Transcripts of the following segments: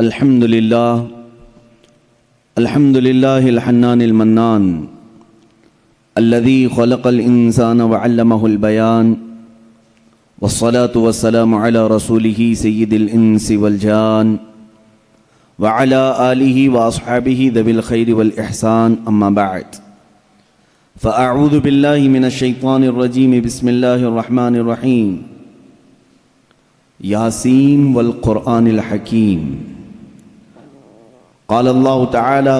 الحمد لله الحنان المنان الذي خلق الإنسان وعلمه البيان والصلاة والسلام على رسوله سيد الإنس والجان وعلى آله وأصحابه ذوي الخير والإحسان أما بعد فأعوذ بالله من الشيطان الرجيم بسم الله الرحمن الرحيم ياسين والقرآن الحكيم قال الله تعالى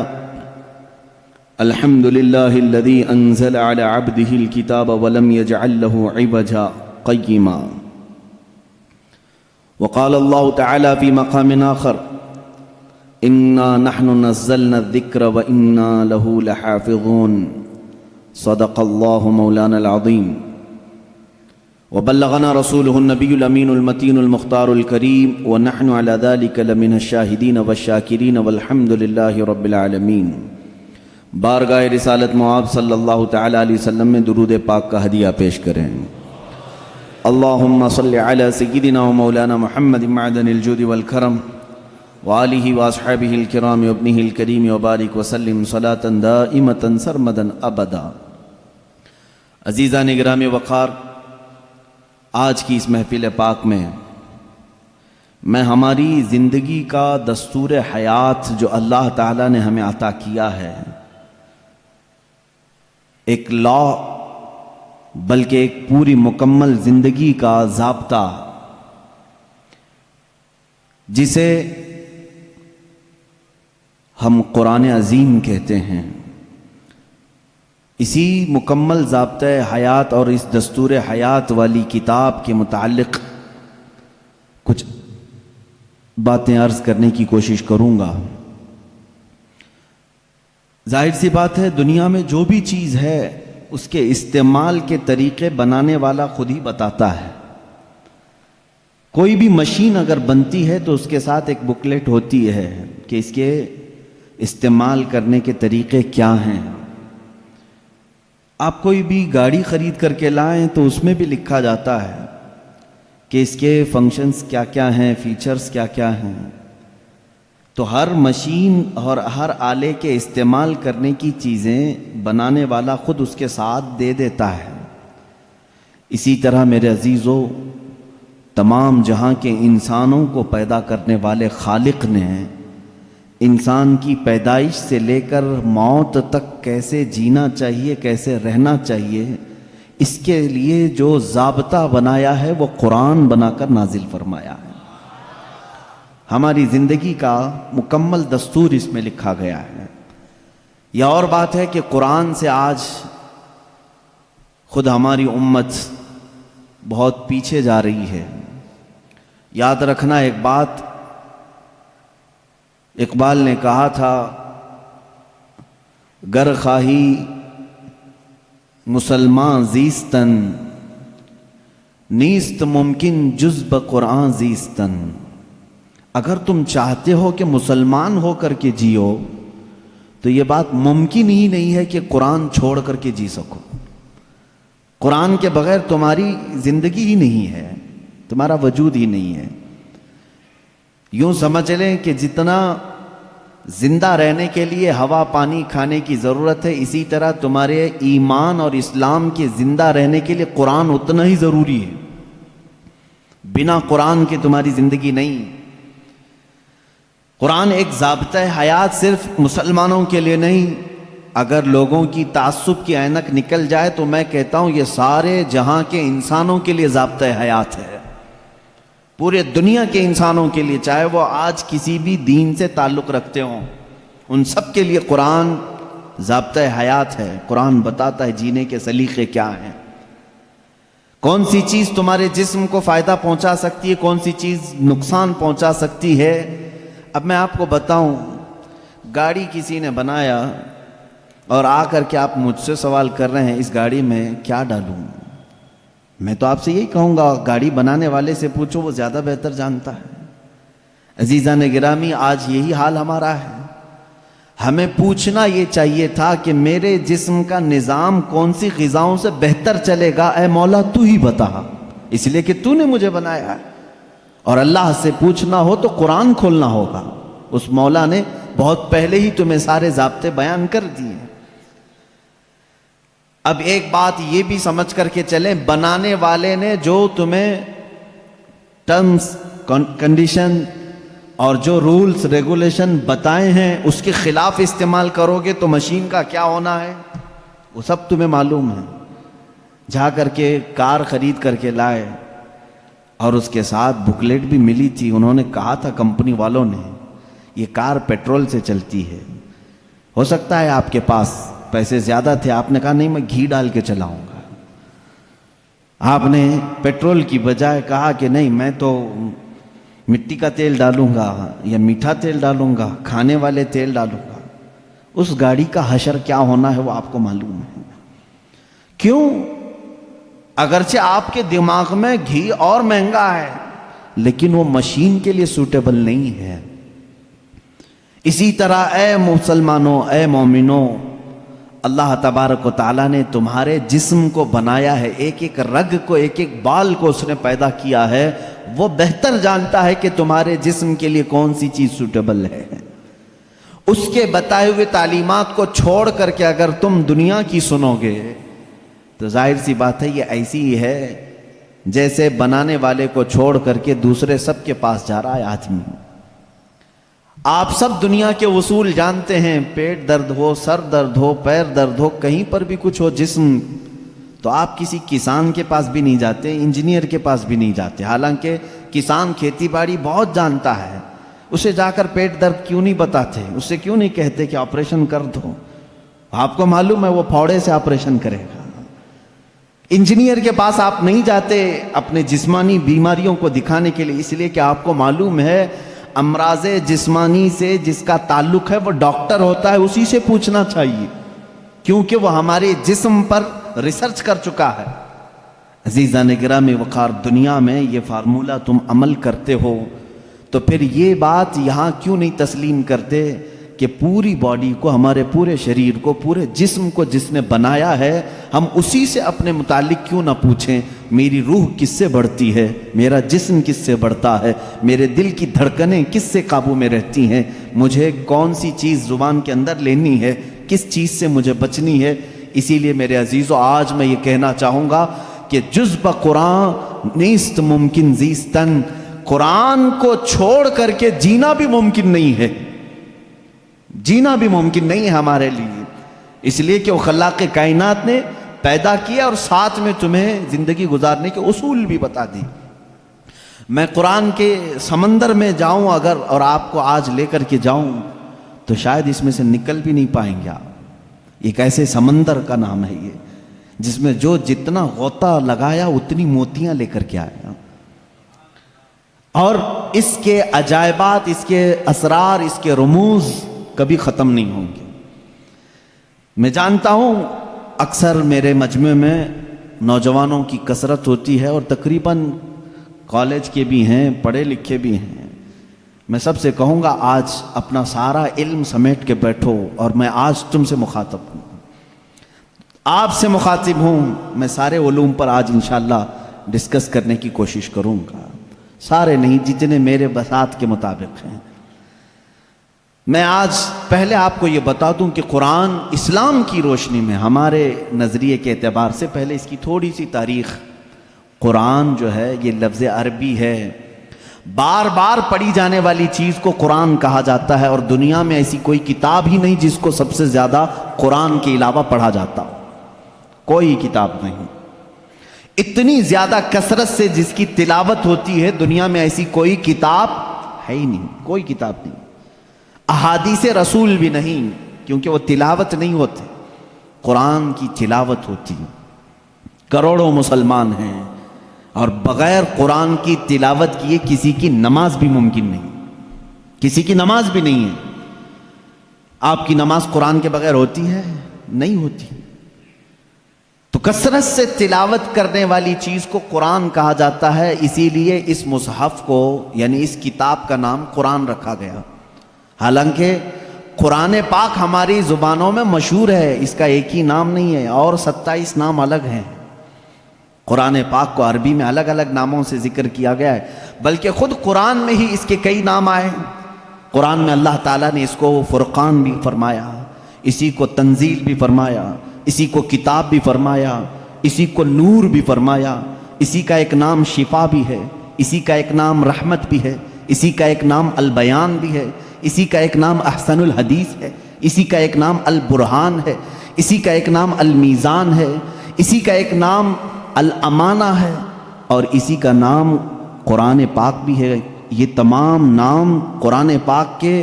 الحمد لله الذي أنزل على عبده الكتاب ولم يجعل له عوجا قيما وقال الله تعالى في مقام آخر إنا نحن نزلنا الذكر وإنا له لحافظون صدق الله مولانا العظيم وبلغنا رسوله النبي الأمين المتين المختار الكريم ونحن على ذلك لمن الشاهدين والشاكرين والحمد لله رب العالمين بارگاہ رسالت معاب صلی اللہ تعالیٰ علیہ وسلم میں درود پاک کا ہدیہ پیش کریں اللہم صلی علی سیدنا و مولانا محمد معدن الجود والکرم وآلہ واصحابہ الکرام وابنہ الکریم وبارک وسلم صلاة دائمة سرمدا ابدا۔ عزیزان گرامی وقار، آج کی اس محفل پاک میں ہماری زندگی کا دستور حیات جو اللہ تعالیٰ نے ہمیں عطا کیا ہے، ایک لا بلکہ ایک پوری مکمل زندگی کا ضابطہ، جسے ہم قرآن عظیم کہتے ہیں، اسی مکمل ضابطۂ حیات اور اس دستور حیات والی کتاب کے متعلق کچھ باتیں عرض کرنے کی کوشش کروں گا۔ ظاہر سی بات ہے، دنیا میں جو بھی چیز ہے اس کے استعمال کے طریقے بنانے والا خود ہی بتاتا ہے۔ کوئی بھی مشین اگر بنتی ہے تو اس کے ساتھ ایک بکلیٹ ہوتی ہے کہ اس کے استعمال کرنے کے طریقے کیا ہیں۔ آپ کوئی بھی گاڑی خرید کر کے لائیں تو اس میں بھی لکھا جاتا ہے کہ اس کے فنکشنز کیا کیا ہیں، فیچرز کیا کیا ہیں۔ تو ہر مشین اور ہر آلے کے استعمال کرنے کی چیزیں بنانے والا خود اس کے ساتھ دے دیتا ہے۔ اسی طرح میرے عزیزو، تمام جہاں کے انسانوں کو پیدا کرنے والے خالق نے انسان کی پیدائش سے لے کر موت تک کیسے جینا چاہیے، کیسے رہنا چاہیے، اس کے لیے جو ضابطہ بنایا ہے وہ قرآن بنا کر نازل فرمایا ہے۔ ہماری زندگی کا مکمل دستور اس میں لکھا گیا ہے۔ یہ اور بات ہے کہ قرآن سے آج خود ہماری امت بہت پیچھے جا رہی ہے۔ یاد رکھنا ایک بات، اقبال نے کہا تھا، گر خواہی مسلمان زیستن نیست ممکن جز بقرآن زیستن۔ اگر تم چاہتے ہو کہ مسلمان ہو کر کے جیو تو یہ بات ممکن ہی نہیں ہے کہ قرآن چھوڑ کر کے جی سکو۔ قرآن کے بغیر تمہاری زندگی ہی نہیں ہے، تمہارا وجود ہی نہیں ہے۔ یوں سمجھ لیں کہ جتنا زندہ رہنے کے لیے ہوا پانی کھانے کی ضرورت ہے، اسی طرح تمہارے ایمان اور اسلام کے زندہ رہنے کے لیے قرآن اتنا ہی ضروری ہے۔ بنا قرآن کے تمہاری زندگی نہیں۔ قرآن ایک ضابطۂ حیات صرف مسلمانوں کے لیے نہیں، اگر لوگوں کی تعصب کی اینک نکل جائے تو میں کہتا ہوں یہ سارے جہاں کے انسانوں کے لیے ضابطۂ حیات ہے، پورے دنیا کے انسانوں کے لیے، چاہے وہ آج کسی بھی دین سے تعلق رکھتے ہوں، ان سب کے لیے قرآن ضابطۂ حیات ہے۔ قرآن بتاتا ہے جینے کے سلیقے کیا ہیں، کون سی چیز تمہارے جسم کو فائدہ پہنچا سکتی ہے، کون سی چیز نقصان پہنچا سکتی ہے۔ اب میں آپ کو بتاؤں، گاڑی کسی نے بنایا اور آ کر کے آپ مجھ سے سوال کر رہے ہیں اس گاڑی میں کیا ڈالوں، میں تو آپ سے یہی کہوں گا گاڑی بنانے والے سے پوچھو، وہ زیادہ بہتر جانتا ہے۔ عزیزان گرامی، آج یہی حال ہمارا ہے۔ ہمیں پوچھنا یہ چاہیے تھا کہ میرے جسم کا نظام کون سی غذاؤں سے بہتر چلے گا، اے مولا تو ہی بتا، اس لیے کہ تو نے مجھے بنایا ہے۔ اور اللہ سے پوچھنا ہو تو قرآن کھولنا ہوگا، اس مولا نے بہت پہلے ہی تمہیں سارے ضابطے بیان کر دیے. اب ایک بات یہ بھی سمجھ کر کے چلیں، بنانے والے نے جو تمہیں ٹرمز کنڈیشن اور جو رولز ریگولیشن بتائے ہیں اس کے خلاف استعمال کرو گے تو مشین کا کیا ہونا ہے وہ سب تمہیں معلوم ہے. جا کر کے کار خرید کر کے لائے اور اس کے ساتھ بکلیٹ بھی ملی تھی. انہوں نے کہا تھا کمپنی والوں نے یہ کار پیٹرول سے چلتی ہے. ہو سکتا ہے آپ کے پاس پیسے زیادہ تھے، آپ نے کہا نہیں میں گھی ڈال کے چلاؤں گا. آپ نے پیٹرول کی بجائے کہا کہ نہیں میں تو مٹی کا تیل ڈالوں گا یا میٹھا تیل ڈالوں گا، کھانے والے تیل ڈالوں گا. اس گاڑی کا حشر کیا ہونا ہے وہ آپ کو معلوم ہے. کیوں؟ اگرچہ آپ کے دماغ میں گھی اور مہنگا ہے لیکن وہ مشین کے لیے سوٹیبل نہیں ہے. اسی طرح اے مسلمانوں، اے مومنوں، اللہ تبارک و تعالیٰ نے تمہارے جسم کو بنایا ہے، ایک ایک رگ کو، ایک ایک بال کو اس نے پیدا کیا ہے. وہ بہتر جانتا ہے کہ تمہارے جسم کے لیے کون سی چیز سوٹیبل ہے. اس کے بتائے ہوئے تعلیمات کو چھوڑ کر کے اگر تم دنیا کی سنو گے تو ظاہر سی بات ہے یہ ایسی ہی ہے جیسے بنانے والے کو چھوڑ کر کے دوسرے سب کے پاس جا رہا ہے آدمی. آپ سب دنیا کے اصول جانتے ہیں، پیٹ درد ہو، سر درد ہو، پیر درد ہو، کہیں پر بھی کچھ ہو جسم، تو آپ کسی کسان کے پاس بھی نہیں جاتے، انجینئر کے پاس بھی نہیں جاتے. حالانکہ کسان کھیتی باڑی بہت جانتا ہے، اسے جا کر پیٹ درد کیوں نہیں بتاتے، اسے کیوں نہیں کہتے کہ آپریشن کر دو؟ آپ کو معلوم ہے وہ پھوڑے سے آپریشن کرے گا. انجینئر کے پاس آپ نہیں جاتے اپنے جسمانی بیماریوں کو دکھانے کے لیے، اس لیے کہ آپ کو معلوم ہے امراض جسمانی سے جس کا تعلق ہے وہ ڈاکٹر ہوتا ہے، اسی سے پوچھنا چاہیے کیونکہ وہ ہمارے جسم پر ریسرچ کر چکا ہے. عزیزان گرامی وقار، دنیا میں یہ فارمولہ تم عمل کرتے ہو تو پھر یہ بات یہاں کیوں نہیں تسلیم کرتے کہ پوری باڈی کو، ہمارے پورے شریر کو، پورے جسم کو جس نے بنایا ہے ہم اسی سے اپنے متعلق کیوں نہ پوچھیں میری روح کس سے بڑھتی ہے، میرا جسم کس سے بڑھتا ہے، میرے دل کی دھڑکنیں کس سے قابو میں رہتی ہیں، مجھے کون سی چیز زبان کے اندر لینی ہے، کس چیز سے مجھے بچنی ہے. اسی لیے میرے عزیزو آج میں یہ کہنا چاہوں گا کہ جز بقرآن نیست ممکن زیستن، قرآن کو چھوڑ کر کے جینا بھی ممکن نہیں ہے، جینا بھی ممکن نہیں ہے ہمارے لیے. اس لیے کہ وہ خلاق کائنات نے پیدا کیا اور ساتھ میں تمہیں زندگی گزارنے کے اصول بھی بتا دی. میں قرآن کے سمندر میں جاؤں اگر اور آپ کو آج لے کر کے جاؤں تو شاید اس میں سے نکل بھی نہیں پائیں گے آپ. ایک ایسے سمندر کا نام ہے یہ جس میں جو جتنا غوطہ لگایا اتنی موتیاں لے کر کے آیا، اور اس کے عجائبات، اس کے اسرار، اس کے رموز کبھی ختم نہیں ہوں گے. میں جانتا ہوں اکثر میرے مجمع میں نوجوانوں کی کثرت ہوتی ہے اور تقریباً کالج کے بھی ہیں، پڑھے لکھے بھی ہیں. میں سب سے کہوں گا آج اپنا سارا علم سمیٹ کے بیٹھو، اور میں آج تم سے مخاطب ہوں، آپ سے مخاطب ہوں. میں سارے علوم پر آج انشاءاللہ ڈسکس کرنے کی کوشش کروں گا، سارے نہیں جتنے میرے بساط کے مطابق ہیں. میں آج پہلے آپ کو یہ بتا دوں کہ قرآن اسلام کی روشنی میں ہمارے نظریے کے اعتبار سے پہلے اس کی تھوڑی سی تاریخ. قرآن جو ہے یہ لفظ عربی ہے، بار بار پڑھی جانے والی چیز کو قرآن کہا جاتا ہے، اور دنیا میں ایسی کوئی کتاب ہی نہیں جس کو سب سے زیادہ قرآن کے علاوہ پڑھا جاتا ہو. کوئی کتاب نہیں. اتنی زیادہ کثرت سے جس کی تلاوت ہوتی ہے دنیا میں ایسی کوئی کتاب ہے ہی نہیں، کوئی کتاب نہیں. احادیث رسول بھی نہیں کیونکہ وہ تلاوت نہیں ہوتے، قرآن کی تلاوت ہوتی. کروڑوں مسلمان ہیں اور بغیر قرآن کی تلاوت کیے کسی کی نماز بھی ممکن نہیں، کسی کی نماز بھی نہیں ہے. آپ کی نماز قرآن کے بغیر ہوتی ہے؟ نہیں ہوتی. تو کثرت سے تلاوت کرنے والی چیز کو قرآن کہا جاتا ہے، اسی لیے اس مصحف کو یعنی اس کتاب کا نام قرآن رکھا گیا. حالانکہ قرآن پاک ہماری زبانوں میں مشہور ہے، اس کا ایک ہی نام نہیں ہے اور 27 نام الگ ہیں. قرآن پاک کو عربی میں الگ الگ ناموں سے ذکر کیا گیا ہے، بلکہ خود قرآن میں ہی اس کے کئی نام آئے ہیں. قرآن میں اللہ تعالیٰ نے اس کو فرقان بھی فرمایا، اسی کو تنزیل بھی فرمایا، اسی کو کتاب بھی فرمایا، اسی کو نور بھی فرمایا، اسی کا ایک نام شفا بھی ہے، اسی کا ایک نام رحمت بھی ہے، اسی کا ایک نام البیان بھی ہے، اسی کا ایک نام احسن الحدیث ہے، اسی کا ایک نام البرہان ہے، اسی کا ایک نام المیزان ہے، اسی کا ایک نام الامانہ ہے، اور اسی کا نام قرآن پاک بھی ہے۔ یہ تمام نام قرآن پاک کے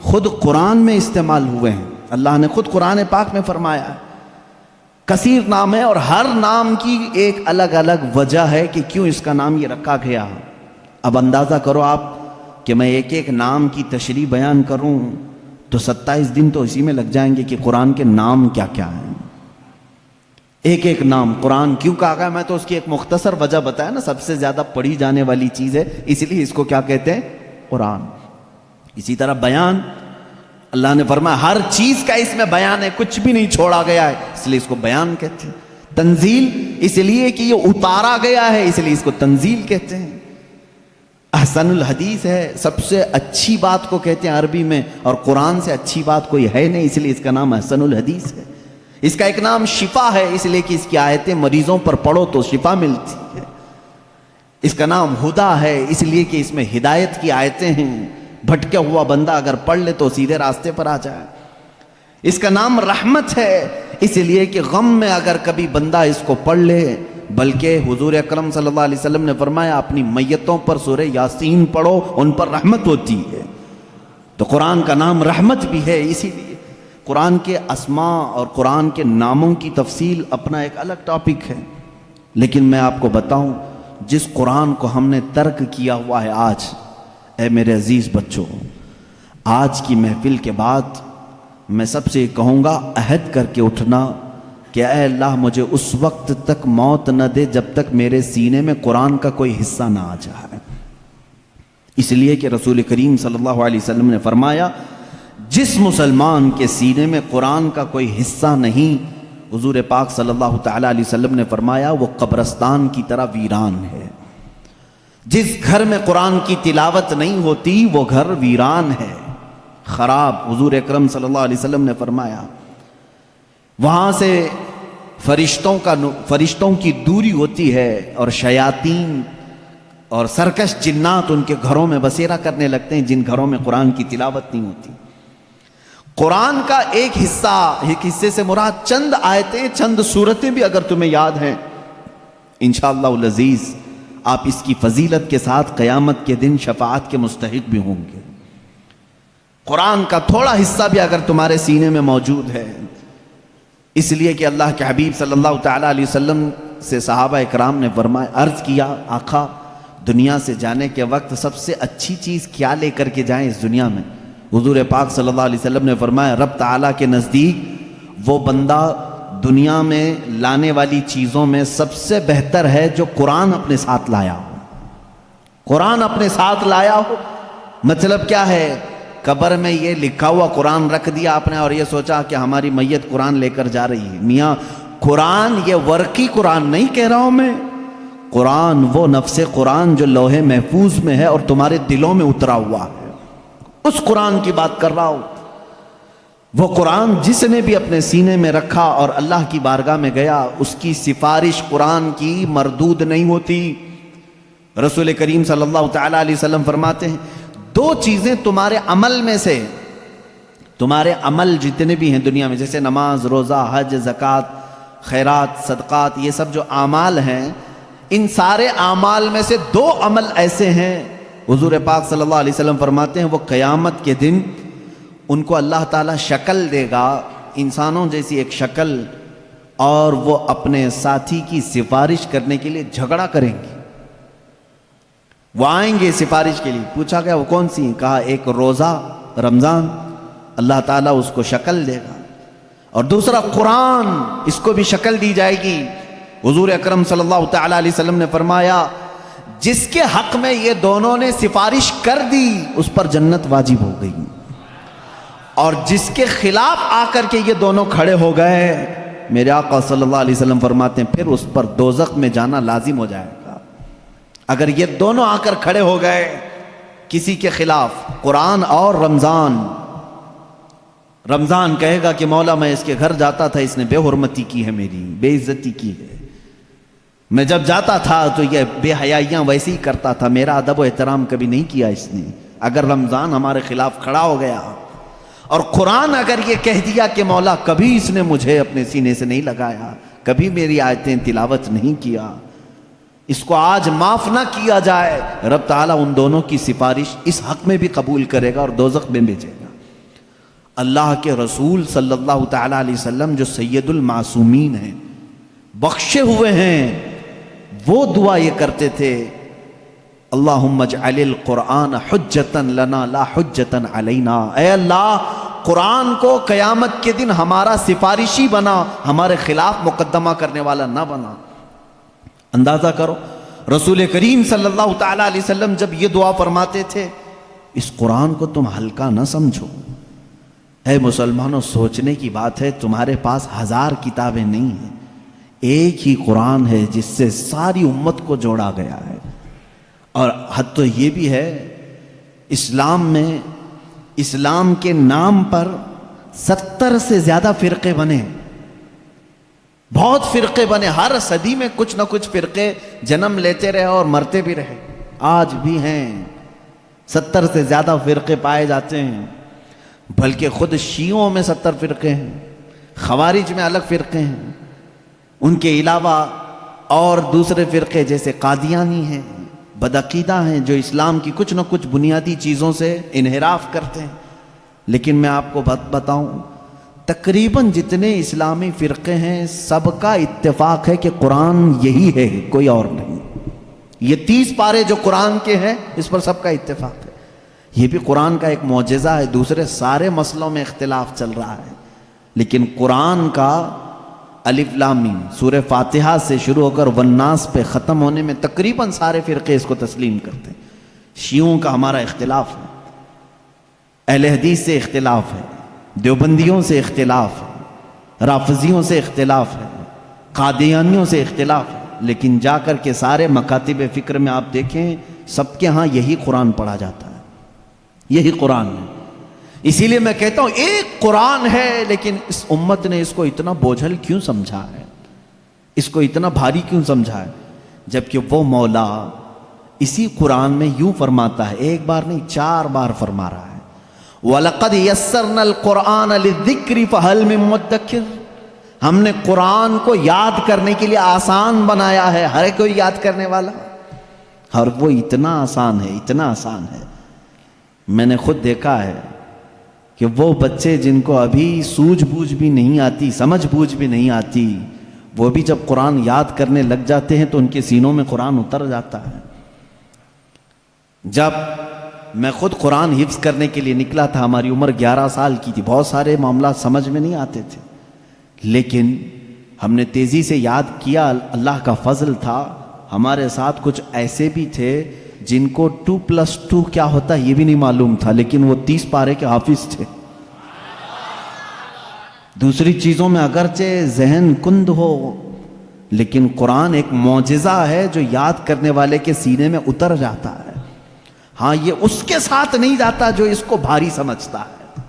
خود قرآن میں استعمال ہوئے ہیں، اللہ نے خود قرآن پاک میں فرمایا ہے۔ کثیر نام ہے اور ہر نام کی ایک الگ الگ وجہ ہے کہ کیوں اس کا نام یہ رکھا گیا۔ اب اندازہ کرو آپ کہ میں ایک ایک نام کی تشریح بیان کروں تو 27 دن تو اسی میں لگ جائیں گے کہ قرآن کے نام کیا کیا ہیں۔ ایک ایک نام قرآن کیوں کہا گیا، میں تو اس کی ایک مختصر وجہ بتایا نا، سب سے زیادہ پڑھی جانے والی چیز ہے، اس لیے اس کو کیا کہتے ہیں، قرآن۔ اسی طرح بیان، اللہ نے فرمایا ہر چیز کا اس میں بیان ہے، کچھ بھی نہیں چھوڑا گیا ہے، اس لیے اس کو بیان کہتے ہیں۔ تنزیل اس لیے کہ یہ اتارا گیا ہے، اس لیے اس کو تنزیل کہتے ہیں۔ احسن الحدیث ہے، سب سے اچھی بات کو کہتے ہیں عربی میں، اور قرآن سے اچھی بات کوئی ہے نہیں، اس لیے اس کا نام احسن الحدیث ہے۔ اس کا ایک نام شفا ہے، اس لیے کہ اس کی آیتیں مریضوں پر پڑھو تو شفا ملتی ہے۔ اس کا نام ہدا ہے، اس لیے کہ اس میں ہدایت کی آیتیں ہیں، بھٹکا ہوا بندہ اگر پڑھ لے تو سیدھے راستے پر آ جائے۔ اس کا نام رحمت ہے، اس لیے کہ غم میں اگر کبھی بندہ اس کو پڑھ لے، بلکہ حضور اکرم صلی اللہ علیہ وسلم نے فرمایا اپنی میتوں پر سورہ یاسین پڑھو، ان پر رحمت ہوتی ہے۔ تو قرآن کا نام رحمت بھی ہے، اسی لیے قرآن کے اسماء اور قرآن کے ناموں کی تفصیل اپنا ایک الگ ٹاپک ہے۔ لیکن میں آپ کو بتاؤں، جس قرآن کو ہم نے ترک کیا ہوا ہے آج، اے میرے عزیز بچوں، آج کی محفل کے بعد میں سب سے کہوں گا عہد کر کے اٹھنا کہ اے اللہ مجھے اس وقت تک موت نہ دے جب تک میرے سینے میں قرآن کا کوئی حصہ نہ آ جائے۔ اس لیے کہ رسول کریم صلی اللہ علیہ وسلم نے فرمایا جس مسلمان کے سینے میں قرآن کا کوئی حصہ نہیں، حضور پاک صلی اللہ تعالیٰ علیہ وسلم نے فرمایا وہ قبرستان کی طرح ویران ہے۔ جس گھر میں قرآن کی تلاوت نہیں ہوتی وہ گھر ویران ہے، خراب۔ حضور اکرم صلی اللہ علیہ وسلم نے فرمایا وہاں سے فرشتوں کی دوری ہوتی ہے، اور شیاطین اور سرکش جنات ان کے گھروں میں بسیرا کرنے لگتے ہیں جن گھروں میں قرآن کی تلاوت نہیں ہوتی۔ قرآن کا ایک حصے سے مراد چند آیتیں، چند سورتیں بھی اگر تمہیں یاد ہیں، انشاءاللہ العزیز آپ اس کی فضیلت کے ساتھ قیامت کے دن شفاعت کے مستحق بھی ہوں گے۔ قرآن کا تھوڑا حصہ بھی اگر تمہارے سینے میں موجود ہے، اس لیے کہ اللہ کے حبیب صلی اللہ تعالیٰ علیہ وسلم سے صحابہ اکرام نے فرمایا، عرض کیا آقا دنیا سے جانے کے وقت سب سے اچھی چیز کیا لے کر کے جائیں اس دنیا میں؟ حضور پاک صلی اللہ علیہ وسلم نے فرمایا رب تعالیٰ کے نزدیک وہ بندہ دنیا میں لانے والی چیزوں میں سب سے بہتر ہے جو قرآن اپنے ساتھ لایا ہو۔ قرآن اپنے ساتھ لایا ہو مطلب کیا ہے؟ قبر میں یہ لکھا ہوا قرآن رکھ دیا آپ نے اور یہ سوچا کہ ہماری میت قرآن لے کر جا رہی ہے۔ میاں قرآن یہ ورقی قرآن نہیں کہہ رہا ہوں میں، قرآن وہ نفس قرآن جو لوح محفوظ میں ہے اور تمہارے دلوں میں اترا ہوا ہے، اس قرآن کی بات کر رہا ہوں۔ وہ قرآن جس نے بھی اپنے سینے میں رکھا اور اللہ کی بارگاہ میں گیا، اس کی سفارش قرآن کی مردود نہیں ہوتی۔ رسول کریم صلی اللہ تعالیٰ علیہ وسلم فرماتے ہیں دو چیزیں تمہارے عمل میں سے، تمہارے عمل جتنے بھی ہیں دنیا میں، جیسے نماز، روزہ، حج، زکوٰۃ، خیرات، صدقات، یہ سب جو اعمال ہیں، ان سارے اعمال میں سے دو عمل ایسے ہیں، حضور پاک صلی اللہ علیہ وسلم فرماتے ہیں وہ قیامت کے دن ان کو اللہ تعالیٰ شکل دے گا، انسانوں جیسی ایک شکل، اور وہ اپنے ساتھی کی سفارش کرنے کے لیے جھگڑا کریں گے۔ وہ آئیں گے سفارش کے لیے، پوچھا گیا وہ کون سی ہیں؟ کہا ایک روزہ رمضان، اللہ تعالیٰ اس کو شکل دے گا، اور دوسرا قرآن، اس کو بھی شکل دی جائے گی۔ حضور اکرم صلی اللہ تعالیٰ علیہ وسلم نے فرمایا جس کے حق میں یہ دونوں نے سفارش کر دی اس پر جنت واجب ہو گئی، اور جس کے خلاف آ کر کے یہ دونوں کھڑے ہو گئے، میرے آقا صلی اللہ علیہ وسلم فرماتے ہیں پھر اس پر دوزخ میں جانا لازم ہو جائے گا۔ اگر یہ دونوں آ کر کھڑے ہو گئے کسی کے خلاف. قرآن اور رمضان. رمضان کہے گا کہ مولا میں اس کے گھر جاتا تھا، اس نے بے حرمتی کی ہے، میری بے عزتی کی ہے. میں جب جاتا تھا تو یہ بے حیائیاں ویسے ہی کرتا تھا، میرا ادب و احترام کبھی نہیں کیا اس نے. اگر رمضان ہمارے خلاف کھڑا ہو گیا اور قرآن اگر یہ کہہ دیا کہ مولا کبھی اس نے مجھے اپنے سینے سے نہیں لگایا، کبھی میری آیتیں تلاوت نہیں کیا، اس کو آج معاف نہ کیا جائے، رب تعالیٰ ان دونوں کی سفارش اس حق میں بھی قبول کرے گا اور دوزخ میں بھیجے گا. اللہ کے رسول صلی اللہ تعالیٰ علیہ وسلم جو سید المعصومین ہیں، بخشے ہوئے ہیں، وہ دعا یہ کرتے تھے، اللہم اجعل القرآن حجتا لنا لا حجتا علینا. اے اللہ قرآن کو قیامت کے دن ہمارا سفارشی بنا، ہمارے خلاف مقدمہ کرنے والا نہ بنا. اندازہ کرو رسول کریم صلی اللہ تعالیٰ علیہ وسلم جب یہ دعا فرماتے تھے، اس قرآن کو تم ہلکا نہ سمجھو. اے مسلمانوں، سوچنے کی بات ہے، تمہارے پاس 1000 کتابیں نہیں ہیں، ایک ہی قرآن ہے جس سے ساری امت کو جوڑا گیا ہے. اور حد تو یہ بھی ہے، اسلام میں اسلام کے نام پر 70 سے زیادہ فرقے بنے، بہت فرقے بنے. ہر صدی میں کچھ نہ کچھ فرقے جنم لیتے رہے اور مرتے بھی رہے. آج بھی ہیں 70 سے زیادہ فرقے پائے جاتے ہیں، بلکہ خود شیعوں میں 70 فرقے ہیں، خوارج میں الگ فرقے ہیں، ان کے علاوہ اور دوسرے فرقے جیسے قادیانی ہیں، بدعقیدہ ہیں، جو اسلام کی کچھ نہ کچھ بنیادی چیزوں سے انحراف کرتے ہیں. لیکن میں آپ کو بتاؤں، تقریباً جتنے اسلامی فرقے ہیں سب کا اتفاق ہے کہ قرآن یہی ہے، کوئی اور نہیں. یہ 30 پارے جو قرآن کے ہیں اس پر سب کا اتفاق ہے. یہ بھی قرآن کا ایک معجزہ ہے. دوسرے سارے مسئلوں میں اختلاف چل رہا ہے، لیکن قرآن کا الف لام میم سورہ فاتحہ سے شروع ہو کر والناس پہ ختم ہونے میں تقریباً سارے فرقے اس کو تسلیم کرتے ہیں. شیعوں کا ہمارا اختلاف ہے، اہل حدیث سے اختلاف ہے، دیوبندیوں سے اختلاف ہے، رافضیوں سے اختلاف ہے، قادیانیوں سے اختلاف ہے، لیکن جا کر کے سارے مکاتب فکر میں آپ دیکھیں سب کے ہاں یہی قرآن پڑھا جاتا ہے، یہی قرآن ہے. اسی لیے میں کہتا ہوں ایک قرآن ہے، لیکن اس امت نے اس کو اتنا بوجھل کیوں سمجھا ہے، اس کو اتنا بھاری کیوں سمجھا ہے، جبکہ وہ مولا اسی قرآن میں یوں فرماتا ہے، ایک بار نہیں 4 بار فرما رہا ہے، وَلَقَدْ يَسَّرْنَا الْقُرْآنَ لِلذِّكْرِ فَهَلْ مِن مُدَّكِرٍ. ہم نے قرآن کو یاد کرنے کے لیے آسان بنایا ہے، ہر کوئی یاد کرنے والا، اور وہ اتنا آسان ہے، اتنا آسان ہے. میں نے خود دیکھا ہے کہ وہ بچے جن کو ابھی سوجھ بوجھ بھی نہیں آتی، سمجھ بوجھ بھی نہیں آتی، وہ بھی جب قرآن یاد کرنے لگ جاتے ہیں تو ان کے سینوں میں قرآن اتر جاتا ہے. جب میں خود قرآن حفظ کرنے کے لیے نکلا تھا، ہماری عمر 11 سال کی تھی، بہت سارے معاملات سمجھ میں نہیں آتے تھے، لیکن ہم نے تیزی سے یاد کیا. اللہ کا فضل تھا، ہمارے ساتھ کچھ ایسے بھی تھے جن کو 2+2 کیا ہوتا ہے یہ بھی نہیں معلوم تھا، لیکن وہ 30 پارے کے حافظ تھے. دوسری چیزوں میں اگرچہ ذہن کند ہو، لیکن قرآن ایک معجزہ ہے جو یاد کرنے والے کے سینے میں اتر جاتا ہے. ہاں یہ اس کے ساتھ نہیں جاتا جو اس کو بھاری سمجھتا ہے،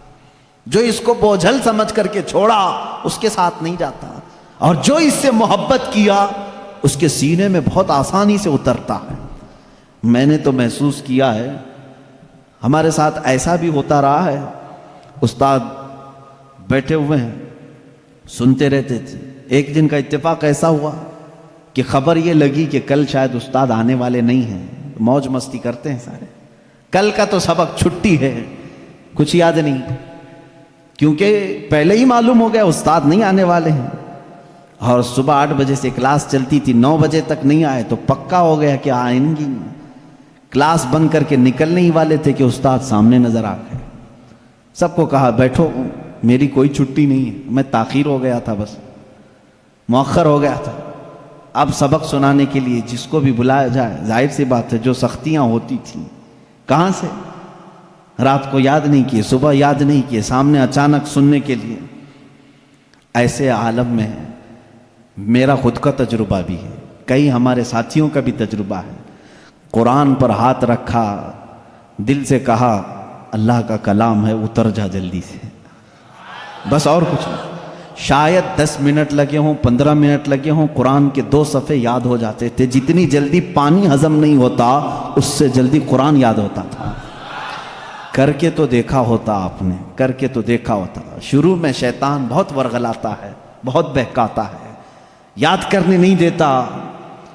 جو اس کو بوجھل سمجھ کر کے چھوڑا اس کے ساتھ نہیں جاتا، اور جو اس سے محبت کیا اس کے سینے میں بہت آسانی سے اترتا ہے. میں نے تو محسوس کیا ہے، ہمارے ساتھ ایسا بھی ہوتا رہا ہے، استاد بیٹھے ہوئے ہیں سنتے رہتے تھے. ایک دن کا اتفاق ایسا ہوا کہ خبر یہ لگی کہ کل شاید استاد آنے والے نہیں ہیں. موج مستی کرتے ہیں سارے، کل کا تو سبق چھٹی ہے، کچھ یاد نہیں، کیونکہ پہلے ہی معلوم ہو گیا استاد نہیں آنے والے ہیں. اور صبح 8 بجے سے کلاس چلتی تھی، 9 بجے تک نہیں آئے تو پکا ہو گیا کہ آئیں گی. کلاس بند کر کے نکلنے ہی والے تھے کہ استاد سامنے نظر آ گئے. سب کو کہا بیٹھو، میری کوئی چھٹی نہیں ہے، میں تاخیر ہو گیا تھا، بس مؤخر ہو گیا تھا. اب سبق سنانے کے لیے جس کو بھی بلایا جائے، ظاہر سی بات ہے جو سختیاں ہوتی تھیں کہاں سے، رات کو یاد نہیں کیے، صبح یاد نہیں کیے، سامنے اچانک سننے کے لیے. ایسے عالم میں میرا خود کا تجربہ بھی ہے، کئی ہمارے ساتھیوں کا بھی تجربہ ہے. قرآن پر ہاتھ رکھا، دل سے کہا اللہ کا کلام ہے، اتر جا جلدی سے، بس اور کچھ نہیں۔ شاید 10 منٹ لگے ہوں، 15 منٹ لگے ہوں، قرآن کے 2 صفحے یاد ہو جاتے تھے۔ جتنی جلدی پانی ہضم نہیں ہوتا اس سے جلدی قرآن یاد ہوتا تھا۔ کر کے تو دیکھا ہوتا آپ نے، کر کے تو دیکھا ہوتا۔ شروع میں شیطان بہت ورغلاتا ہے، بہت بہکاتا ہے، یاد کرنے نہیں دیتا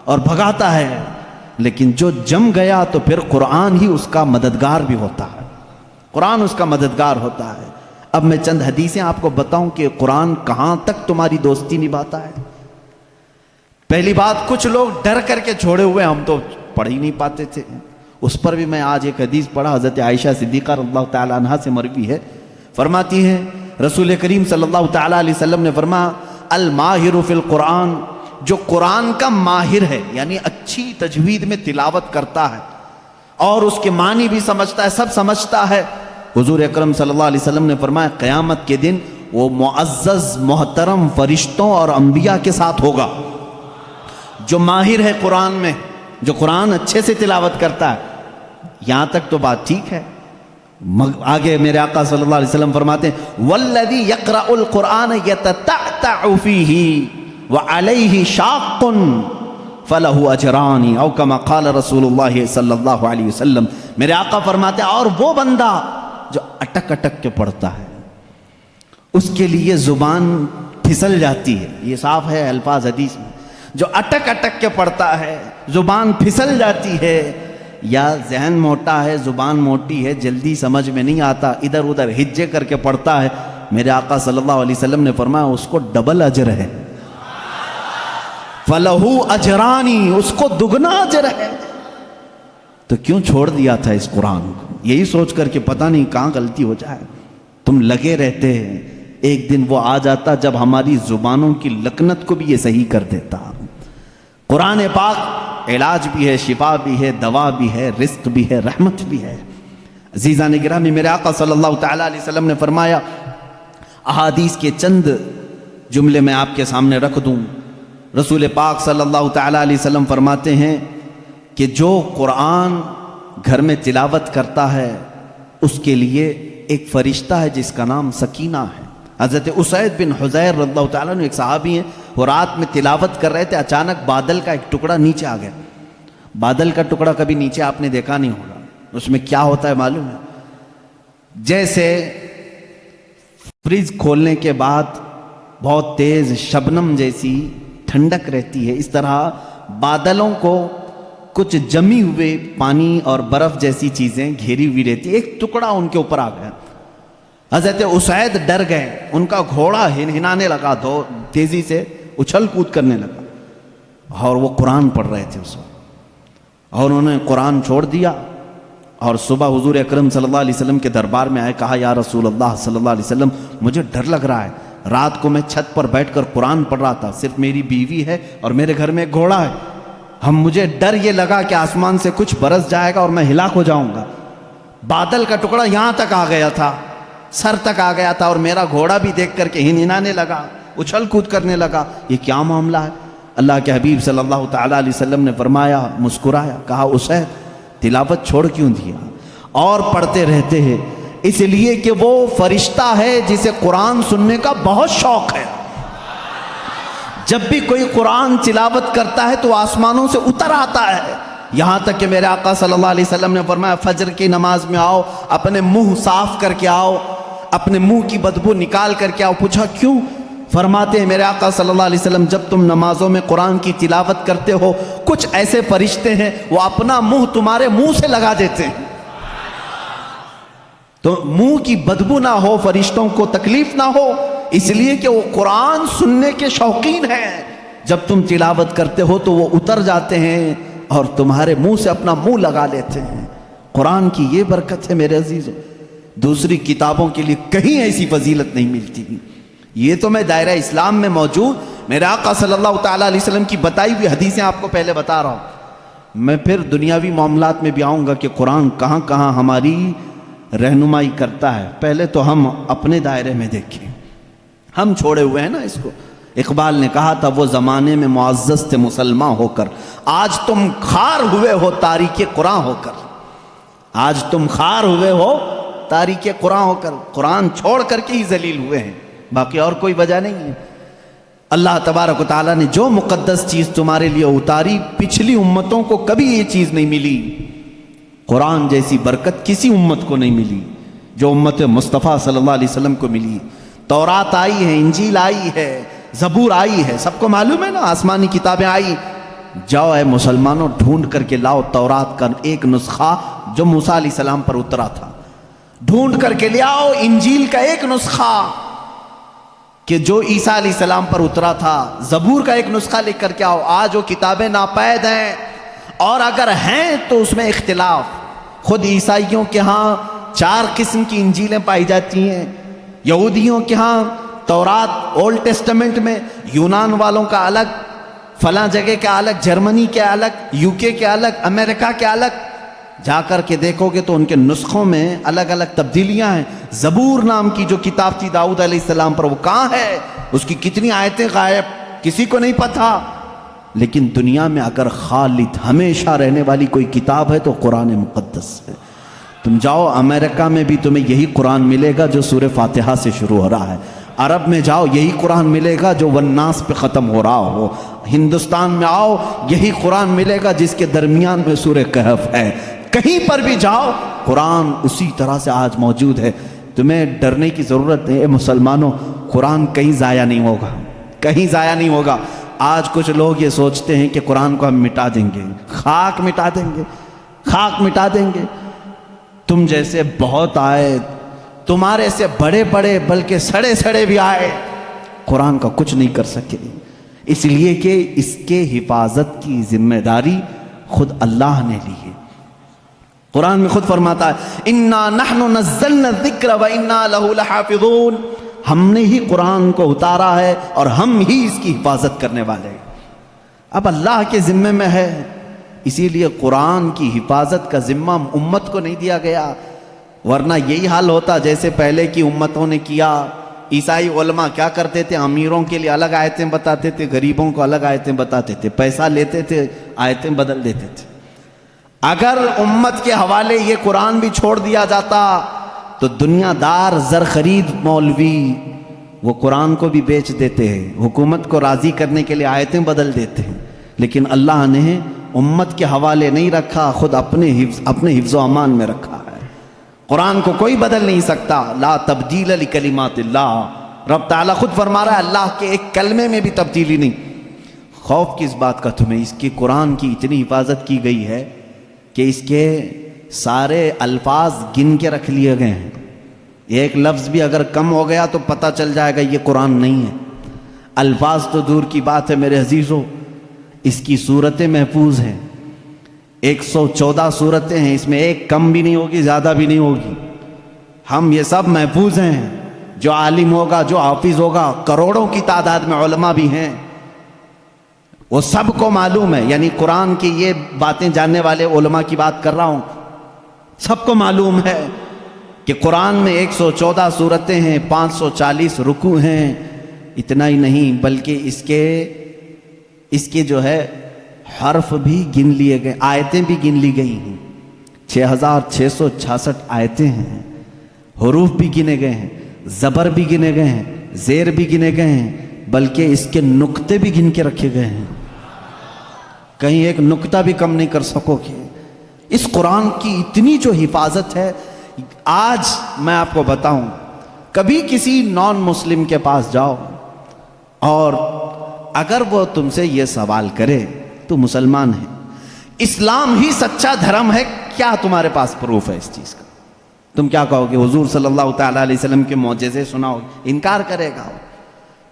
اور بھگاتا ہے، لیکن جو جم گیا تو پھر قرآن ہی اس کا مددگار بھی ہوتا ہے، قرآن اس کا مددگار ہوتا ہے۔ اب میں چند حدیثیں آپ کو بتاؤں کہ قرآن کہاں تک تمہاری دوستی نبھاتا ہے۔ پہلی بات، کچھ لوگ ڈر کر کے چھوڑے ہوئے، ہم تو پڑھ ہی نہیں پاتے تھے، اس پر بھی میں آج ایک حدیث پڑھا، حضرت عائشہ صدیقہ رضی اللہ تعالیٰ عنہ سے مروی ہے، فرماتی ہیں رسول کریم صلی اللہ تعالیٰ علیہ وسلم نے فرمایا الماہر فی القرآن، جو قرآن کا ماہر ہے، یعنی اچھی تجوید میں تلاوت کرتا ہے اور اس کے معنی بھی سمجھتا ہے، سب سمجھتا ہے، حضور اکرم صلی اللہ علیہ وسلم نے فرمایا قیامت کے دن وہ معزز محترم فرشتوں اور انبیاء کے ساتھ ہوگا۔ جو ماہر ہے قرآن میں، جو قرآن اچھے سے تلاوت کرتا ہے، یہاں تک تو بات ٹھیک ہے۔ آگے میرے آقا صلی اللہ علیہ وسلم فرماتے ہیں والذی یقرأ القرآن یتتعتع فیہ وعلیہ شاق فلہ اجران او کما قال رسول اللہ صلی اللہ علیہ وسلم۔ میرے آقا فرماتے ہیں اور وہ بندہ جو اٹک اٹک کے پڑھتا ہے، اس کے لیے زبان پھسل جاتی ہے، یہ صاف ہے الفاظ حدیث میں، جو اٹک اٹک کے پڑھتا ہے زبان پھسل جاتی ہے، یا ذہن موٹا ہے، زبان موٹی ہے، جلدی سمجھ میں نہیں آتا، ادھر ادھر ہجے کر کے پڑھتا ہے، میرے آقا صلی اللہ علیہ وسلم نے فرمایا اس کو ڈبل اجر ہے، فَلَهُ أَجْرَانِ، اس کو دگنا اجر ہے۔ تو کیوں چھوڑ دیا تھا اس قرآن کو؟ یہی سوچ کر کہ پتہ نہیں کہاں غلطی ہو جائے۔ تم لگے رہتے ہیں، ایک دن وہ آ جاتا جب ہماری زبانوں کی لکنت کو بھی یہ صحیح کر دیتا۔ قرآن پاک علاج بھی ہے، شفا بھی ہے، دوا بھی ہے، رزق بھی ہے، رحمت بھی ہے۔ عزیزان گرامی، میرے آقا صلی اللہ تعالیٰ علیہ وسلم نے فرمایا، احادیث کے چند جملے میں آپ کے سامنے رکھ دوں۔ رسول پاک صلی اللہ تعالیٰ علیہ وسلم فرماتے ہیں کہ جو قرآن گھر میں تلاوت کرتا ہے اس کے لیے ایک فرشتہ ہے جس کا نام سکینہ ہے۔ حضرت اسید بن حضیر رضی اللہ تعالیٰ عنہ ایک صحابی ہیں، وہ رات میں تلاوت کر رہے تھے، اچانک بادل کا ایک ٹکڑا نیچے آ گیا۔ بادل کا ٹکڑا کبھی نیچے آپ نے دیکھا نہیں ہوگا، اس میں کیا ہوتا ہے معلوم ہے؟ جیسے فریج کھولنے کے بعد بہت تیز شبنم جیسی ٹھنڈک رہتی ہے، اس طرح بادلوں کو کچھ جمی ہوئے پانی اور برف جیسی چیزیں گھیری ہوئی رہتی، ایک ٹکڑا ان کے اوپر آ گیا۔ حضرت اسید ڈر گئے، ان کا گھوڑا ہنانے لگا، تیزی سے اچھل کود کرنے لگا، اور وہ قرآن پڑھ رہے تھے اس وقت، اور انہوں نے قرآن چھوڑ دیا، اور صبح حضور اکرم صلی اللہ علیہ وسلم کے دربار میں آئے، کہا یا رسول اللہ صلی اللہ علیہ وسلم مجھے ڈر لگ رہا ہے، رات کو میں چھت پر بیٹھ کر قرآن پڑھ رہا تھا، صرف میری بیوی ہے اور میرے گھر میں ایک گھوڑا ہے، مجھے ڈر یہ لگا کہ آسمان سے کچھ برس جائے گا اور میں ہلاک ہو جاؤں گا۔ بادل کا ٹکڑا یہاں تک آ گیا تھا، سر تک آ گیا تھا، اور میرا گھوڑا بھی دیکھ کر کے ہنانے لگا، اچھل کود کرنے لگا، یہ کیا معاملہ ہے؟ اللہ کے حبیب صلی اللہ تعالیٰ علیہ وسلم نے فرمایا، مسکرایا، کہا اسید تلاوت چھوڑ کیوں دیا؟ اور پڑھتے رہتے ہیں، اس لیے کہ وہ فرشتہ ہے جسے قرآن سننے کا بہت شوق ہے۔ جب بھی کوئی قرآن تلاوت کرتا ہے تو آسمانوں سے اتر آتا ہے، یہاں تک کہ میرے آقا صلی اللہ علیہ وسلم نے فرمایا فجر کی نماز میں آؤ، اپنے منہ صاف کر کے آؤ، اپنے منہ کی بدبو نکال کر کے آؤ۔ پوچھا کیوں؟ فرماتے ہیں میرے آقا صلی اللہ علیہ وسلم جب تم نمازوں میں قرآن کی تلاوت کرتے ہو کچھ ایسے فرشتے ہیں وہ اپنا منہ تمہارے منہ سے لگا دیتے ہیں، تو منہ کی بدبو نہ ہو، فرشتوں کو تکلیف نہ ہو، اس لیے کہ وہ قرآن سننے کے شوقین ہیں۔ جب تم تلاوت کرتے ہو تو وہ اتر جاتے ہیں اور تمہارے منہ سے اپنا منہ لگا لیتے ہیں۔ قرآن کی یہ برکت ہے میرے عزیزوں، دوسری کتابوں کے لیے کہیں ایسی فضیلت نہیں ملتی۔ یہ تو میں دائرہ اسلام میں موجود میرے آقا صلی اللہ تعالیٰ علیہ وسلم کی بتائی ہوئی حدیثیں آپ کو پہلے بتا رہا ہوں، میں پھر دنیاوی معاملات میں بھی آؤں گا کہ قرآن کہاں کہاں ہماری رہنمائی کرتا ہے۔ پہلے تو ہم اپنے دائرے میں دیکھیں، ہم چھوڑے ہوئے ہیں نا اس کو۔ اقبال نے کہا تھا وہ زمانے میں معزز تھے مسلمان ہو کر، آج تم خار ہوئے ہو تاریک قرآن ہو کر۔ آج تم خار ہوئے ہو تاریک قرآن ہو کر، قرآن چھوڑ کر کے ہی ذلیل ہوئے ہیں، باقی اور کوئی وجہ نہیں ہے۔ اللہ تبارک و تعالیٰ نے جو مقدس چیز تمہارے لیے اتاری، پچھلی امتوں کو کبھی یہ چیز نہیں ملی۔ قرآن جیسی برکت کسی امت کو نہیں ملی جو امت مصطفیٰ صلی اللہ علیہ وسلم کو ملی۔ تورات آئی ہے، انجیل آئی ہے، زبور آئی ہے، سب کو معلوم ہے نا، آسمانی کتابیں آئی۔ جاؤ اے مسلمانوں، ڈھونڈ کر کے لاؤ تورات کا ایک نسخہ جو موسیٰ علیہ السلام پر اترا تھا، ڈھونڈ کر کے لے آؤ انجیل کا ایک نسخہ کہ جو عیسیٰ علیہ السلام پر اترا تھا، زبور کا ایک نسخہ لکھ کر کے آؤ۔ آج وہ کتابیں ناپید ہیں، اور اگر ہیں تو اس میں اختلاف۔ خود عیسائیوں کے ہاں 4 قسم کی انجیلیں پائی جاتی ہیں، یہودیوں کے ہاں تورات اولڈ ٹیسٹمنٹ میں، یونان والوں کا الگ، فلاں جگہ کے الگ، جرمنی کے الگ، UK کے الگ، امریکہ کے الگ۔ جا کر کے دیکھو گے تو ان کے نسخوں میں الگ الگ تبدیلیاں ہیں۔ زبور نام کی جو کتاب تھی داؤد علیہ السلام پر، وہ کہاں ہے؟ اس کی کتنی آیتیں غائب، کسی کو نہیں پتا۔ لیکن دنیا میں اگر خالد ہمیشہ رہنے والی کوئی کتاب ہے تو قرآن مقدس ہے۔ تم جاؤ امریکہ میں بھی تمہیں یہی قرآن ملے گا جو سورہ فاتحہ سے شروع ہو رہا ہے، عرب میں جاؤ یہی قرآن ملے گا جو والناس پہ ختم ہو رہا ہو، ہندوستان میں آؤ یہی قرآن ملے گا جس کے درمیان میں سورہ کہف ہے۔ کہیں پر بھی جاؤ قرآن اسی طرح سے آج موجود ہے۔ تمہیں ڈرنے کی ضرورت ہے، اے مسلمانوں، قرآن کہیں ضائع نہیں ہوگا، کہیں ضائع نہیں ہوگا۔ آج کچھ لوگ یہ سوچتے ہیں کہ قرآن کو ہم مٹا دیں گے، خاک مٹا دیں گے، خاک مٹا دیں گے۔ تم جیسے بہت آئے، تمہارے سے بڑے بڑے بلکہ سڑے سڑے بھی آئے، قرآن کا کچھ نہیں کر سکے، اس لیے کہ اس کے حفاظت کی ذمہ داری خود اللہ نے لی ہے۔ قرآن میں خود فرماتا ہے اِنَّا نَحْنُ نَزَّلْنَا الذِّكْرَ وَإِنَّا لَهُ لَحَافِظُونَ، ہم نے ہی قرآن کو اتارا ہے اور ہم ہی اس کی حفاظت کرنے والے ہیں۔ اب اللہ کے ذمے میں ہے، اسی لیے قرآن کی حفاظت کا ذمہ امت کو نہیں دیا گیا، ورنہ یہی حال ہوتا جیسے پہلے کی امتوں نے کیا۔ عیسائی علماء کیا کرتے تھے؟ امیروں کے لیے الگ آیتیں بتاتے تھے، غریبوں کو الگ آیتیں بتاتے تھے، پیسہ لیتے تھے، آیتیں بدل دیتے تھے۔ اگر امت کے حوالے یہ قرآن بھی چھوڑ دیا جاتا تو دنیا دار زر خرید مولوی وہ قرآن کو بھی بیچ دیتے ہیں، حکومت کو راضی کرنے کے لیے آیتیں بدل دیتے ہیں، لیکن اللہ نے امت کے حوالے نہیں رکھا، خود اپنے حفظ و امان میں رکھا ہے۔ قرآن کو کوئی بدل نہیں سکتا، لا تبدیل لکلمات اللہ، رب تعالیٰ خود فرما رہا ہے اللہ کے ایک کلمے میں بھی تبدیلی نہیں۔ خوف کس بات کا تمہیں؟ اس کی قرآن کی اتنی حفاظت کی گئی ہے کہ اس کے سارے الفاظ گن کے رکھ لیے گئے ہیں، ایک لفظ بھی اگر کم ہو گیا تو پتہ چل جائے گا یہ قرآن نہیں ہے۔ الفاظ تو دور کی بات ہے میرے عزیزو، اس کی صورتیں محفوظ ہیں، 114 صورتیں ہیں، اس میں ایک کم بھی نہیں ہوگی، زیادہ بھی نہیں ہوگی۔ ہم یہ سب محفوظ ہیں، جو عالم ہوگا، جو حافظ ہوگا، کروڑوں کی تعداد میں علماء بھی ہیں، وہ سب کو معلوم ہے، یعنی قرآن کی یہ باتیں جاننے والے علماء کی بات کر رہا ہوں، سب کو معلوم ہے کہ قرآن میں 114 صورتیں ہیں، 540 رکوع ہیں۔ اتنا ہی نہیں بلکہ اس کے جو ہے حرف بھی گن لیے گئے، آیتیں بھی گن لی گئی ہیں، 6666 آیتیں ہیں، حروف بھی گنے گئے ہیں، زبر بھی گنے گئے ہیں، زیر بھی گنے گئے ہیں، بلکہ اس کے نقطے بھی گن کے رکھے گئے ہیں، کہیں ایک نقطہ بھی کم نہیں کر سکو گے۔ اس قرآن کی اتنی جو حفاظت ہے، آج میں آپ کو بتاؤں، کبھی کسی نان مسلم کے پاس جاؤ اور اگر وہ تم سے یہ سوال کرے تو مسلمان ہے، اسلام ہی سچا دھرم ہے، کیا تمہارے پاس پروف ہے اس چیز کا؟ تم کیا کہو گے؟ حضور صلی اللہ تعالیٰ علیہ وسلم کے معجزے سناؤ؟ انکار کرے گا۔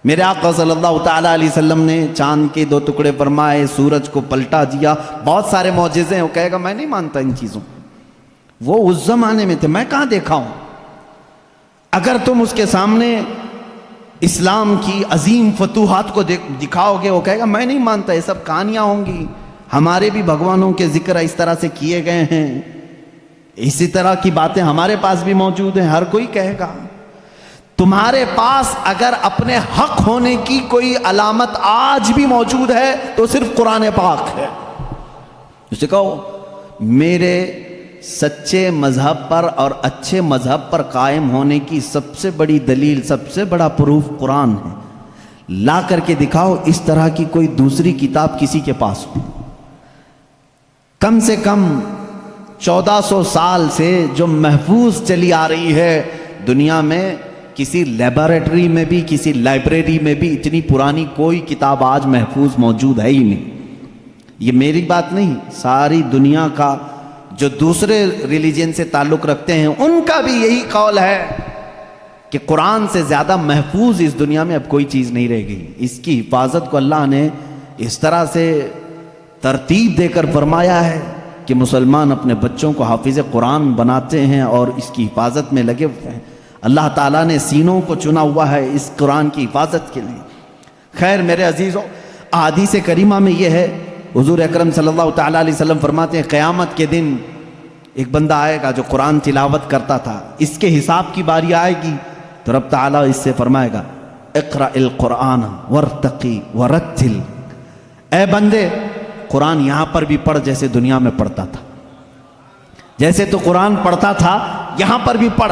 میرے آقا صلی اللہ تعالیٰ علیہ وسلم نے چاند کے 2 ٹکڑے فرمائے، سورج کو پلٹا دیا، بہت سارے معجزے ہیں، وہ کہے گا میں نہیں مانتا ان چیزوں، وہ اس زمانے میں تھے، میں کہاں دیکھا ہوں۔ اگر تم اس کے سامنے اسلام کی عظیم فتوحات کو دکھاؤ گے، وہ کہے گا میں نہیں مانتا، یہ سب کہانیاں ہوں گی، ہمارے بھی بھگوانوں کے ذکر اس طرح سے کیے گئے ہیں، اسی طرح کی باتیں ہمارے پاس بھی موجود ہیں، ہر کوئی کہے گا۔ تمہارے پاس اگر اپنے حق ہونے کی کوئی علامت آج بھی موجود ہے تو صرف قرآن پاک ہے۔ اسے کہو میرے سچے مذہب پر اور اچھے مذہب پر قائم ہونے کی سب سے بڑی دلیل، سب سے بڑا پروف قرآن ہے۔ لا کر کے دکھاؤ اس طرح کی کوئی دوسری کتاب کسی کے پاس ہو۔ کم سے کم 1400 سال سے جو محفوظ چلی آ رہی ہے دنیا میں، کسی لیبارٹری میں بھی، کسی لائبریری میں بھی اتنی پرانی کوئی کتاب آج محفوظ موجود ہے ہی نہیں۔ یہ میری بات نہیں، ساری دنیا کا جو دوسرے ریلیجن سے تعلق رکھتے ہیں ان کا بھی یہی قول ہے کہ قرآن سے زیادہ محفوظ اس دنیا میں اب کوئی چیز نہیں رہ گئی۔ اس کی حفاظت کو اللہ نے اس طرح سے ترتیب دے کر فرمایا ہے کہ مسلمان اپنے بچوں کو حافظ قرآن بناتے ہیں اور اس کی حفاظت میں لگے ہوئے ہیں۔ اللہ تعالیٰ نے سینوں کو چنا ہوا ہے اس قرآن کی حفاظت کے لیے۔ خیر میرے عزیزوں، احادیث کریمہ میں یہ ہے، حضور اکرم صلی اللہ تعالیٰ علیہ وسلم فرماتے ہیں قیامت کے دن ایک بندہ آئے گا جو قرآن تلاوت کرتا تھا، اس کے حساب کی باری آئے گی تو رب تعالیٰ اس سے فرمائے گا اقرأ القرآن وارتقی ورتل، اے بندے قرآن یہاں پر بھی پڑھ جیسے دنیا میں پڑھتا تھا، جیسے تو قرآن پڑھتا تھا یہاں پر بھی پڑھ،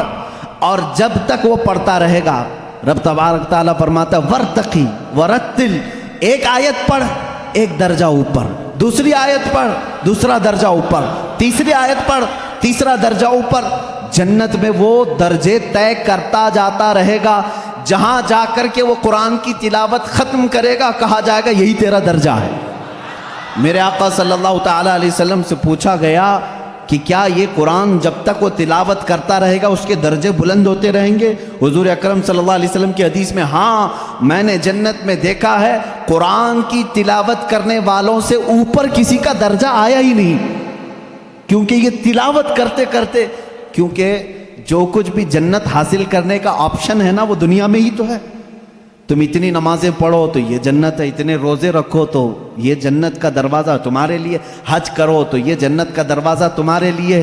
اور جب تک وہ پڑھتا رہے گا رب تبارک تعالیٰ فرماتا ہے ورتقی ورتل، ایک آیت پڑھ ایک درجہ اوپر، دوسری آیت پڑھ دوسرا درجہ اوپر، تیسری آیت پڑھ تیسرا درجہ اوپر۔ جنت میں وہ درجے طے کرتا جاتا رہے گا، جہاں جا کر کے وہ قرآن کی تلاوت ختم کرے گا کہا جائے گا یہی تیرا درجہ ہے۔ میرے آقا صلی اللہ تعالیٰ علیہ وسلم سے پوچھا گیا کہ کیا یہ قرآن جب تک وہ تلاوت کرتا رہے گا اس کے درجے بلند ہوتے رہیں گے؟ حضور اکرم صلی اللہ علیہ وسلم کی حدیث میں ہاں، میں نے جنت میں دیکھا ہے قرآن کی تلاوت کرنے والوں سے اوپر کسی کا درجہ آیا ہی نہیں، کیونکہ یہ تلاوت کرتے کرتے، کیونکہ جو کچھ بھی جنت حاصل کرنے کا آپشن ہے نا وہ دنیا میں ہی تو ہے۔ تم اتنی نمازیں پڑھو تو یہ جنت ہے، اتنے روزے رکھو تو یہ جنت کا دروازہ تمہارے لیے، حج کرو تو یہ جنت کا دروازہ تمہارے لیے،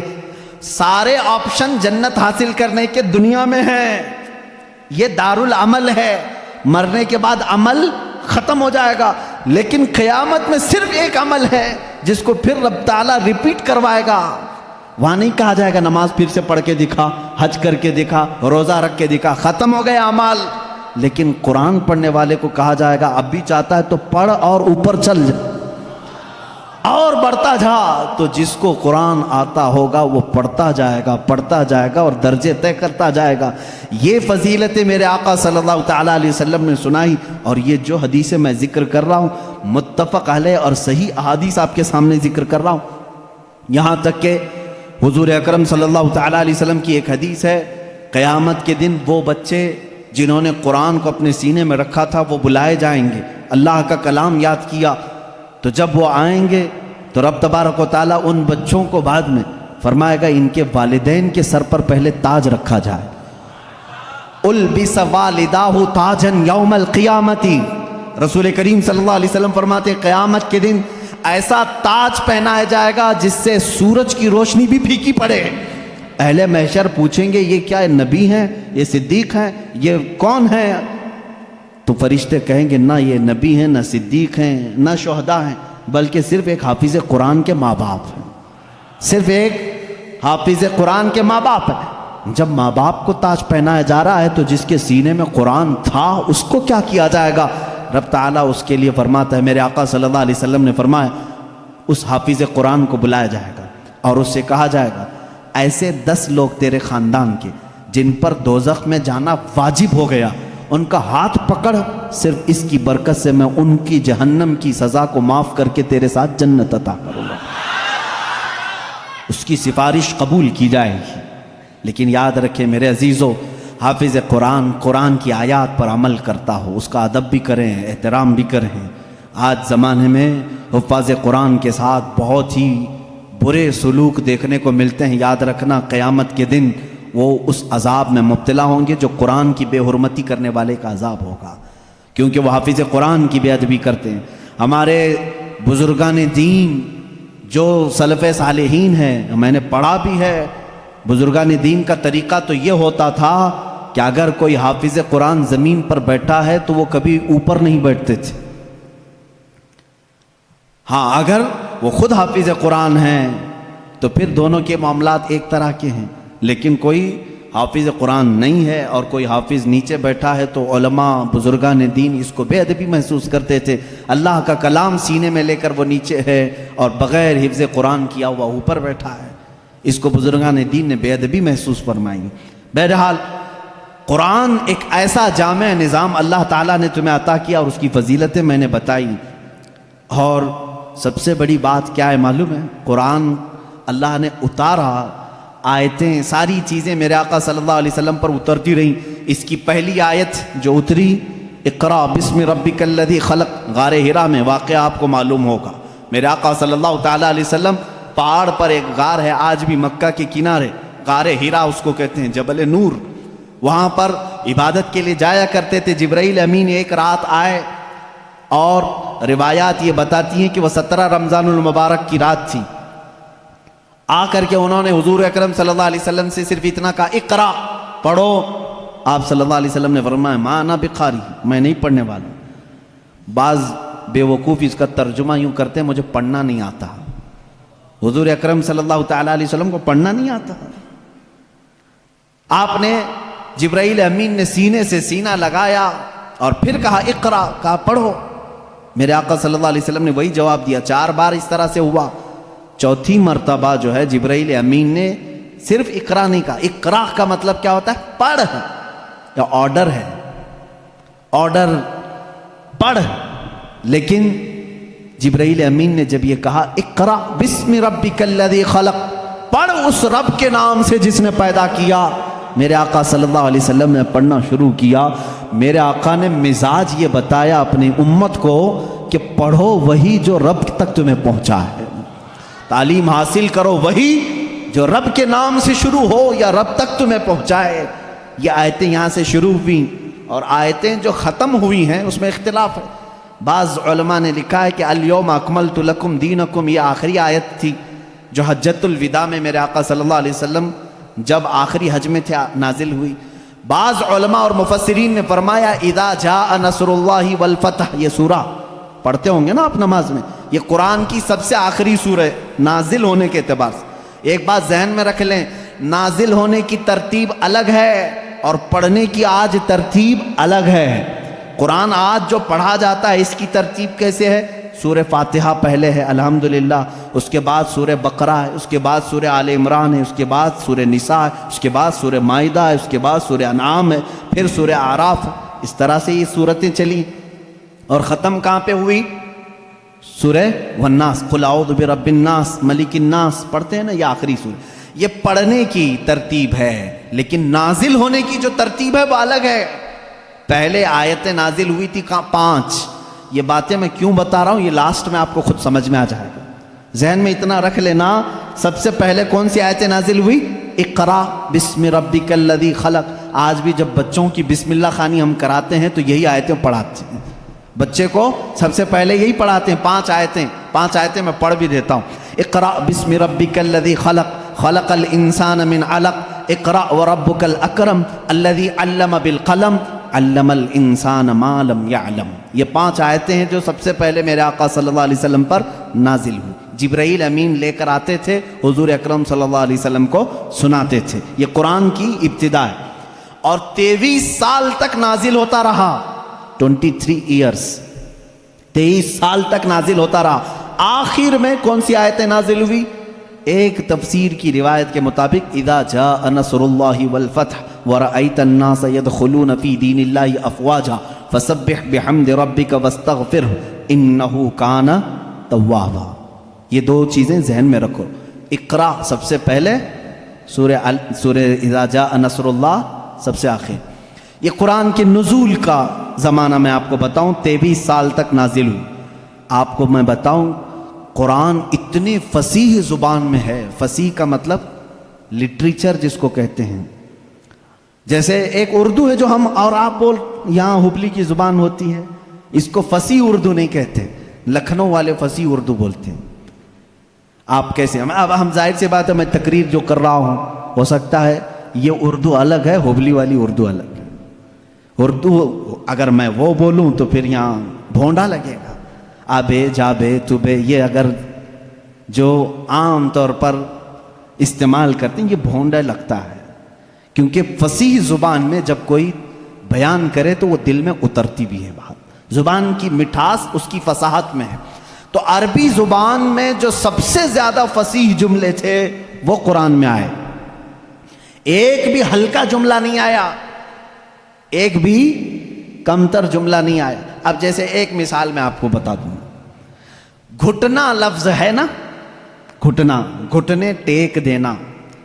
سارے آپشن جنت حاصل کرنے کے دنیا میں ہیں۔ یہ دارالعمل ہے، مرنے کے بعد عمل ختم ہو جائے گا، لیکن قیامت میں صرف ایک عمل ہے جس کو پھر رب تعالیٰ ریپیٹ کروائے گا۔ وہاں نہیں کہا جائے گا نماز پھر سے پڑھ کے دکھا، حج کر کے دکھا، روزہ رکھ کے دکھا، ختم ہو گئے اعمال، لیکن قرآن پڑھنے والے کو کہا جائے گا اب بھی چاہتا ہے تو پڑھ اور اوپر چل جا اور بڑھتا جا۔ تو جس کو قرآن آتا ہوگا وہ پڑھتا جائے گا اور درجے طے کرتا جائے گا۔ یہ فضیلت میرے آقا صلی اللہ تعالیٰ علیہ وسلم نے سنائی، اور یہ جو حدیثیں میں ذکر کر رہا ہوں متفق علیہ اور صحیح احادیث آپ کے سامنے ذکر کر رہا ہوں۔ یہاں تک کہ حضور اکرم صلی اللہ تعالیٰ علیہ وسلم کی ایک حدیث ہے، قیامت کے دن وہ بچے جنہوں نے قرآن کو اپنے سینے میں رکھا تھا وہ بلائے جائیں گے، اللہ کا کلام یاد کیا، تو جب وہ آئیں گے تو رب تبارک و تعالیٰ ان بچوں کو بعد میں فرمائے گا ان کے والدین کے سر پر پہلے تاج رکھا جائے۔ البس والداہ تاجن یوم القیامتی، رسول کریم صلی اللہ علیہ وسلم فرماتے ہیں قیامت کے دن ایسا تاج پہنایا جائے گا جس سے سورج کی روشنی بھی پھیکی پڑے۔ اہل محشر پوچھیں گے یہ کیا نبی ہیں، یہ صدیق ہیں، یہ کون ہیں؟ تو فرشتے کہیں گے نہ یہ نبی ہیں، نہ صدیق ہیں، نہ شہداء ہیں، بلکہ صرف ایک حافظ قرآن کے ماں باپ ہیں، صرف ایک حافظ قرآن کے ماں باپ ہیں۔ جب ماں باپ کو تاج پہنایا جا رہا ہے تو جس کے سینے میں قرآن تھا اس کو کیا کیا جائے گا؟ رب تعالیٰ اس کے لیے فرماتا ہے، میرے آقا صلی اللہ علیہ وسلم نے فرمایا اس حافظ قرآن کو بلایا جائے گا اور اس سے کہا جائے گا ایسے 10 لوگ تیرے خاندان کے جن پر دوزخ میں جانا واجب ہو گیا، ان کا ہاتھ پکڑ، صرف اس کی برکت سے میں ان کی جہنم کی سزا کو معاف کر کے تیرے ساتھ جنت عطا کروں گا۔ اس کی سفارش قبول کی جائے گی۔ لیکن یاد رکھیں میرے عزیزو، حافظ قرآن قرآن کی آیات پر عمل کرتا ہو، اس کا ادب بھی کریں، احترام بھی کریں۔ آج زمانے میں حفاظ قرآن کے ساتھ بہت ہی برے سلوک دیکھنے کو ملتے ہیں۔ یاد رکھنا قیامت کے دن وہ اس عذاب میں مبتلا ہوں گے جو قرآن کی بے حرمتی کرنے والے کا عذاب ہوگا، کیونکہ وہ حافظ قرآن کی بے ادبی کرتے ہیں۔ ہمارے بزرگان دین جو سلف صالحین ہیں، میں نے پڑھا بھی ہے، بزرگان دین کا طریقہ تو یہ ہوتا تھا کہ اگر کوئی حافظ قرآن زمین پر بیٹھا ہے تو وہ کبھی اوپر نہیں بیٹھتے تھے۔ ہاں اگر وہ خود حافظ قرآن ہیں تو پھر دونوں کے معاملات ایک طرح کے ہیں. لیکن کوئی حافظ قرآن نہیں ہے اور کوئی حافظ نیچے بیٹھا ہے تو علماء بزرگان دین اس کو بے ادبی محسوس کرتے تھے. اللہ کا کلام سینے میں لے کر وہ نیچے ہے اور بغیر حفظ قرآن کیا ہوا اوپر بیٹھا ہے. اس کو بزرگان دین نے بے ادبی محسوس فرمائی. بہرحال قرآن ایک ایسا جامع نظام اللہ تعالیٰ نے تمہیں عطا کیا اور اس کی فضیلتیں میں نے بتائی. اور سب سے بڑی بات کیا ہے معلوم ہے؟ قرآن اللہ نے اتارا، آیتیں ساری چیزیں میرے آقا صلی اللہ علیہ وسلم پر اترتی رہیں. اس کی پہلی آیت جو اتری اقرا بسم ربک الذی خلق، غار حرا میں واقعہ آپ کو معلوم ہوگا. میرے آقا صلی اللہ تعالیٰ علیہ وسلم پہاڑ پر ایک غار ہے آج بھی مکہ کے کنارے، غار حرا اس کو کہتے ہیں، جبل نور. وہاں پر عبادت کے لیے جایا کرتے تھے. جبرائیل امین ایک رات آئے اور روایات یہ بتاتی ہیں کہ وہ 17 رمضان المبارک کی رات تھی. آ کر کے انہوں نے حضور اکرم صلی اللہ علیہ وسلم سے صرف اتنا کہا اقرا، پڑھو. آپ صلی اللہ علیہ وسلم نے فرمایا ما انا بقاری، میں نہیں پڑھنے والا. بعض بے وقوف اس کا ترجمہ یوں کرتے ہیں مجھے پڑھنا نہیں آتا. حضور اکرم صلی اللہ تعالیٰ علیہ وسلم کو پڑھنا نہیں آتا. آپ نے جبرائیل امین نے سینے سے سینہ لگایا اور پھر کہا اقرا، کہا پڑھو. میرے آقا صلی اللہ علیہ وسلم نے وہی جواب دیا. 4 بار اس طرح سے ہوا. چوتھی مرتبہ جو ہے جبرائیل امین نے صرف اقرا نہیں کہا. اقرا کا مطلب کیا ہوتا ہے؟ پڑھ، یا آرڈر ہے، آرڈر پڑھ. لیکن جبرائیل امین نے جب یہ کہا اقرا بسم ربک الذی خلق، پڑھ اس رب کے نام سے جس نے پیدا کیا، میرے آقا صلی اللہ علیہ وسلم نے پڑھنا شروع کیا. میرے آقا نے مزاج یہ بتایا اپنی امت کو کہ پڑھو وہی جو رب تک تمہیں پہنچا ہے، تعلیم حاصل کرو وہی جو رب کے نام سے شروع ہو یا رب تک تمہیں پہنچائے. یہ آیتیں یہاں سے شروع ہوئیں اور آیتیں جو ختم ہوئی ہیں اس میں اختلاف ہے. بعض علماء نے لکھا ہے کہ الیوم اکملت لکم دینکم، یہ آخری آیت تھی جو حجۃ الوداع میں میرے آقا صلی اللہ علیہ وسلم جب آخری حج میں تھے نازل ہوئی. بعض علماء اور مفسرین نے فرمایا اذا جاء نصر اللہ والفتح، یہ سورہ پڑھتے ہوں گے نا آپ نماز میں، یہ قرآن کی سب سے آخری سورہ ہے نازل ہونے کے اعتبار سے. ایک بات ذہن میں رکھ لیں، نازل ہونے کی ترتیب الگ ہے اور پڑھنے کی آج ترتیب الگ ہے. قرآن آج جو پڑھا جاتا ہے اس کی ترتیب کیسے ہے؟ سورہ فاتحہ پہلے ہے الحمدللہ، اس کے بعد سورہ بقرہ ہے، اس کے بعد سورہ آل عمران ہے، اس کے بعد سورہ نساء ہے، اس کے بعد سورہ مائدہ ہے، اس کے بعد سورہ انعام ہے، پھر سورہ اعراف ہے. اس طرح سے یہ سورتیں چلی اور ختم کہاں پہ ہوئی؟ سورہ والناس، قل اعوذ برب الناس ملک الناس پڑھتے ہیں نا، یہ آخری سورہ. یہ پڑھنے کی ترتیب ہے لیکن نازل ہونے کی جو ترتیب ہے وہ الگ ہے. پہلے آیتیں نازل ہوئی تھی 5. یہ باتیں میں کیوں بتا رہا ہوں یہ لاسٹ میں آپ کو خود سمجھ میں آ جائے گا. ذہن میں اتنا رکھ لینا، سب سے پہلے کون سی آیتیں نازل ہوئی؟ اقرا بسم ربک الذی خلق. آج بھی جب بچوں کی بسم اللہ خوانی ہم کراتے ہیں تو یہی آیتیں پڑھاتے ہیں. بچے کو سب سے پہلے یہی پڑھاتے ہیں. 5 آیتیں میں پڑھ بھی دیتا ہوں. اقرا بسم ربک الذی خلق، خلق الانسان من علق، اقرا وربک الاکرم الذی علم بالقلم، علم الانسان ما لم يعلم. یہ 5 آیتیں ہیں جو سب سے پہلے میرے آقا صلی اللہ علیہ وسلم پر نازل ہوئی. جبرائیل امین لے کر آتے تھے، حضور اکرم صلی اللہ علیہ وسلم کو سناتے تھے. یہ قرآن کی ابتدا ہے اور 23 سال تک نازل ہوتا رہا. 23 ایئرس، 23 سال تک نازل ہوتا رہا. آخر میں کون سی آیتیں نازل ہوئی؟ ایک تفسیر کی روایت کے مطابق اذا جاء نصر اللہ والفتح ورأیت الناس يدخلون فی دین اللہ افواجا فسبح بحمد ربک واستغفرہ انہ کان توابا. یہ 2 چیزیں ذہن میں رکھو. اقرا سب سے پہلے، سورہ اذا جاء نصر اللہ سب سے آخر. یہ قرآن کے نزول کا زمانہ میں آپ کو بتاؤں 23 سال تک نازل ہوئی. آپ کو میں بتاؤں قرآن اتنے فصیح زبان میں ہے. فصیح کا مطلب لٹریچر جس کو کہتے ہیں. جیسے ایک اردو ہے جو ہم اور آپ بول، یہاں ہبلی کی زبان ہوتی ہے، اس کو فصیح اردو نہیں کہتے. لکھنؤ والے فصیح اردو بولتے ہیں. آپ کیسے؟ اب ہم ظاہر سی بات ہے میں تقریر جو کر رہا ہوں ہو سکتا ہے یہ اردو الگ ہے، ہبلی والی اردو الگ ہے. اردو اگر میں وہ بولوں تو پھر یہاں بھونڈا لگے گا. آبے جابے توبے، یہ اگر جو عام طور پر استعمال کرتے ہیں، یہ بھونڈا لگتا ہے، کیونکہ فصیح زبان میں جب کوئی بیان کرے تو وہ دل میں اترتی بھی ہے بات، زبان کی مٹھاس اس کی فصاحت میں ہے۔ تو عربی زبان میں جو سب سے زیادہ فصیح جملے تھے وہ قرآن میں آئے، ایک بھی ہلکا جملہ نہیں آیا، ایک بھی کمتر جملہ نہیں آیا۔ اب جیسے ایک مثال میں آپ کو بتا دوں، گھٹنا لفظ ہے نا، گھٹنا، گھٹنے ٹیک دینا،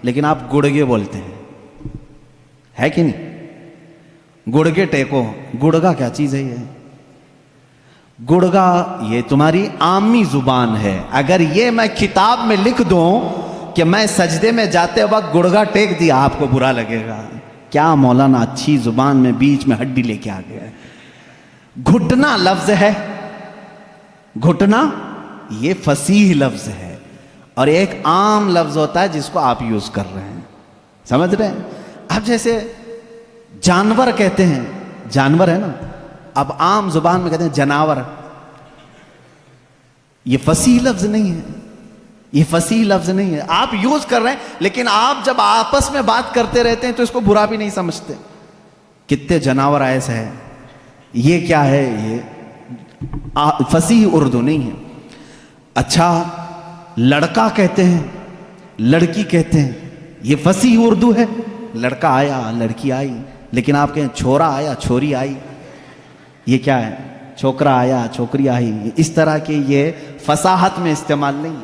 لیکن آپ گڑگے بولتے ہیں، ہے کہ نہیں؟ گڑگے ٹیکو، گڑگا کیا چیز ہے؟ یہ گڑگا یہ تمہاری عامی زبان ہے، اگر یہ میں کتاب میں لکھ دوں کہ میں سجدے میں جاتے وقت گڑگا ٹیک دیا، آپ کو برا لگے گا، کیا مولانا اچھی زبان میں بیچ میں ہڈی لے کے آ گیا ہے۔ گھٹنا لفظ ہے، گھٹنا یہ فصیح لفظ ہے، اور ایک عام لفظ ہوتا ہے جس کو آپ یوز کر رہے ہیں، سمجھ رہے ہیں؟ اب جیسے جانور کہتے ہیں، جانور ہے نا، اب عام زبان میں کہتے ہیں جناور، یہ فصیح لفظ نہیں ہے، یہ فصیح لفظ نہیں ہے، آپ یوز کر رہے ہیں، لیکن آپ جب آپس میں بات کرتے رہتے ہیں تو اس کو برا بھی نہیں سمجھتے، کتنے جناور ایسے ہیں، یہ کیا ہے؟ یہ فصیح اردو نہیں ہے۔ اچھا لڑکا کہتے ہیں، لڑکی کہتے ہیں، یہ فصیح اردو ہے، لڑکا آیا لڑکی آئی، لیکن آپ کہیں چھورا آیا چھوری آئی، یہ کیا ہے؟ چھوکرا آیا چھوکری آئی، اس طرح کے یہ فصاحت میں استعمال نہیں،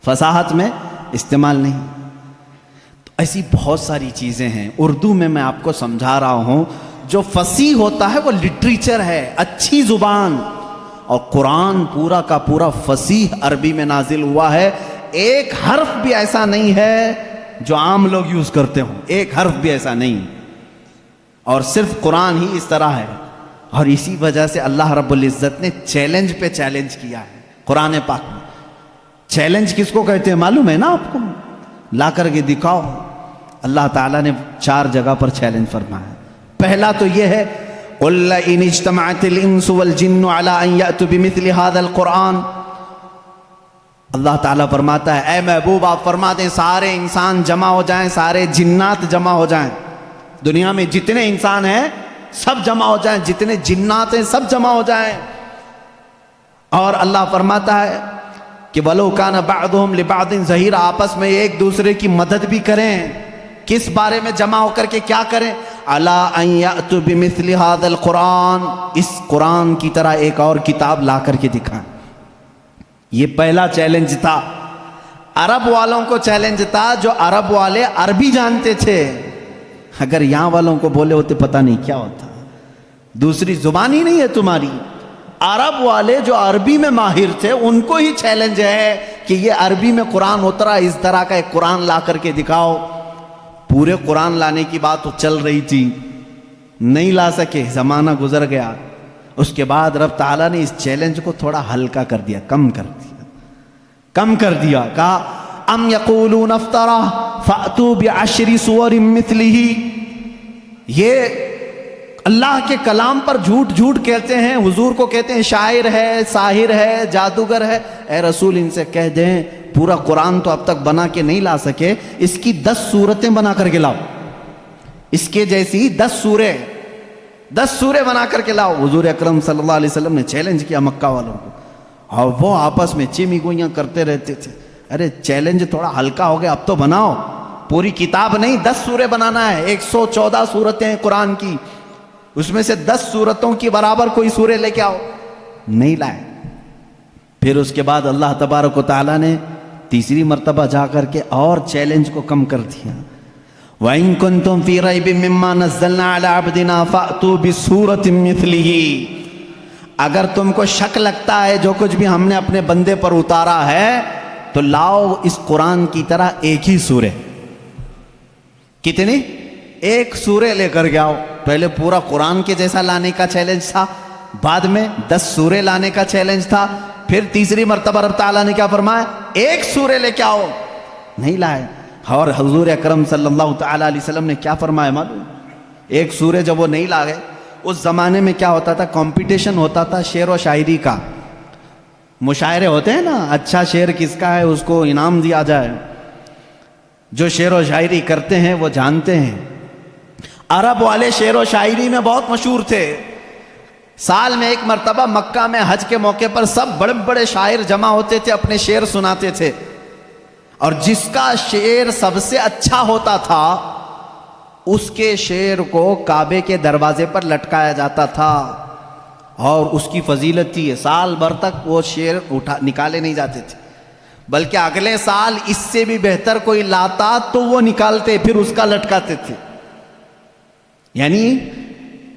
فصاحت میں استعمال نہیں۔ تو ایسی بہت ساری چیزیں ہیں اردو میں آپ کو سمجھا رہا ہوں، جو فصیح ہوتا ہے وہ لٹریچر ہے، اچھی زبان، اور قرآن پورا کا پورا فصیح عربی میں نازل ہوا ہے، ایک حرف بھی ایسا نہیں ہے جو عام لوگ یوز کرتے ہوں، ایک حرف بھی ایسا نہیں، اور صرف قرآن ہی اس طرح ہے، اور اسی وجہ سے اللہ رب العزت نے چیلنج پہ چیلنج کیا ہے قرآن پاک میں۔ چیلنج کس کو کہتے ہیں معلوم ہے نا آپ کو؟ لا کر کے دکھاؤ، اللہ تعالیٰ نے 4 جگہ پر چیلنج فرمایا۔ پہلا تو یہ ہے قُلْ لَئِنِ اجْتَمَعَتِ الْإِنسُ وَالْجِنُّ عَلَىٰ أَن يَأْتُوا بِمِثْلِ هَذَا الْقُرْآنِ، اللہ تعالیٰ فرماتا ہے اے محبوب آپ فرما دیں سارے انسان جمع ہو جائیں، سارے جنات جمع ہو جائیں، دنیا میں جتنے انسان ہیں سب جمع ہو جائیں، جتنے جنات ہیں سب جمع ہو جائیں، اور اللہ فرماتا ہے کہ وَلَوْ كَانَ بَعْضُهُمْ لِبَعْضٍ ظَهِيرًا، آپس میں ایک دوسرے کی مدد بھی کریں، کس بارے میں جمع ہو کر کے کیا کریں؟ عَلَىٰ أَن يَأْتُوا بِمِثْلِ هَذَا الْقُرْآنِ، اس قرآن کی طرح ایک اور کتاب لا کر کے دکھائیں۔ یہ پہلا چیلنج تھا، عرب والوں کو چیلنج تھا، جو عرب والے عربی جانتے تھے، اگر یہاں والوں کو بولے ہوتے پتہ نہیں کیا ہوتا، دوسری زبان ہی نہیں ہے تمہاری۔ عرب والے جو عربی میں ماہر تھے ان کو ہی چیلنج ہے کہ یہ عربی میں قرآن اترا، اس طرح کا ایک قرآن لا کر کے دکھاؤ۔ پورے قرآن لانے کی بات تو چل رہی تھی، نہیں لا سکے، زمانہ گزر گیا، اس کے بعد رب تعالیٰ نے اس چیلنج کو تھوڑا ہلکا کر دیا، کم کر دیا، کہا ام یقولون افطرا فأتوا بعشر سور مثلہ، یہ اللہ کے کلام پر جھوٹ کہتے ہیں، حضور کو کہتے ہیں شاعر ہے، ساحر ہے، جادوگر ہے۔ اے رسول ان سے کہہ دیں پورا قرآن تو اب تک بنا کے نہیں لا سکے، اس کی 10 سورتیں بنا کر کے لاؤ، اس کے جیسی 10 سورے بنا کر کے لاؤ۔ حضور اکرم صلی اللہ علیہ وسلم نے چیلنج کیا مکہ والوں کو، اور وہ آپس میں چیمی گوئیاں کرتے رہتے تھے، ارے چیلنج تھوڑا ہلکا ہو گیا، اب تو بناؤ، پوری کتاب نہیں 10 سورے بنانا ہے، 114 سورتیں ہیں قرآن کی، اس میں سے 10 سورتوں کی برابر کوئی سورے لے کے آؤ، نہیں لائے۔ پھر اس کے بعد اللہ تبارک و تعالیٰ نے تیسری مرتبہ جا کر کے اور چیلنج کو کم کر دیا، وَإِن كُنتُمْ فِي رَيْبٍ مِّمَّا نَزَّلْنَا عَلَىٰ عَبْدِنَا فَأْتُوا بِسُورَةٍ مِّثْلِهِ، اگر تم کو شک لگتا ہے جو کچھ بھی ہم نے اپنے بندے پر اتارا ہے تو لاؤ اس قرآن کی طرح ایک ہی سورے، کتنی؟ ایک سورے لے کر کے آؤ۔ پہلے پورا قرآن کے جیسا لانے کا چیلنج تھا، بعد میں 10 سورے لانے کا چیلنج تھا، پھر تیسری مرتبہ رب تعالیٰ نے کیا فرمایا؟ ایک سورے لے کے آؤ، نہیں لائے۔ اور حضور اکرم صلی اللہ تعالیٰ علیہ وسلم نے کیا فرمایا معلوم؟ ایک سورے جب وہ نہیں لائے، اس زمانے میں کیا ہوتا تھا؟ کمپٹیشن ہوتا تھا شعر و شاعری کا، مشاعرے ہوتے ہیں نا، اچھا شعر کس کا ہے اس کو انعام دیا جائے۔ جو شعر و شاعری کرتے ہیں وہ جانتے ہیں، عرب والے شعر و شاعری میں بہت مشہور تھے۔ سال میں ایک مرتبہ مکہ میں حج کے موقع پر سب بڑے بڑے شاعر جمع ہوتے تھے، اپنے شعر سناتے تھے، اور جس کا شعر سب سے اچھا ہوتا تھا اس کے شعر کو کعبے کے دروازے پر لٹکایا جاتا تھا، اور اس کی فضیلت تھی سال بھر تک وہ شعر نکالے نہیں جاتے تھے، بلکہ اگلے سال اس سے بھی بہتر کوئی لاتا تو وہ نکالتے پھر اس کا لٹکاتے تھے۔ یعنی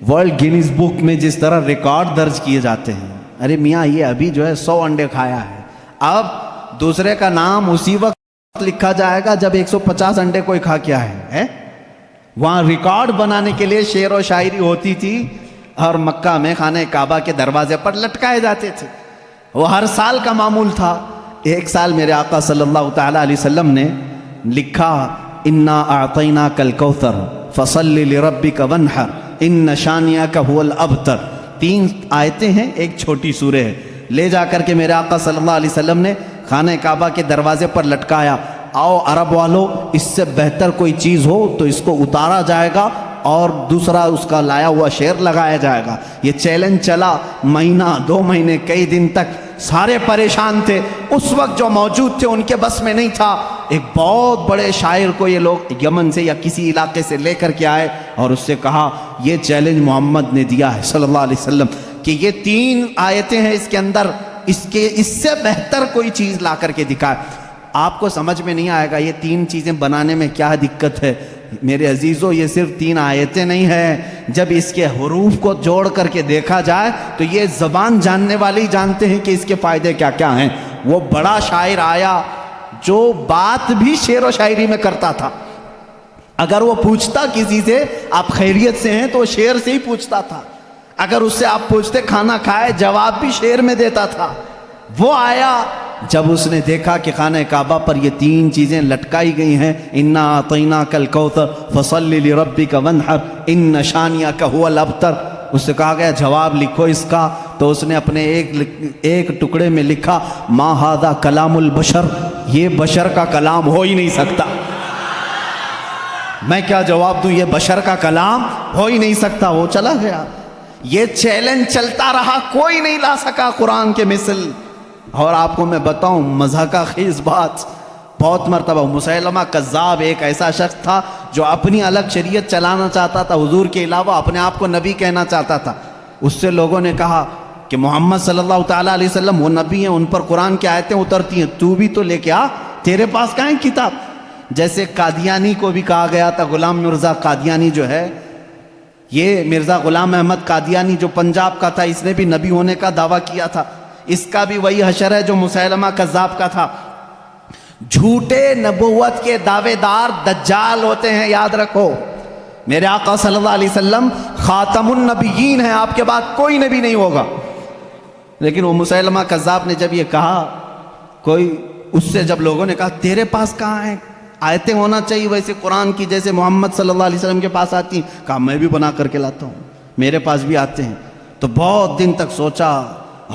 ورلڈ گینیز بک میں جس طرح ریکارڈ درج کیے جاتے ہیں، ارے میاں یہ ابھی جو ہے 100 انڈے کھایا ہے، اب دوسرے کا نام اسی وقت لکھا جائے گا جب 150 انڈے کوئی کھا کے آئے ہیں۔ وہاں ریکارڈ بنانے کے لیے شعر و شاعری ہوتی تھی، اور مکہ میں خانہ کعبہ کے دروازے پر لٹکائے جاتے تھے، وہ ہر سال کا معمول تھا۔ ایک سال میرے آقا صلی اللہ تعالی علیہ وسلم نے لکھا، انا اعطیناک الکوثر فصل لربک وانحر ان شانئک هو الابتر۔ 3 آیتیں ہیں، ایک چھوٹی سورہ ہے، لے جا کر کے میرے آقا صلی اللہ علیہ وسلم نے خانہ کعبہ کے دروازے پر لٹکایا۔ آؤ عرب والو، اس سے بہتر کوئی چیز ہو تو اس کو اتارا جائے گا اور دوسرا اس کا لایا ہوا شعر لگایا جائے گا۔ یہ چیلنج چلا مہینہ 2 مہینے کئی دن تک، سارے پریشان تھے، اس وقت جو موجود تھے ان کے بس میں نہیں تھا۔ ایک بہت بڑے شاعر کو یہ لوگ یمن سے یا کسی علاقے سے لے کر کے آئے اور اس سے کہا یہ چیلنج محمد نے دیا ہے صلی اللہ علیہ وسلم کہ یہ 3 آیتیں ہیں اس کے اندر، اس سے بہتر کوئی چیز لا کر کے دکھائے۔ آپ کو سمجھ میں نہیں آئے گا یہ 3 چیزیں بنانے میں کیا دقت ہے۔ میرے عزیزو، یہ صرف 3 آیتیں نہیں ہیں، جب اس کے حروف کو جوڑ کر کے دیکھا جائے تو یہ زبان جاننے والے ہی جانتے ہیں کہ اس کے فائدے کیا کیا ہیں۔ وہ بڑا شاعر آیا جو بات بھی شعر و شاعری میں کرتا تھا، اگر وہ پوچھتا کسی سے آپ خیریت سے ہیں تو وہ شعر سے ہی پوچھتا تھا، اگر اس سے آپ پوچھتے کھانا کھائے جواب بھی شعر میں دیتا تھا۔ وہ آیا جب اس نے دیکھا کہ خانہ کعبہ پر یہ 3 چیزیں لٹکائی گئی ہیں، انا اعطیناک الکوثر فصل لربک وانحر ان شانئک هو الابتر، اس سے کہا گیا جواب لکھو اس کا، تو اس نے اپنے ایک ٹکڑے میں لکھا ما ھذا کلام البشر، یہ بشر کا کلام ہو ہی نہیں سکتا۔ میں کیا جواب دوں، یہ بشر کا کلام ہو ہی نہیں سکتا۔ وہ چلا گیا۔ یہ چیلنج چلتا رہا، کوئی نہیں لا سکا قرآن کے مثل۔ اور آپ کو میں بتاؤں مضحکہ خیز بات، بہت مرتبہ مسیلمہ کذاب ایک ایسا شخص تھا جو اپنی الگ شریعت چلانا چاہتا تھا، حضور کے علاوہ اپنے آپ کو نبی کہنا چاہتا تھا۔ اس سے لوگوں نے کہا کہ محمد صلی اللہ تعالیٰ علیہ وسلم وہ نبی ہیں، ان پر قرآن کی آیتیں اترتی ہیں، تو بھی تو لے کے آ، تیرے پاس کہاں ہے کتاب؟ جیسے قادیانی کو بھی کہا گیا تھا، غلام مرزا قادیانی جو ہے، یہ مرزا غلام احمد قادیانی جو پنجاب کا تھا، اس نے بھی نبی ہونے کا دعویٰ کیا تھا، اس کا بھی وہی حشر ہے جو مسیلمہ کذاب کا تھا۔ جھوٹے نبوت کے دعوے دار دجال ہوتے ہیں، یاد رکھو۔ میرے آقا صلی اللہ علیہ وسلم خاتم النبیین ہیں، آپ کے بعد کوئی نبی نہیں ہوگا۔ لیکن وہ مسیلمہ کذاب نے جب یہ کہا، کوئی اس سے جب لوگوں نے کہا تیرے پاس کہاں ہیں آیتیں ہونا چاہیے ویسے قرآن کی جیسے محمد صلی اللہ علیہ وسلم کے پاس آتی ہیں، کہا میں بھی بنا کر کے لاتا ہوں، میرے پاس بھی آتے ہیں۔ تو بہت دن تک سوچا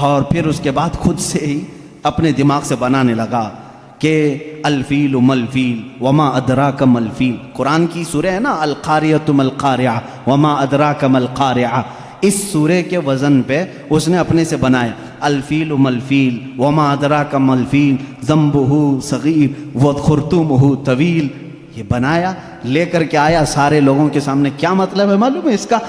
اور پھر اس کے بعد خود سے ہی اپنے دماغ سے بنانے لگا کہ الفیل ملفیل وما ادراک ملفیل، قرآن کی سورہ ہے نا القاریۃ ملقاریہ وما ادراک ملقاریہ، اس سورے کے وزن پہ اس نے اپنے سے بنایا الفیل ملفیل وما ادراک ملفیل ذنبہ صغیر وخرطومہ طویل، یہ بنایا لے کر کے آیا سارے لوگوں کے سامنے۔ کیا مطلب ہے معلوم ہے اس کا؟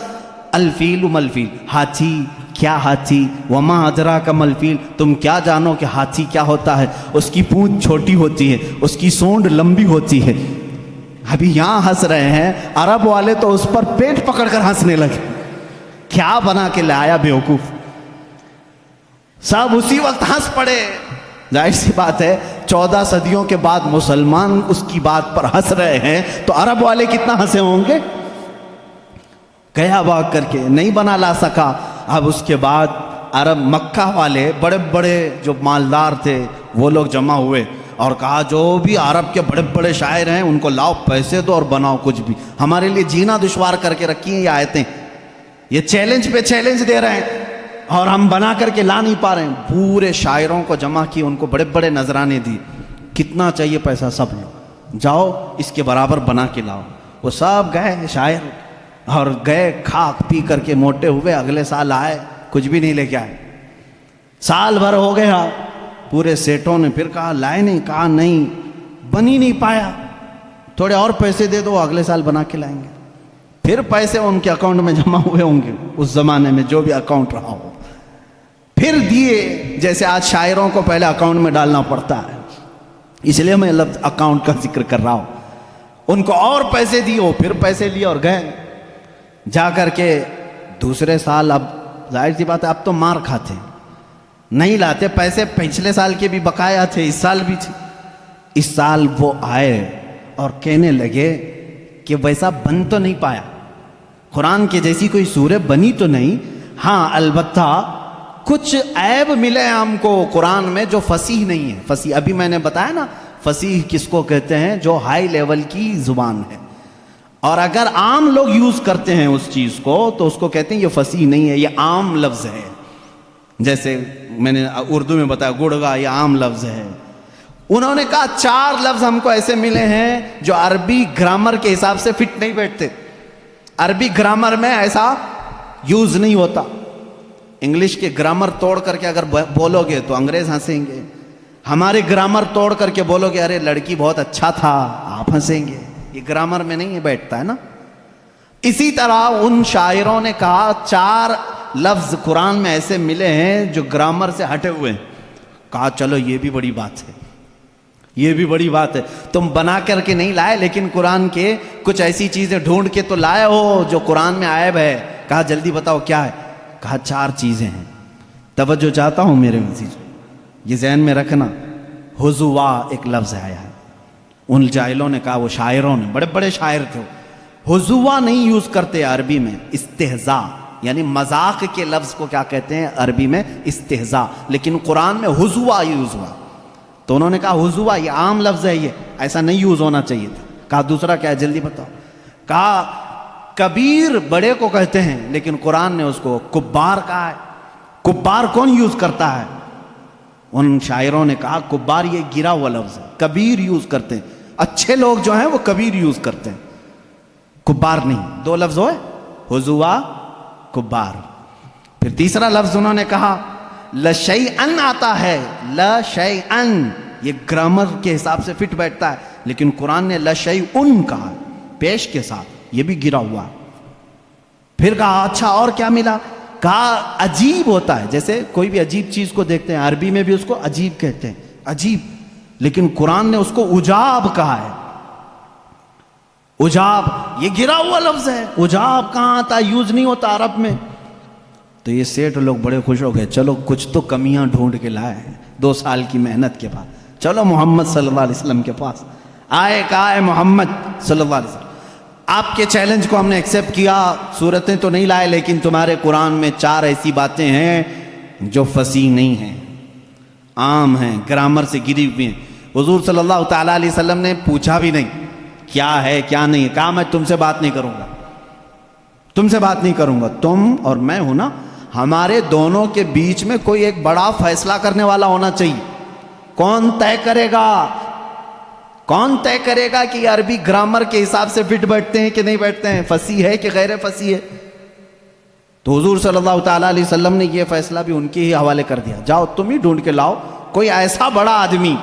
الفیل ملفیل، ہاتھی، کیا ہاتھی، وما ادراک ملفیل، تم کیا جانو کہ ہاتھی کیا ہوتا ہے؟ اس کی پونچھ چھوٹی ہوتی ہے، اس کی سونڈ لمبی ہوتی ہے۔ ابھی یہاں ہنس رہے ہیں، عرب والے تو اس پر پیٹ پکڑ کر ہنسنے لگے، کیا بنا کے لایا بیوقوف۔ سب اسی وقت ہنس پڑے۔ ظاہر سی بات ہے 14 صدیوں کے بعد مسلمان اس کی بات پر ہنس رہے ہیں تو عرب والے کتنا ہنسے ہوں گے۔ گیا بھاگ کر کے، نہیں بنا لا سکا۔ اب اس کے بعد عرب مکہ والے بڑے بڑے جو مالدار تھے وہ لوگ جمع ہوئے اور کہا جو بھی عرب کے بڑے بڑے شاعر ہیں ان کو لاؤ، پیسے دو اور بناؤ کچھ بھی، ہمارے لیے جینا دشوار کر کے رکھی ہیں یہ آیتیں، یہ چیلنج پہ چیلنج دے رہے ہیں اور ہم بنا کر کے لا نہیں پا رہے ہیں۔ پورے شاعروں کو جمع کیے، ان کو بڑے بڑے نذرانے دی، کتنا چاہیے پیسہ سب لو، جاؤ اس کے برابر بنا کے لاؤ۔ وہ سب گئے شاعر، اور گئے کھا پی کر کے موٹے ہوئے، اگلے سال آئے کچھ بھی نہیں لے کے آئے۔ سال بھر ہو گیا، پورے سیٹوں نے پھر کہا لائے نہیں، کہا نہیں بن ہی نہیں پایا، تھوڑے اور پیسے دے دو اگلے سال بنا کے لائیں گے۔ پھر پیسے ان کے اکاؤنٹ میں جمع ہوئے ہوں گے اس زمانے میں، جو بھی اکاؤنٹ رہا ہو، پھر دیے۔ جیسے آج شاعروں کو پہلے اکاؤنٹ میں ڈالنا پڑتا ہے، اس لیے میں لفظ اکاؤنٹ کا ذکر کر رہا ہوں۔ ان کو اور پیسے دیے، پھر پیسے لیے اور گئے۔ جا کر کے دوسرے سال، اب ظاہر سی بات ہے اب تو مار کھاتے، نہیں لاتے پیسے، پچھلے سال کے بھی بقایا تھے، اس سال بھی تھے۔ اس سال وہ آئے اور کہنے لگے کہ ویسا بن تو نہیں پایا، قرآن کے جیسی کوئی سورہ بنی تو نہیں، ہاں البتہ کچھ عیب ملے ہم کو قرآن میں جو فصیح نہیں ہے۔ فصیح ابھی میں نے بتایا نا، فصیح کس کو کہتے ہیں؟ جو ہائی لیول کی زبان ہے، اور اگر عام لوگ یوز کرتے ہیں اس چیز کو تو اس کو کہتے ہیں یہ فصیح نہیں ہے، یہ عام لفظ ہے۔ جیسے میں نے اردو میں بتایا گڑگا، یہ عام لفظ ہے۔ انہوں نے کہا 4 لفظ ہم کو ایسے ملے ہیں جو عربی گرامر کے حساب سے فٹ نہیں بیٹھتے، عربی گرامر میں ایسا یوز نہیں ہوتا۔ انگلش کے گرامر توڑ کر کے اگر بولو گے تو انگریز ہنسیں گے، ہمارے گرامر توڑ کر کے بولو گے ارے لڑکی بہت اچھا تھا، آپ ہنسیں گے۔ یہ گرامر میں نہیں بیٹھتا ہے نا۔ اسی طرح ان شاعروں نے کہا 4 لفظ قرآن میں ایسے ملے ہیں جو گرامر سے ہٹے ہوئے ہیں۔ کہا چلو یہ بھی بڑی بات ہے، یہ بھی بڑی بات ہے، تم بنا کر کے نہیں لائے لیکن قرآن کے کچھ ایسی چیزیں ڈھونڈ کے تو لائے ہو جو قرآن میں عیب ہے۔ کہا جلدی بتاؤ کیا ہے؟ کہا 4 چیزیں ہیں۔ توجہ چاہتا ہوں میرے عزیز، یہ ذہن میں رکھنا، حضوا ایک لفظ آیا ہے۔ ان جاہلوں نے کہا، وہ شاعروں نے، بڑے بڑے شاعر تھے، حضوا نہیں یوز کرتے عربی میں، استہزاء، یعنی مذاق کے لفظ کو کیا کہتے ہیں عربی میں؟ استہزاء، لیکن قرآن میں حضوا یوز ہوا۔ تو انہوں نے کہا حضوا یہ عام لفظ ہے، یہ ایسا نہیں یوز ہونا چاہیے تھا۔ کہا دوسرا کیا ہے؟ جلدی بتاؤ۔ کہا کبیر بڑے کو کہتے ہیں لیکن قرآن نے اس کو کبار کہا ہے۔ کبار کون یوز کرتا ہے؟ ان شاعروں نے کہا کبار یہ گرا ہوا لفظ ہے، کبیر یوز کرتے ہیں، اچھے لوگ جو ہیں وہ کبیر یوز کرتے ہیں، کبار نہیں۔ 2 لفظ ہوئے، حضوا، کبار۔ پھر تیسرا لفظ انہوں نے کہا لشیئن آتا ہے، لشیئن یہ گرامر کے حساب سے فٹ بیٹھتا ہے، لیکن قرآن نے لشیئن کہا پیش کے ساتھ، یہ بھی گرا ہوا۔ پھر کہا اچھا اور کیا ملا؟ کہا عجیب ہوتا ہے، جیسے کوئی بھی عجیب چیز کو دیکھتے ہیں عربی میں بھی اس کو عجیب کہتے ہیں، عجیب، لیکن قرآن نے اس کو عجاب کہا ہے۔ عجاب یہ گرا ہوا لفظ ہے، عجاب کہاں آتا ہے؟ یوز نہیں ہوتا عرب میں۔ تو یہ سیٹ لوگ بڑے خوش ہو گئے، چلو کچھ تو کمیاں ڈھونڈ کے لائے ہیں 2 سال کی محنت کے بعد، چلو محمد صلی اللہ علیہ وسلم کے پاس آئے، کہا ہے محمد صلی اللہ علیہ وسلم آپ کے چیلنج کو ہم نے ایکسیپٹ کیا، صورتیں تو نہیں لائے لیکن تمہارے قرآن میں 4 ایسی باتیں ہیں جو فصیح نہیں ہیں، عام ہیں، گرامر سے گری ہوئی ہیں۔ حضور صلی اللہ تعالیٰ علیہ وسلم نے پوچھا بھی نہیں کیا ہے کیا نہیں ہے، کہا میں تم سے بات نہیں کروں گا، تم سے بات نہیں کروں گا، تم اور میں ہوں نا، ہمارے دونوں کے بیچ میں کوئی ایک بڑا فیصلہ کرنے والا ہونا چاہیے۔ کون طے کرے گا؟ کون طے کرے گا کہ یہ عربی گرامر کے حساب سے فٹ بیٹھتے ہیں کہ نہیں بیٹھتے ہیں، فصیح ہے کہ غیر فصیح ہے؟ تو حضور صلی اللہ تعالیٰ علیہ وسلم نے یہ فیصلہ بھی ان کے ہی حوالے کر دیا، جاؤ تم ہی ڈھونڈ کے لاؤ کوئی ایسا بڑا آدمی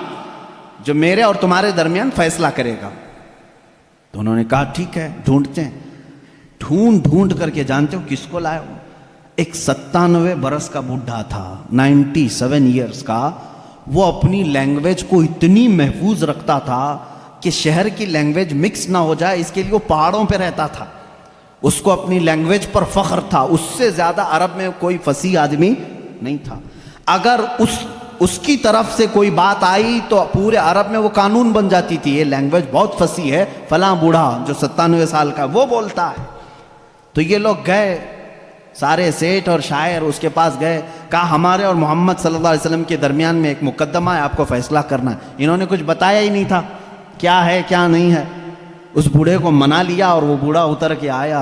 جو میرے اور تمہارے درمیان فیصلہ کرے گا۔ تو انہوں نے کہا ٹھیک ہے ڈھونڈتے ہیں۔ ڈھونڈ کر کے جانتے ہو کس کو لائے ہو؟ ایک 97 برس کا بڈھا تھا، 97 ایئرز کا، وہ اپنی لینگویج کو اتنی محفوظ رکھتا تھا کہ شہر کی لینگویج مکس نہ ہو جائے، اس کے لیے وہ پہاڑوں پہ رہتا تھا، اس کو اپنی لینگویج پر فخر تھا، اس سے زیادہ عرب میں کوئی فصیح آدمی نہیں تھا۔ اگر اس کی طرف سے کوئی بات آئی تو پورے عرب میں وہ قانون بن جاتی تھی، یہ لینگویج بہت فصیح ہے، فلاں بوڑھا جو 97 سال کا وہ بولتا ہے۔ تو یہ لوگ گئے، سارے سیٹ اور شاعر اس کے پاس گئے، کہا ہمارے اور محمد صلی اللہ علیہ وسلم کے درمیان میں ایک مقدمہ ہے، آپ کو فیصلہ کرنا ہے۔ انہوں نے کچھ بتایا ہی نہیں تھا کیا ہے کیا نہیں ہے۔ اس بوڑھے کو منا لیا اور وہ بوڑھا اتر کے آیا،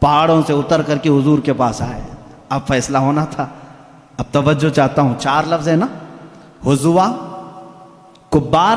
پہاڑوں سے اتر کر کے حضور کے پاس آئے، اب فیصلہ ہونا تھا۔ اب توجہ چاہتا ہوں، 4 لفظ ہے نا، حضوا، کبار،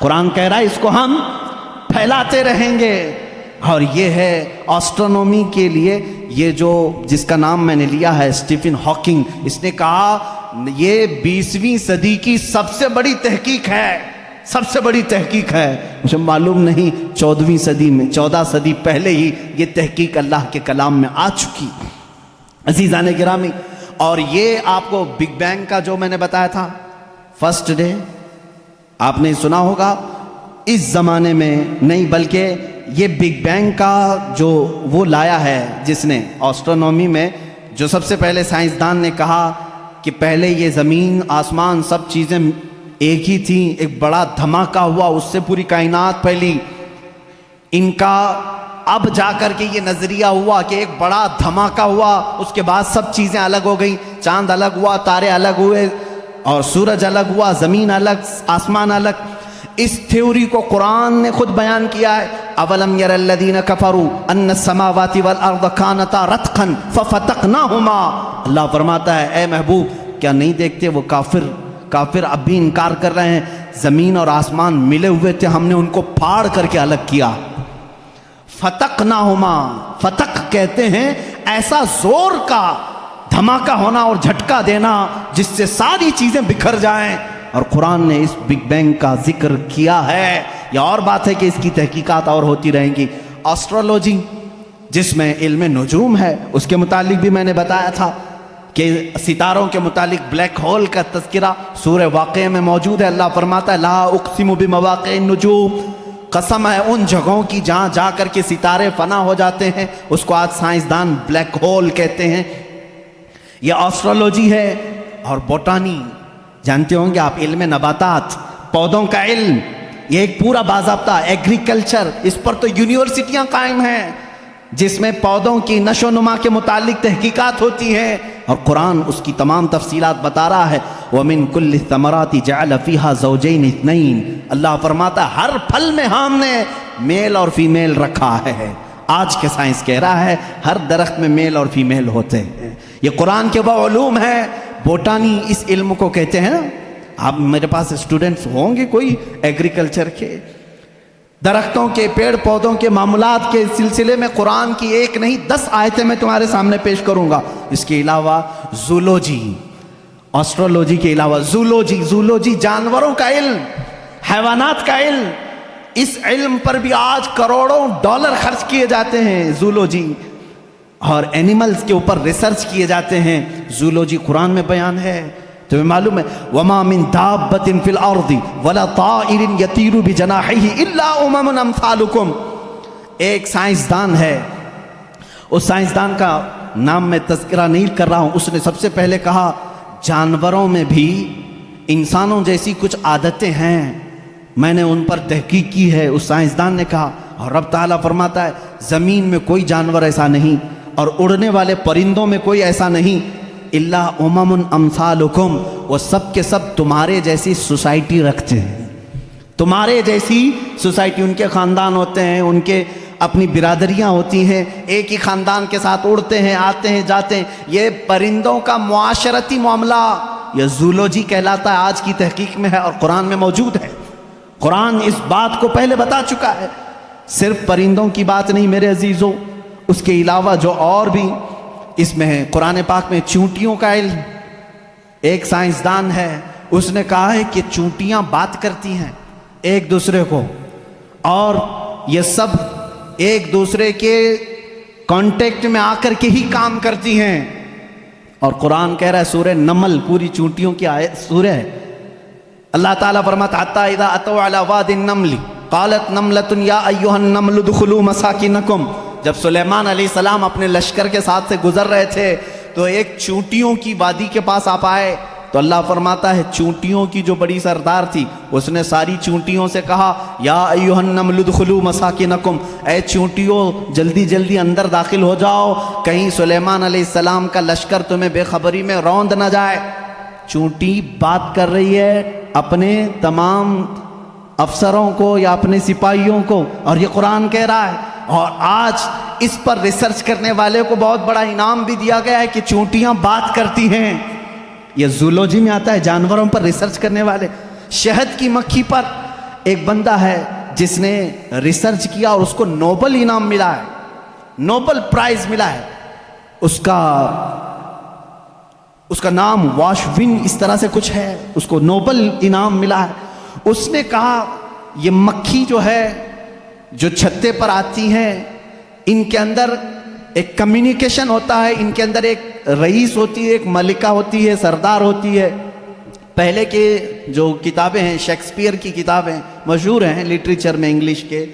قرآن کہہ رہا ہے اس کو ہم پھیلاتے رہیں گے. اور یہ ہے ایسٹرونومی کے لیے یہ جو جس کا نام میں نے لیا ہے اسٹیفن ہاکنگ, اس نے کہا یہ 20ویں صدی کی سب سے بڑی تحقیق ہے, سب سے بڑی تحقیق ہے. مجھے معلوم نہیں 14ویں صدی میں 14 صدی پہلے ہی یہ تحقیق اللہ کے کلام میں آ چکی. عزیزان گرامی, اور یہ آپ کو بگ بینگ کا جو میں نے بتایا تھا فرسٹ ڈے آپ نے سنا ہوگا, اس زمانے میں نہیں بلکہ یہ بگ بینگ کا جو وہ لایا ہے جس نے ایسٹرونومی میں, جو سب سے پہلے سائنسدان نے کہا کہ پہلے یہ زمین آسمان سب چیزیں ایک ہی تھیں, ایک بڑا دھماکہ ہوا اس سے پوری کائنات پھیلی. ان کا اب جا کر کے یہ نظریہ ہوا کہ ایک بڑا دھماکہ ہوا, اس کے بعد سب چیزیں الگ ہو گئیں, چاند الگ ہوا, تارے الگ ہوئے, اور سورج الگ ہوا, زمین الگ, آسمان الگ. اس تھیوری کو قرآن نے خود بیان کیا ہے. اولم یر الذین کفروا ان السماوات والارض کانتا رتقا ففتقناہما. اللہ فرماتا ہے اے محبوب کیا نہیں دیکھتے وہ کافر اب بھی انکار کر رہے ہیں, زمین اور آسمان ملے ہوئے تھے, ہم نے ان کو پھاڑ کر کے الگ کیا. فتقناہما, فتق کہتے ہیں ایسا زور کا دھماکہ ہونا اور جھٹکا دینا جس سے ساری چیزیں بکھر جائیں. اور قرآن نے اس بگ بینگ کا ذکر کیا ہے. یہ اور بات ہے کہ اس کی تحقیقات اور ہوتی رہیں گی. ایسٹرولوجی جس میں علم نجوم ہے, اس کے متعلق بھی میں نے بتایا تھا کہ ستاروں کے متعلق بلیک ہول کا تذکرہ سورہ واقعہ میں موجود ہے. اللہ فرماتا ہے لا اقسم بمواقع النجوم, قسم ہے ان جگہوں کی جہاں جا کر کے ستارے فنا ہو جاتے ہیں, اس کو آج سائنسدان بلیک ہول کہتے ہیں. یہ ایسٹرولوجی ہے. اور بوٹانی جانتے ہوں گے آپ, علم نباتات, پودوں کا علم, یہ ایک پورا باضابطہ ایگریکلچر, اس پر تو یونیورسٹیاں قائم ہیں جس میں پودوں کی نشو و نما کے متعلق تحقیقات ہوتی ہیں. اور قرآن اس کی تمام تفصیلات بتا رہا ہے. وَمِن كُلِّ الثَّمَرَاتِ جَعَلَ فِيهَا زَوْجَيْنِ اثْنَيْنِ. اللہ فرماتا ہے ہر پھل میں ہم نے میل اور فیمیل رکھا ہے. آج کے سائنس کہہ رہا ہے ہر درخت میں میل اور فیمیل ہوتے ہیں. یہ قرآن کے وہ علوم ہے. بوٹانی اس علم کو کہتے ہیں. آپ میرے پاس اسٹوڈنٹس ہوں گے کوئی ایگریکلچر کے, درختوں کے, پیڑ پودوں کے معاملات کے سلسلے میں قرآن کی ایک نہیں 10 آیتیں میں تمہارے سامنے پیش کروں گا. اس کے علاوہ زولوجی, ایسٹرولوجی کے علاوہ زولوجی جانوروں کا علم, حیوانات کا علم, اس علم پر بھی آج کروڑوں ڈالر خرچ کیے جاتے ہیں. زولوجی اور اینیملز کے اوپر ریسرچ کیے جاتے ہیں. زولوجی قرآن میں بیان ہے. تمہیں معلوم ہے وَمَا مِن دَابَّةٍ فِي الْأَرْضِ وَلَا طَائِرٍ يَطِيرُ بِجَنَاحِهِ إِلَّا أُمَمٌ أَمْثَالُكُمْ. ایک سائنسدان ہے, اس سائنسدان کا نام میں تذکرہ نہیں کر رہا ہوں, اس نے سب سے پہلے کہا جانوروں میں بھی انسانوں جیسی کچھ عادتیں ہیں, میں نے ان پر تحقیق کی ہے. اس سائنسدان نے کہا. اور رب تعالیٰ فرماتا ہے زمین میں کوئی جانور ایسا نہیں, اور اڑنے والے پرندوں میں کوئی ایسا نہیں. الا امم امثالکم, وہ سب کے سب تمہارے جیسی سوسائٹی رکھتے ہیں, تمہارے جیسی سوسائٹی. ان کے خاندان ہوتے ہیں, ان کے اپنی برادریاں ہوتی ہیں, ایک ہی خاندان کے ساتھ اڑتے ہیں, آتے ہیں, جاتے ہیں. یہ پرندوں کا معاشرتی معاملہ یہ زولوجی کہلاتا ہے, آج کی تحقیق میں ہے اور قرآن میں موجود ہے. قرآن اس بات کو پہلے بتا چکا ہے. صرف پرندوں کی بات نہیں میرے عزیزوں, اس کے علاوہ جو اور بھی اس میں ہے. قرآن پاک میں چونٹیوں کا علم, ایک سائنسدان ہے, اس نے کہا ہے کہ چونٹیاں بات کرتی ہیں ایک دوسرے کو, اور یہ سب ایک دوسرے کے کانٹیکٹ میں آ کر کے ہی کام کرتی ہیں. اور قرآن کہہ رہا ہے سورہ نمل پوری چونٹیوں کی سورہ ہے. اللہ تعالیٰ فرماتا حتی اذا اتوا علی واد النمل قالت نملۃ یا ایھا النمل ادخلوا مساکنکم. جب سلیمان علیہ السلام اپنے لشکر کے ساتھ سے گزر رہے تھے تو ایک چونٹیوں کی وادی کے پاس آپ آئے, تو اللہ فرماتا ہے چونٹیوں کی جو بڑی سردار تھی اس نے ساری چونٹیوں سے کہا یا ایھا النمل ادخلوا مساکنکم, اے چونٹیوں جلدی جلدی اندر داخل ہو جاؤ, کہیں سلیمان علیہ السلام کا لشکر تمہیں بے خبری میں روند نہ جائے. چونٹی بات کر رہی ہے اپنے تمام افسروں کو یا اپنے سپاہیوں کو, اور یہ قرآن کہہ رہا ہے. اور آج اس پر ریسرچ کرنے والے کو بہت بڑا انعام بھی دیا گیا ہے کہ چونٹیاں بات کرتی ہیں. یہ زولوجی میں آتا ہے, جانوروں پر ریسرچ کرنے والے. شہد کی مکھی پر ایک بندہ ہے جس نے ریسرچ کیا اور اس کو نوبل انعام ملا ہے، نوبل پرائز ملا ہے، اس کا نام واشوین اس طرح سے کچھ ہے، اس کو نوبل انعام ملا ہے۔ اس نے کہا یہ مکھی جو ہے جو چھتے پر آتی ہیں، ان کے اندر ایک کمیونیکیشن ہوتا ہے، ان کے اندر ایک رئیس ہوتی ہے، ایک ملکہ ہوتی ہے، سردار ہوتی ہے۔ پہلے کے جو کتابیں ہیں، شیکسپیئر کی کتابیں مشہور ہیں لٹریچر میں انگلش کے،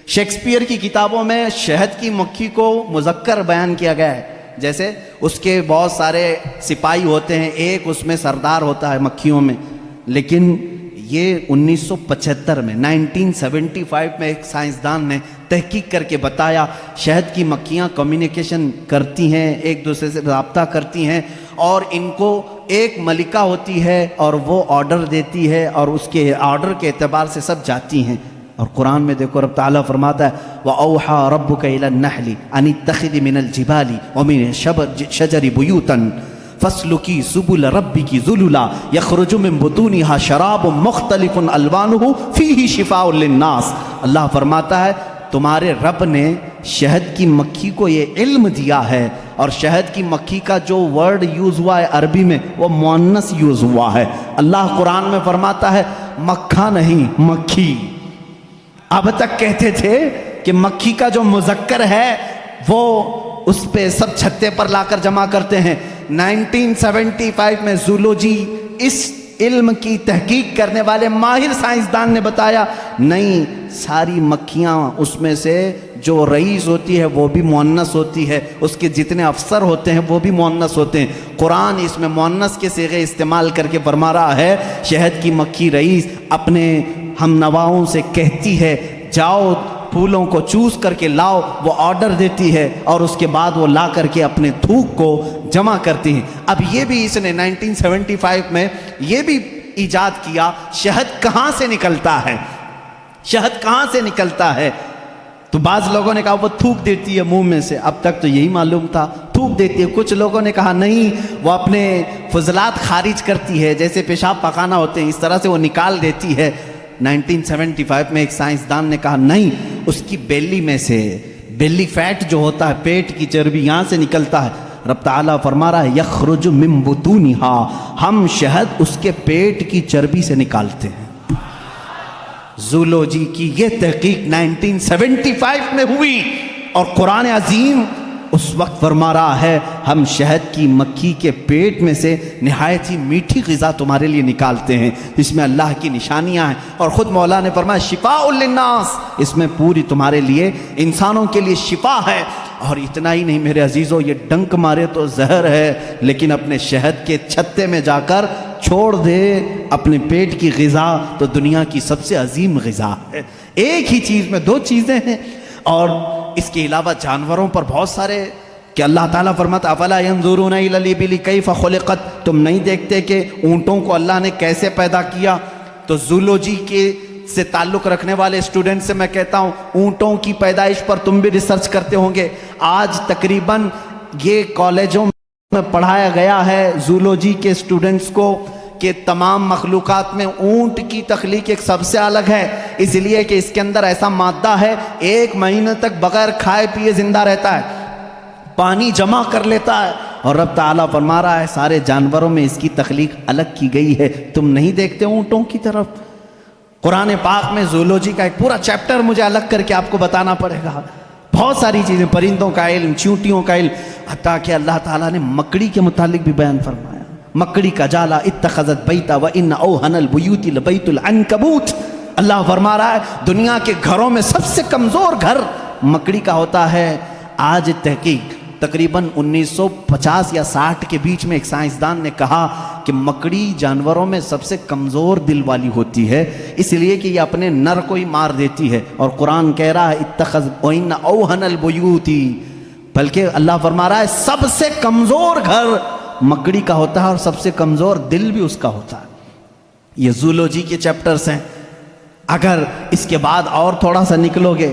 شیکسپیئر کی کتابوں میں شہد کی مکھی کو مذکر بیان کیا گیا ہے، جیسے اس کے بہت سارے سپاہی ہوتے ہیں، ایک اس میں سردار ہوتا ہے مکھیوں میں۔ لیکن یہ 1975 میں 1975 میں ایک سائنسدان نے تحقیق کر کے بتایا شہد کی مکھیاں کمیونیکیشن کرتی ہیں، ایک دوسرے سے رابطہ کرتی ہیں، اور ان کو ایک ملکہ ہوتی ہے اور وہ آرڈر دیتی ہے اور اس کے آرڈر کے اعتبار سے سب جاتی ہیں۔ اور قرآن میں دیکھو رب تعالیٰ فرماتا ہے وَأَوْحَى رَبُّكَ إِلَى النَّحْلِ أَنِ اتَّخِذِ مِنَ الْجِبَالِ وَمِنَ الشَّجَرِ بُيُوتًا فَاسْلُكِي سُبُلَ رَبِّكِ ذُلُلًا يَخْرُجُ مِن بُطُونِهَا شَرَابٌ مُخْتَلِفٌ أَلْوَانُهُ فِيهِ شِفَاءٌ لِلنَّاسِ۔ اللہ فرماتا ہے تمہارے رب نے شہد کی مکھی کو یہ علم دیا ہے، اور شہد کی مکھی کا جو ورڈ یوز ہوا ہے عربی میں وہ مؤنث یوز ہوا ہے۔ اللہ قرآن میں فرماتا ہے مکھا نہیں مکھی۔ اب تک کہتے تھے کہ مکھی کا جو مذکر ہے وہ اس پہ سب چھتے پر لا کر جمع کرتے ہیں۔ 1975 میں زولوجی اس علم کی تحقیق کرنے والے ماہر سائنسدان نے بتایا نہیں، ساری مکھیاں اس میں سے جو رئیس ہوتی ہے وہ بھی مؤنث ہوتی ہے، اس کے جتنے افسر ہوتے ہیں وہ بھی مؤنث ہوتے ہیں۔ قرآن اس میں مؤنث کے صیغے استعمال کر کے فرما رہا ہے شہد کی مکھی رئیس اپنے ہم نواؤں سے کہتی ہے جاؤ پھولوں کو چوز کر کے لاؤ، وہ آرڈر دیتی ہے اور اس کے بعد وہ لا کر کے اپنے تھوک کو جمع کرتی ہیں۔ اب یہ بھی اس نے 1975 میں یہ بھی ایجاد کیا شہد کہاں سے نکلتا ہے، شہد کہاں سے نکلتا ہے؟ تو بعض لوگوں نے کہا وہ تھوک دیتی ہے منہ میں سے، اب تک تو یہی معلوم تھا تھوک دیتی ہے۔ کچھ لوگوں نے کہا نہیں وہ اپنے فضلات خارج کرتی ہے، جیسے پیشاب پخانہ ہوتے ہیں اس طرح سے وہ نکال دیتی ہے۔ 1975 میں ایک سائنسدان نے کہا نہیں، اس کی بیلی میں سے، بیلی فیٹ جو ہوتا ہے پیٹ کی چربی یہاں سے نکلتا ہے۔ رب تعالیٰ فرما رہا ہے یخرج من بطونہا، ہم شہد اس کے پیٹ کی چربی سے نکالتے ہیں۔ زولوجی کی یہ تحقیق 1975 میں ہوئی، اور قرآن عظیم اس وقت فرما رہا ہے ہم شہد کی مکھی کے پیٹ میں سے نہایت ہی میٹھی غذا تمہارے لیے نکالتے ہیں، اس میں اللہ کی نشانیاں ہیں، اور خود مولا نے فرمایا شفاء للناس، اس میں پوری تمہارے لیے انسانوں کے لیے شفا ہے۔ اور اتنا ہی نہیں میرے عزیزو، یہ ڈنک مارے تو زہر ہے، لیکن اپنے شہد کے چھتے میں جا کر چھوڑ دے اپنے پیٹ کی غذا تو دنیا کی سب سے عظیم غذا ہے۔ ایک ہی چیز میں دو چیزیں ہیں، اور اس کے علاوہ جانوروں پر بہت سارے کہ اللہ تعالیٰ فرماتا افلا ينظرون الى الابل کیف خلقت، تم نہیں دیکھتے کہ اونٹوں کو اللہ نے کیسے پیدا کیا؟ تو زولوجی کے سے تعلق رکھنے والے اسٹوڈنٹ سے میں کہتا ہوں اونٹوں کی پیدائش پر تم بھی ریسرچ کرتے ہوں گے۔ آج تقریباً یہ کالجوں میں پڑھایا گیا ہے زولوجی کے اسٹوڈنٹس کو کہ تمام مخلوقات میں اونٹ کی تخلیق ایک سب سے الگ ہے، اس لیے کہ اس کے اندر ایسا مادہ ہے 1 مہینے تک بغیر کھائے پیے زندہ رہتا ہے، پانی جمع کر لیتا ہے، اور رب تعالیٰ فرما رہا ہے سارے جانوروں میں اس کی تخلیق الگ کی گئی ہے، تم نہیں دیکھتے اونٹوں کی طرف۔ قرآن پاک میں زولوجی کا ایک پورا چیپٹر مجھے الگ کر کے آپ کو بتانا پڑے گا، بہت ساری چیزیں، پرندوں کا علم، چیونٹیوں کا علم، حتیٰ کہ اللہ تعالیٰ نے مکڑی کے متعلق بھی بیان فرمایا، مکڑی کا جالا اتخذت بیتا وان اوہن البیوت لبیت العنکبوت۔ اللہ فرما رہا ہے دنیا کے گھروں میں سب سے کمزور گھر مکڑی کا ہوتا ہے۔ آج تحقیق تقریباً 1950 یا 60 کے بیچ میں ایک سائنسدان نے کہا کہ مکڑی جانوروں میں سب سے کمزور دل والی ہوتی ہے، اس لیے کہ یہ اپنے نر کو ہی مار دیتی ہے، اور قرآن کہہ رہا ہے اتخذ وان اوہن البیوت، بلکہ اللہ فرما رہا ہے سب سے کمزور گھر مکڑی کا ہوتا ہے اور سب سے کمزور دل بھی اس کا ہوتا ہے۔ یہ زولوجی کے چیپٹرز ہیں۔ اگر اس کے بعد اور تھوڑا سا نکلو گے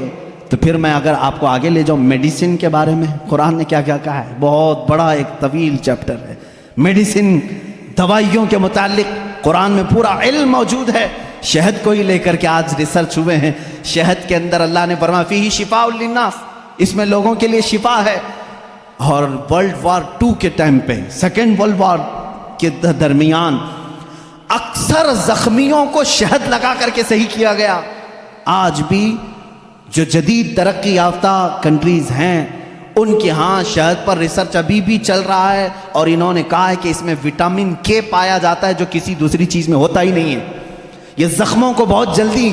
تو پھر میں اگر آپ کو آگے لے جاؤں میڈیسن کے بارے میں، قرآن نے کیا کیا کہا ہے، بہت بڑا ایک طویل چیپٹر ہے۔ میڈیسن، دوائیوں کے متعلق قرآن میں پورا علم موجود ہے۔ شہد کو ہی لے کر کے آج ریسرچ ہوئے ہیں. شہد کے اندر اللہ نے فرمایا فیہ شفاء للناس، اس میں لوگوں کے لیے شفا ہے. اور ورلڈ وار 2 کے ٹائم پہ، سیکنڈ ورلڈ وار کے درمیان اکثر زخمیوں کو شہد لگا کر کے صحیح کیا گیا. آج بھی جو جدید ترقی یافتہ کنٹریز ہیں ان کے ہاں شہد پر ریسرچ ابھی بھی چل رہا ہے، اور انہوں نے کہا ہے کہ اس میں وٹامن کے پایا جاتا ہے جو کسی دوسری چیز میں ہوتا ہی نہیں ہے. یہ زخموں کو بہت جلدی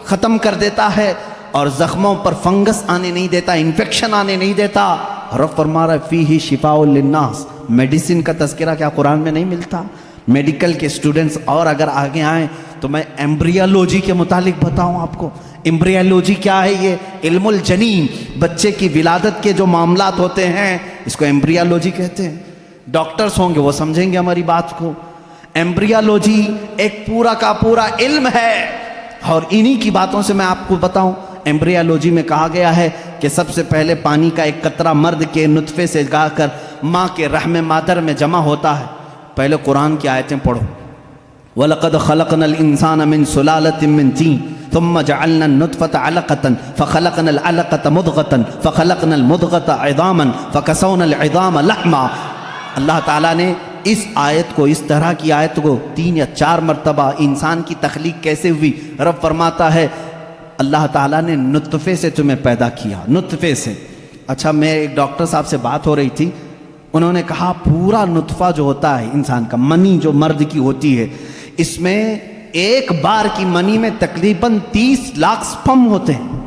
ختم کر دیتا ہے اور زخموں پر فنگس آنے نہیں دیتا، انفیکشن آنے نہیں دیتا. رب فرما رہا ہے فیہ شفاء للناس. میڈیسن کا تذکرہ کیا قرآن میں نہیں ملتا؟ میڈیکل کے اسٹوڈنٹس اور اگر آگے آئیں تو میں ایمبریالوجی کے متعلق بتاؤں آپ کو. ایمبریالوجی کیا ہے؟ یہ علم الجنین، بچے کی ولادت کے جو معاملات ہوتے ہیں اس کو ایمبریالوجی کہتے ہیں. ڈاکٹرز ہوں گے وہ سمجھیں گے ہماری بات کو. ایمبریالوجی ایک پورا کا پورا علم ہے، اور انہی کی باتوں سے میں آپ کو بتاؤں. ایمبریالوجی میں کہا گیا ہے کہ سب سے پہلے پانی کا ایک قطرہ مرد کے نطفے سے گا کر ماں کے رحم مادر میں جمع ہوتا ہے. پہلے قرآن کی آیتیں پڑھو. وَلَقَدْ خَلَقْنَا الْإِنسَانَ مِنْ سُلَالَةٍ مِنْ طِينٍ ثُمَّ جَعَلْنَا النُّطْفَةَ عَلَقَةً فَخَلَقْنَا الْعَلَقَةَ مُضْغَةً فَخَلَقْنَا الْمُضْغَةَ عِظَامًا فَكَسَوْنَا الْعِظَامَ لَحْمًا. اللہ تعالیٰ نے اس آیت کو، اس طرح کی آیت کو 3 یا 4 مرتبہ انسان کی تخلیق کیسے ہوئی. رب فرماتا ہے اللہ تعالیٰ نے نطفے سے تمہیں پیدا کیا، نطفے سے. اچھا، میں ایک ڈاکٹر صاحب سے بات ہو رہی تھی، انہوں نے کہا پورا نطفہ جو ہوتا ہے انسان کا، منی جو مرد کی ہوتی ہے، اس میں ایک بار کی منی میں تقریباً 30 لاکھ سپرم ہوتے ہیں.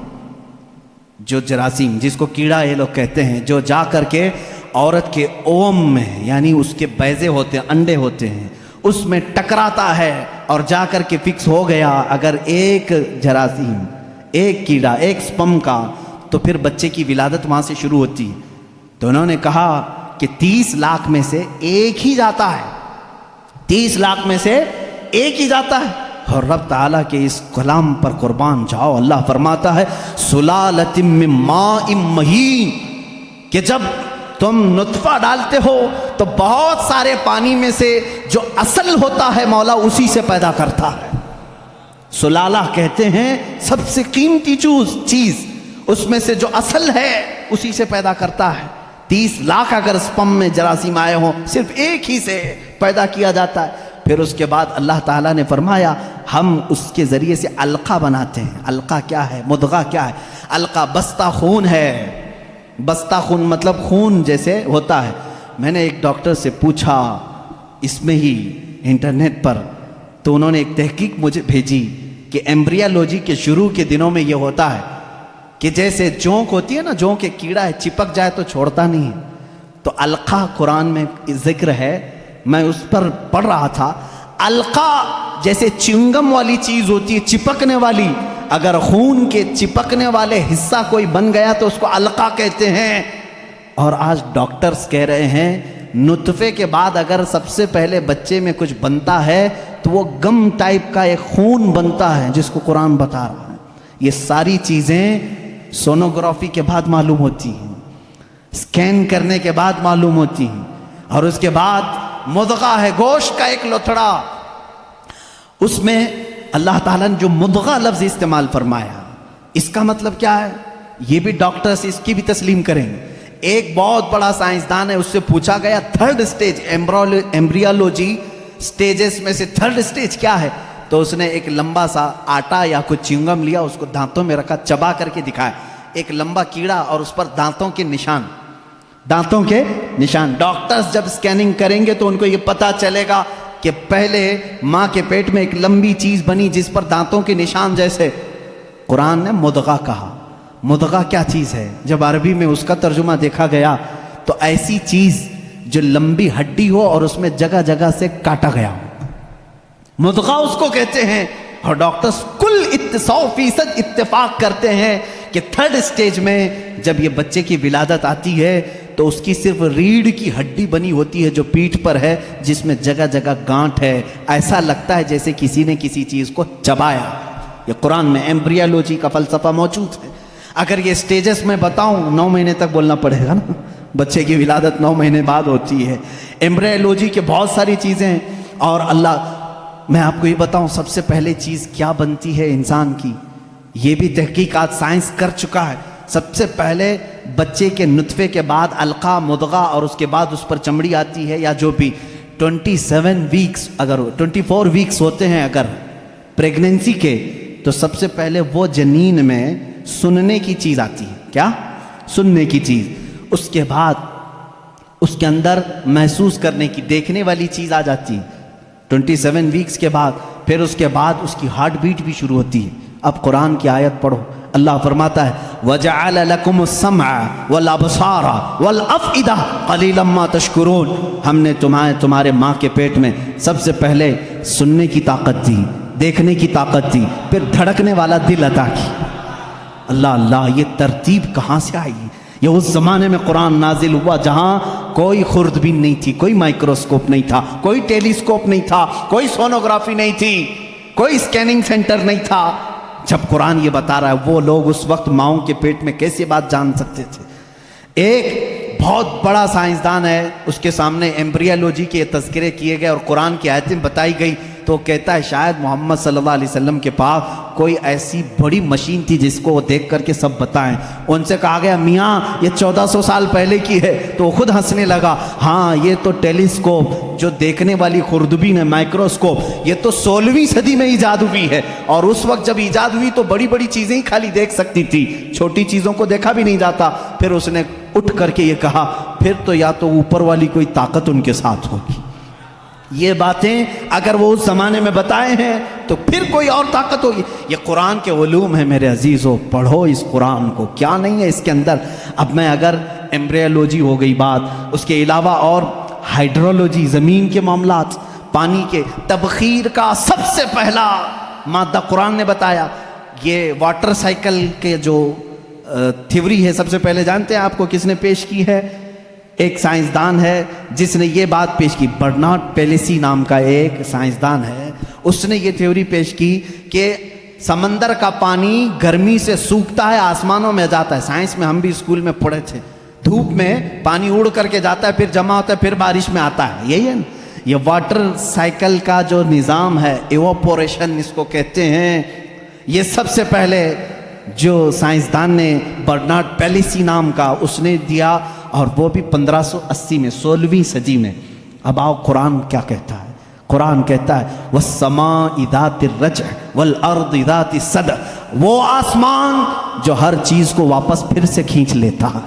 جو جراثیم، جس کو کیڑا یہ لوگ کہتے ہیں، جو جا کر کے عورت کے اوم میں، یعنی اس کے بیضے ہوتے ہیں، انڈے ہوتے ہیں، اس میں ٹکراتا ہے اور جا کر کے فکس ہو گیا اگر ایک جراثیم، ایک کیڑا، ایک سپرم کا، تو پھر بچے کی ولادت وہاں سے شروع ہوتی ہے. تو انہوں نے کہا کہ 30 لاکھ میں سے ایک ہی جاتا ہے، 30 لاکھ میں سے ایک ہی جاتا ہے. اور رب تعالیٰ کے اس کلام پر قربان جاؤ، اللہ فرماتا ہے سلالۃ من ماء مہین، کہ جب تم نطفہ ڈالتے ہو تو بہت سارے پانی میں سے جو اصل ہوتا ہے مولا اسی سے پیدا کرتا ہے. سلالہ کہتے ہیں سب سے قیمتی چیز، اس میں سے جو اصل ہے اسی سے پیدا کرتا ہے. 30 لاکھ اگر سپرم میں جراثیم آئے ہوں، صرف ایک ہی سے پیدا کیا جاتا ہے. پھر اس کے بعد اللہ تعالیٰ نے فرمایا ہم اس کے ذریعے سے علقہ بناتے ہیں. علقہ کیا ہے؟ مضغہ کیا ہے؟ علقہ بستہ خون ہے. بستہ خون مطلب خون جیسے ہوتا ہے. میں نے ایک ڈاکٹر سے پوچھا اس میں ہی انٹرنیٹ پر، تو انہوں نے ایک تحقیق مجھے بھیجی کہ ایمبریالوجی کے شروع کے دنوں میں یہ ہوتا ہے کہ جیسے جونک ہوتی ہے نا، جونک ایک کیڑا ہے، چپک جائے تو چھوڑتا نہیں ہے. تو علقہ قرآن میں ذکر ہے، میں اس پر پڑھ رہا تھا. علقہ جیسے چنگم والی چیز ہوتی ہے، چپکنے والی، اگر خون کے چپکنے والے حصہ کوئی بن گیا تو اس کو علقہ کہتے ہیں. اور آج ڈاکٹرز کہہ رہے ہیں نطفے کے بعد اگر سب سے پہلے بچے میں کچھ بنتا ہے تو وہ گم ٹائپ کا ایک خون بنتا ہے جس کو قرآن بتا رہا ہے. یہ ساری چیزیں سونوگرافی کے بعد معلوم ہوتی ہیں، اسکین کرنے کے بعد معلوم ہوتی ہیں. اور اس کے بعد مضغہ ہے، گوشت کا ایک لوتھڑا، اس میں اللہ تعالیٰ نے جو مضغہ لفظ استعمال فرمایا، اس کا مطلب کیا ہے یہ بھی ڈاکٹرز اس کی بھی تسلیم کریں گے. ایک بہت بڑا سائنسدان ہے، اس سے پوچھا گیا 3rd سٹیج ایمبریالوجی سٹیجز میں سے 3rd سٹیج کیا ہے؟ تو اس نے ایک لمبا سا آٹا یا کچھ چنگم لیا، اس کو دانتوں میں رکھا، چبا کر کے دکھایا، ایک لمبا کیڑا اور اس پر دانتوں کے نشان، دانتوں کے نشان. ڈاکٹرز جب اسکیننگ کریں گے تو ان کو یہ پتا چلے گا کہ پہلے ماں کے پیٹ میں ایک لمبی چیز بنی جس پر دانتوں کے نشان جیسے. قرآن نے مضغہ کہا. مضغہ کیا چیز ہے؟ جب عربی میں اس کا ترجمہ دیکھا گیا تو ایسی چیز جو لمبی ہڈی ہو اور اس میں جگہ جگہ سے کاٹا گیا ہو، مضغہ اس کو کہتے ہیں. اور ڈاکٹرز کل 100% اتفاق کرتے ہیں کہ 3rd سٹیج میں جب یہ بچے کی ولادت آتی ہے تو اس کی صرف ریڑھ کی ہڈی بنی ہوتی ہے جو پیٹھ پر ہے، جس میں جگہ جگہ گانٹھ ہے، ایسا لگتا ہے جیسے کسی نے کسی چیز کو چبایا. یہ قرآن میں ایمبریالوجی کا فلسفہ موجود ہے. اگر یہ سٹیجز میں بتاؤں 9 مہینے تک بولنا پڑے گا نا، بچے کی ولادت 9 مہینے بعد ہوتی ہے. ایمبریالوجی کے بہت ساری چیزیں ہیں. اور اللہ میں آپ کو یہ بتاؤں سب سے پہلے چیز کیا بنتی ہے انسان کی، یہ بھی تحقیقات سائنس کر چکا ہے. سب سے پہلے بچے کے نطفے کے بعد علقہ، مضغہ، اور اس کے بعد اس پر چمڑی آتی ہے، یا جو بھی 27 ویکس اگر 24 ویکس ہوتے ہیں اگر پریگننسی کے، تو سب سے پہلے وہ جنین میں سننے کی چیز آتی ہے. کیا؟ سننے کی چیز. اس کے بعد اس کے اندر محسوس کرنے کی، دیکھنے والی چیز آ جاتی ہے 27 ویکس کے بعد. پھر اس کے بعد اس کی ہارٹ بیٹ بھی شروع ہوتی ہے. اب قرآن کی آیت پڑھو، اللہ فرماتا ہے وَجَعَلَ لَكُمُ السَّمْعَ وَالْأَبْصَارَ وَالْأَفْئِدَةَ قَلِيلًا مَا تَشْكُرُونَ. ہم نے تمہارے ماں کے پیٹ میں سب سے پہلے سننے کی طاقت دی، دیکھنے کی طاقت دی، پھر دھڑکنے والا دل عطا کی. اللہ اللہ، یہ ترتیب کہاں سے آئی؟ یہ اس زمانے میں قرآن نازل ہوا جہاں کوئی خوردبین نہیں تھی، کوئی مائکروسکوپ نہیں تھا، کوئی ٹیلیسکوپ نہیں تھا، کوئی سونوگرافی نہیں تھی، کوئی اسکیننگ سینٹر نہیں تھا. جب قرآن یہ بتا رہا ہے وہ لوگ اس وقت ماؤں کے پیٹ میں کیسے بات جان سکتے تھے؟ ایک بہت بڑا سائنسدان ہے، اس کے سامنے ایمبریولوجی کے تذکرے کیے گئے اور قرآن کی آیتیں بتائی گئی، تو کہتا ہے شاید محمد صلی اللہ علیہ وسلم کے پاس کوئی ایسی بڑی مشین تھی جس کو وہ دیکھ کر کے سب بتائیں. ان سے کہا گیا میاں یہ 1400 سال پہلے کی ہے، تو وہ خود ہنسنے لگا. ہاں یہ تو ٹیلیسکوپ جو دیکھنے والی خوردبین ہے، مائکروسکوپ، یہ تو 16ویں صدی میں ایجاد ہوئی ہے، اور اس وقت جب ایجاد ہوئی تو بڑی بڑی چیزیں ہی خالی دیکھ سکتی تھی، چھوٹی چیزوں کو دیکھا بھی نہیں جاتا. پھر اس نے اٹھ کر کے یہ کہا پھر تو یا تو اوپر والی کوئی طاقت ان کے ساتھ ہوگی. یہ باتیں اگر وہ اس زمانے میں بتائے ہیں تو پھر کوئی اور طاقت ہوگی. یہ قرآن کے علوم ہیں میرے عزیزو، پڑھو اس قرآن کو، کیا نہیں ہے اس کے اندر. اب میں اگر ایمبریولوجی ہو گئی بات، اس کے علاوہ اور ہائیڈرولوجی، زمین کے معاملات، پانی کے تبخیر کا سب سے پہلا مادہ قرآن نے بتایا. یہ واٹر سائیکل کے جو تھیوری ہے سب سے پہلے جانتے ہیں آپ کو کس نے پیش کی ہے؟ ایک سائنسدان ہے جس نے یہ بات پیش کی، برنارڈ پیلیسی نام کا ایک سائنسدان ہے. اس نے یہ تھیوری پیش کی کہ سمندر کا پانی گرمی سے سوکھتا ہے، آسمانوں میں جاتا ہے. سائنس میں ہم بھی اسکول میں پڑھے تھے، دھوپ میں پانی اڑ کر کے جاتا ہے، پھر جمع ہوتا ہے، پھر بارش میں آتا ہے. یہی ہے نا یہ واٹر سائیکل کا جو نظام ہے، ایواپوریشن اس کو کہتے ہیں. یہ سب سے پہلے جو سائنسدان نے برنارڈ پیلیسی نام کا اس نے دیا، اور وہ بھی 1580 میں، 16ویں صدی میں. اب آؤ قرآن کیا کہتا ہے؟ قرآن کہتا ہے وَالسَّمَاءِ ذَاتِ الرَّجْعِ وَالْأَرْضِ ذَاتِ الصَّدْعِ، وہ آسمان جو ہر چیز کو واپس پھر سے کھینچ لیتا ہے.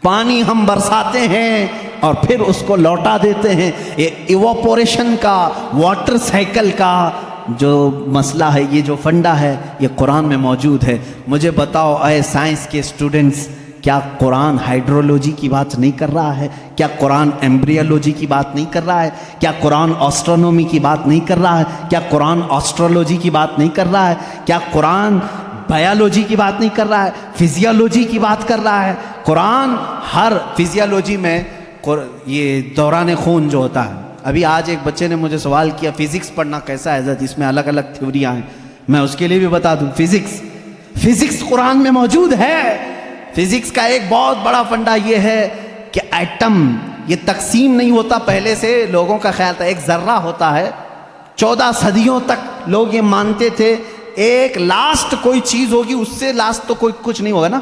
پانی ہم برساتے ہیں اور پھر اس کو لوٹا دیتے ہیں. یہ ایواپوریشن کا، واٹر سائیکل کا جو مسئلہ ہے، یہ جو فنڈا ہے، یہ قرآن میں موجود ہے. مجھے بتاؤ اے سائنس کے اسٹوڈنٹس، کیا قرآن ہائیڈرولوجی کی بات نہیں کر رہا ہے؟ کیا قرآن ایمبریولوجی کی بات نہیں کر رہا ہے؟ کیا قرآن آسٹرونومی کی بات نہیں کر رہا ہے؟ کیا قرآن آسٹرولوجی کی بات نہیں کر رہا ہے؟ کیا قرآن بایولوجی کی بات نہیں کر رہا ہے؟ فزیولوجی کی بات کر رہا ہے. قرآن ہر فزیولوجی میں یہ دوران خون جو ہوتا ہے، ابھی آج ایک بچے نے مجھے سوال کیا فزکس پڑھنا کیسا ہے حضرت، اس میں الگ الگ تھیوریاں ہیں. میں اس کے لیے بھی بتا دوں، فزکس قرآن میں موجود ہے. فزکس کا ایک بہت بڑا فنڈا یہ ہے کہ ایٹم یہ تقسیم نہیں ہوتا. پہلے سے لوگوں کا خیال تھا ایک ذرہ ہوتا ہے. 14 صدیوں تک لوگ یہ مانتے تھے ایک لاسٹ کوئی چیز ہوگی، اس سے لاسٹ تو کوئی کچھ نہیں ہوگا نا.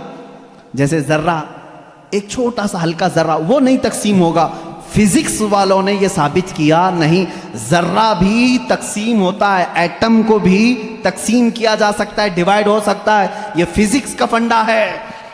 جیسے ذرہ، ایک چھوٹا سا ہلکا ذرہ، وہ نہیں تقسیم ہوگا. فزکس والوں نے یہ ثابت کیا نہیں، ذرہ بھی تقسیم ہوتا ہے، ایٹم کو بھی تقسیم کیا جا سکتا ہے، ڈیوائیڈ ہو سکتا ہے. یہ فزکس کا فنڈا ہے،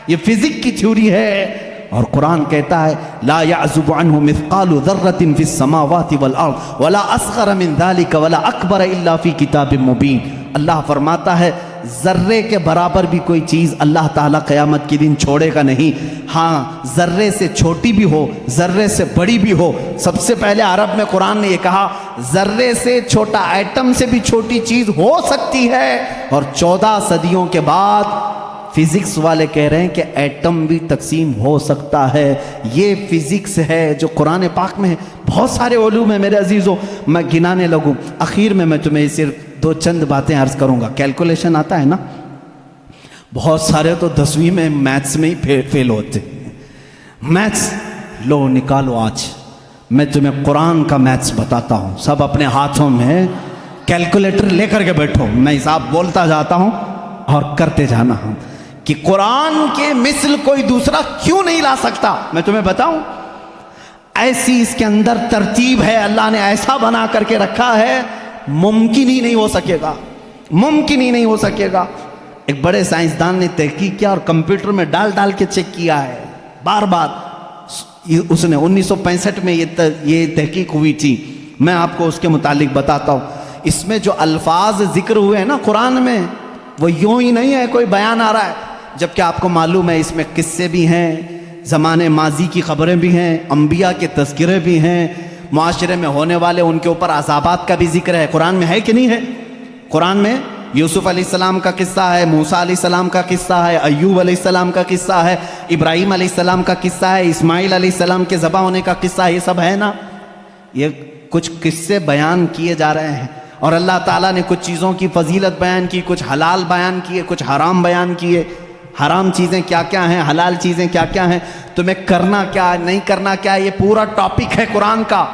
یہ فزکس کی تھیوری ہے. اور قرآن کہتا ہے لا يعزب عنه مثقال ذرة في السماوات والارض ولا اصغر من ذلك ولا اکبر الا في کتاب مبین. اللہ فرماتا ہے ذرے کے برابر بھی کوئی چیز اللہ تعالیٰ قیامت کے دن چھوڑے گا نہیں. ہاں ذرے سے چھوٹی بھی ہو، ذرے سے بڑی بھی ہو. سب سے پہلے عرب میں قرآن نے یہ کہا ذرے سے چھوٹا، ایٹم سے بھی چھوٹی چیز ہو سکتی ہے. اور 14 صدیوں کے بعد فزکس والے کہہ رہے ہیں کہ ایٹم بھی تقسیم ہو سکتا ہے. یہ فزکس ہے جو قرآن پاک میں ہے. بہت سارے علوم ہیں میرے عزیزوں، میں گنانے لگوں. اخیر میں تمہیں صرف 2 چند باتیں عرض کروں گا. کیلکولیشن آتا ہے نا، بہت سارے تو 10ویں میں میتھس میں ہی فیل ہوتے. میتھس لو نکالو آج میں تمہیں قرآن کا میتھس بتاتا ہوں، سب اپنے ہاتھوں میں کیلکولیٹر لے کر کے بیٹھو، میں حساب بولتا جاتا ہوں اور کرتے جانا ہوں کہ قرآن کے مثل کوئی دوسرا کیوں نہیں لا سکتا۔ میں تمہیں بتاؤں، ایسی اس کے اندر ترتیب ہے، اللہ نے ایسا بنا کر کے رکھا ہے، ممکن ہی نہیں ہو سکے گا، ممکن ہی نہیں ہو سکے گا۔ ایک بڑے سائنسدان نے تحقیق کیا اور کمپیوٹر میں ڈال کے چیک کیا ہے بار بار۔ اس نے 1965 میں یہ تحقیق ہوئی تھی، میں آپ کو اس کے متعلق بتاتا ہوں۔ اس میں جو الفاظ ذکر ہوئے ہیں نا قرآن میں، وہ یوں ہی نہیں ہے کوئی بیان آ رہا ہے، جبکہ آپ کو معلوم ہے اس میں قصے بھی ہیں، زمانے ماضی کی خبریں بھی ہیں، انبیاء کے تذکرے بھی ہیں، معاشرے میں ہونے والے ان کے اوپر عذابات کا بھی ذکر ہے۔ قرآن میں ہے کہ نہیں ہے؟ قرآن میں یوسف علیہ السلام کا قصہ ہے، موسیٰ علیہ السلام کا قصہ ہے، ایوب علیہ السلام کا قصہ ہے، ابراہیم علیہ السلام کا قصہ ہے، اسماعیل علیہ السلام کے ذبح ہونے کا قصہ ہے، یہ سب ہے نا۔ یہ کچھ قصے بیان کیے جا رہے ہیں، اور اللہ تعالیٰ نے کچھ چیزوں کی فضیلت بیان کی، کچھ حلال بیان کیے، کچھ حرام بیان کیے۔ حرام چیزیں کیا کیا ہیں، حلال چیزیں کیا کیا ہیں، تمہیں کرنا کیا نہیں کرنا کیا، یہ پورا ٹاپک ہے قرآن کا۔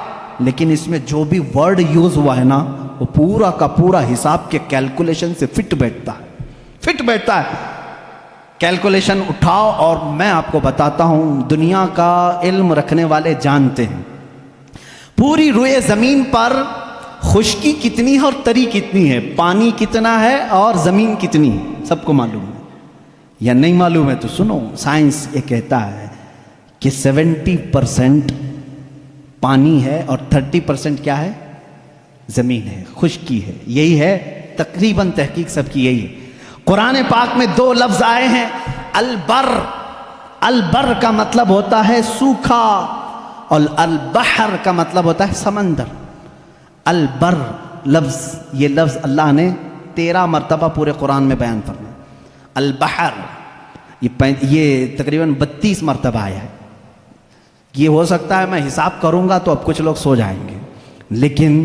لیکن اس میں جو بھی ورڈ یوز ہوا ہے نا، وہ پورا کا پورا حساب کے کیلکولیشن سے فٹ بیٹھتا ہے۔ کیلکولیشن اٹھاؤ اور میں آپ کو بتاتا ہوں، دنیا کا علم رکھنے والے جانتے ہیں پوری روئے زمین پر خشکی کتنی ہے اور تری کتنی ہے، پانی کتنا ہے اور زمین کتنی ہے، سب کو معلوم ہے یا نہیں معلوم ہے؟ تو سنو، سائنس یہ کہتا ہے کہ 70% پانی ہے اور 30% کیا ہے؟ زمین ہے، خشکی ہے۔ یہی ہے تقریباً تحقیق سب کی یہی ہے۔ قرآن پاک میں 2 لفظ آئے ہیں، البر۔ البر کا مطلب ہوتا ہے سوکھا، اور البحر کا مطلب ہوتا ہے سمندر۔ البر لفظ، یہ لفظ اللہ نے 13 مرتبہ پورے قرآن میں بیان فرمایا۔ البحر یہ تقریباً 32 مرتبہ آیا ہے۔ یہ ہو سکتا ہے میں حساب کروں گا تو اب کچھ لوگ سو جائیں گے، لیکن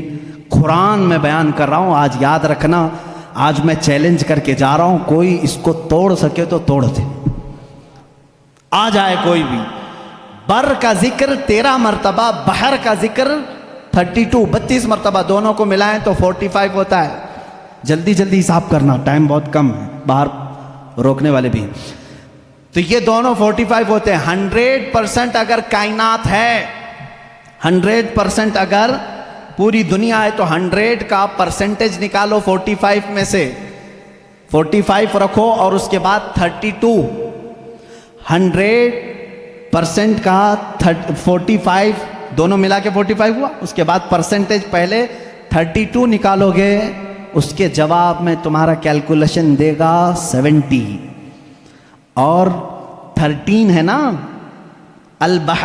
قرآن میں بیان کر رہا ہوں، آج یاد رکھنا، آج میں چیلنج کر کے جا رہا ہوں، کوئی اس کو توڑ سکے تو توڑ دے، آ جائے کوئی بھی۔ بر کا ذکر 13 مرتبہ، بحر کا ذکر 32 مرتبہ، دونوں کو ملائیں تو 45 ہوتا ہے۔ جلدی جلدی حساب کرنا، ٹائم بہت کم ہے، باہر روکنے والے بھی ہیں۔ تو یہ دونوں 45 ہوتے ہیں۔ 100% اگر کائنات ہے، 100% اگر پوری دنیا ہے، تو 100 کا پرسنٹیج نکالو 45 میں سے، 45 رکھو اور اس کے بعد 32۔ 100% کا 45 دونوں ملا کے 45 ہوا، اس کے بعد پرسنٹیج پہلے 32 نکالو گے، اس کے جواب میں تمہارا کیلکولیشن دے گا 70، اور 13 ہے نا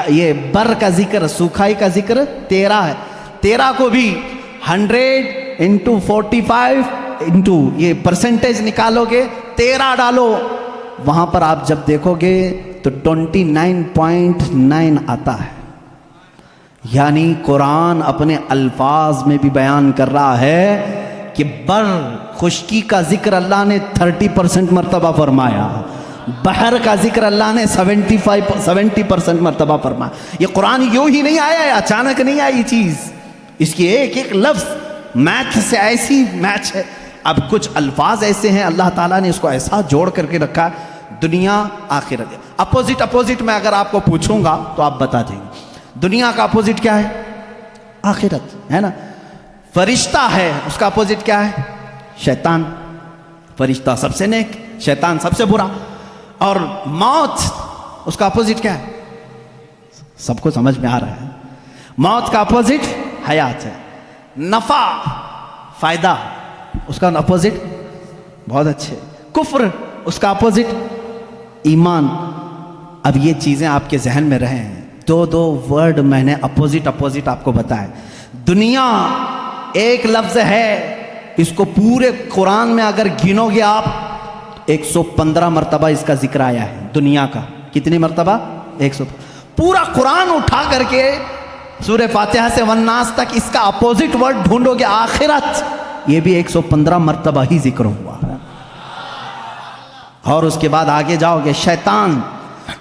یہ بر کا ذکر، سوکھائی کا ذکر 13 ہے۔ 13 کو بھی 100 انٹو 45 انٹو یہ پرسنٹیج نکالو گے، 13 ڈالو، وہاں پر آپ جب دیکھو گے تو 29.9 آتا ہے۔ یعنی قرآن اپنے الفاظ میں بھی بیان کر رہا ہے کہ بر خشکی کا ذکر اللہ نے 30% مرتبہ فرمایا، بحر کا ذکر اللہ نے 70% مرتبہ فرمایا۔ یہ قرآن یوں ہی نہیں آیا ہے، اچانک نہیں آئی چیز، اس کی ایک ایک لفظ میتھ سے ایسی میچ ہے۔ اب کچھ الفاظ ایسے ہیں اللہ تعالیٰ نے اس کو ایسا جوڑ کر کے رکھا، دنیا آخرت۔ اپوزٹ میں اگر آپ کو پوچھوں گا تو آپ بتا دیں گے دنیا کا اپوزٹ کیا ہے؟ آخرت ہے نا۔ فرشتہ ہے، اس کا اپوزٹ کیا ہے؟ شیطان۔ فرشتہ سب سے نیک، شیطان سب سے برا۔ اور موت، اس کا اپوزٹ کیا ہے؟ سب کو سمجھ میں آ رہا ہے، موت کا اپوزٹ حیات ہے۔ نفع، فائدہ، اس کا اپوزٹ بہت اچھے۔ کفر، اس کا اپوزٹ ایمان۔ اب یہ چیزیں آپ کے ذہن میں رہے ہیں، 2 ورڈ میں نے اپوزٹ آپ کو بتایا۔ دنیا ایک لفظ ہے، اس کو پورے قرآن میں اگر گنو گے آپ 115 مرتبہ اس کا ذکر آیا ہے دنیا کا۔ کتنی مرتبہ؟ 100۔ پورا قرآن اٹھا کر کے سورہ فاتحہ سے والناس تک اس کا اپوزٹ ورڈ ڈھونڈو گے آخرت، یہ بھی 115 مرتبہ ہی ذکر ہوا ہے۔ اور اس کے بعد آگے جاؤ گے شیطان،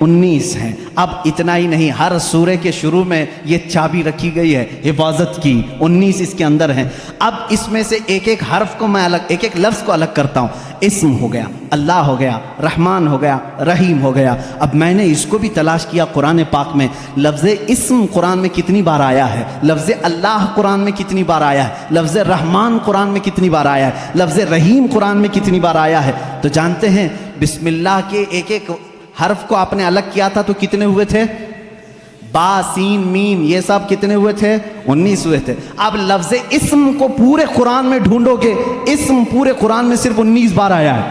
19 ہیں۔ اب اتنا ہی نہیں، ہر سورے کے شروع میں یہ چابی رکھی گئی ہے حفاظت کی، 19 اس کے اندر ہیں۔ اب اس میں سے ایک ایک حرف کو میں الگ، ایک ایک لفظ کو الگ کرتا ہوں۔ اسم ہو گیا، اللہ ہو گیا، رحمان ہو گیا، رحیم ہو گیا۔ اب میں نے اس کو بھی تلاش کیا قرآن پاک میں، لفظ اسم قرآن میں کتنی بار آیا ہے، لفظ اللہ قرآن میں کتنی بار آیا ہے، لفظ رحمان قرآن میں کتنی بار آیا ہے، لفظ رحیم قرآن میں کتنی بار آیا ہے۔ تو جانتے ہیں بسم اللہ کے ایک ایک حرف کو آپ نے الگ کیا تھا تو کتنے ہوئے تھے؟ با، سین، میم، یہ سب کتنے ہوئے تھے؟ 19 ہوئے تھے۔ اب لفظ اسم کو پورے قرآن میں ڈھونڈو گے، اسم پورے قرآن میں صرف 19 بار آیا ہے۔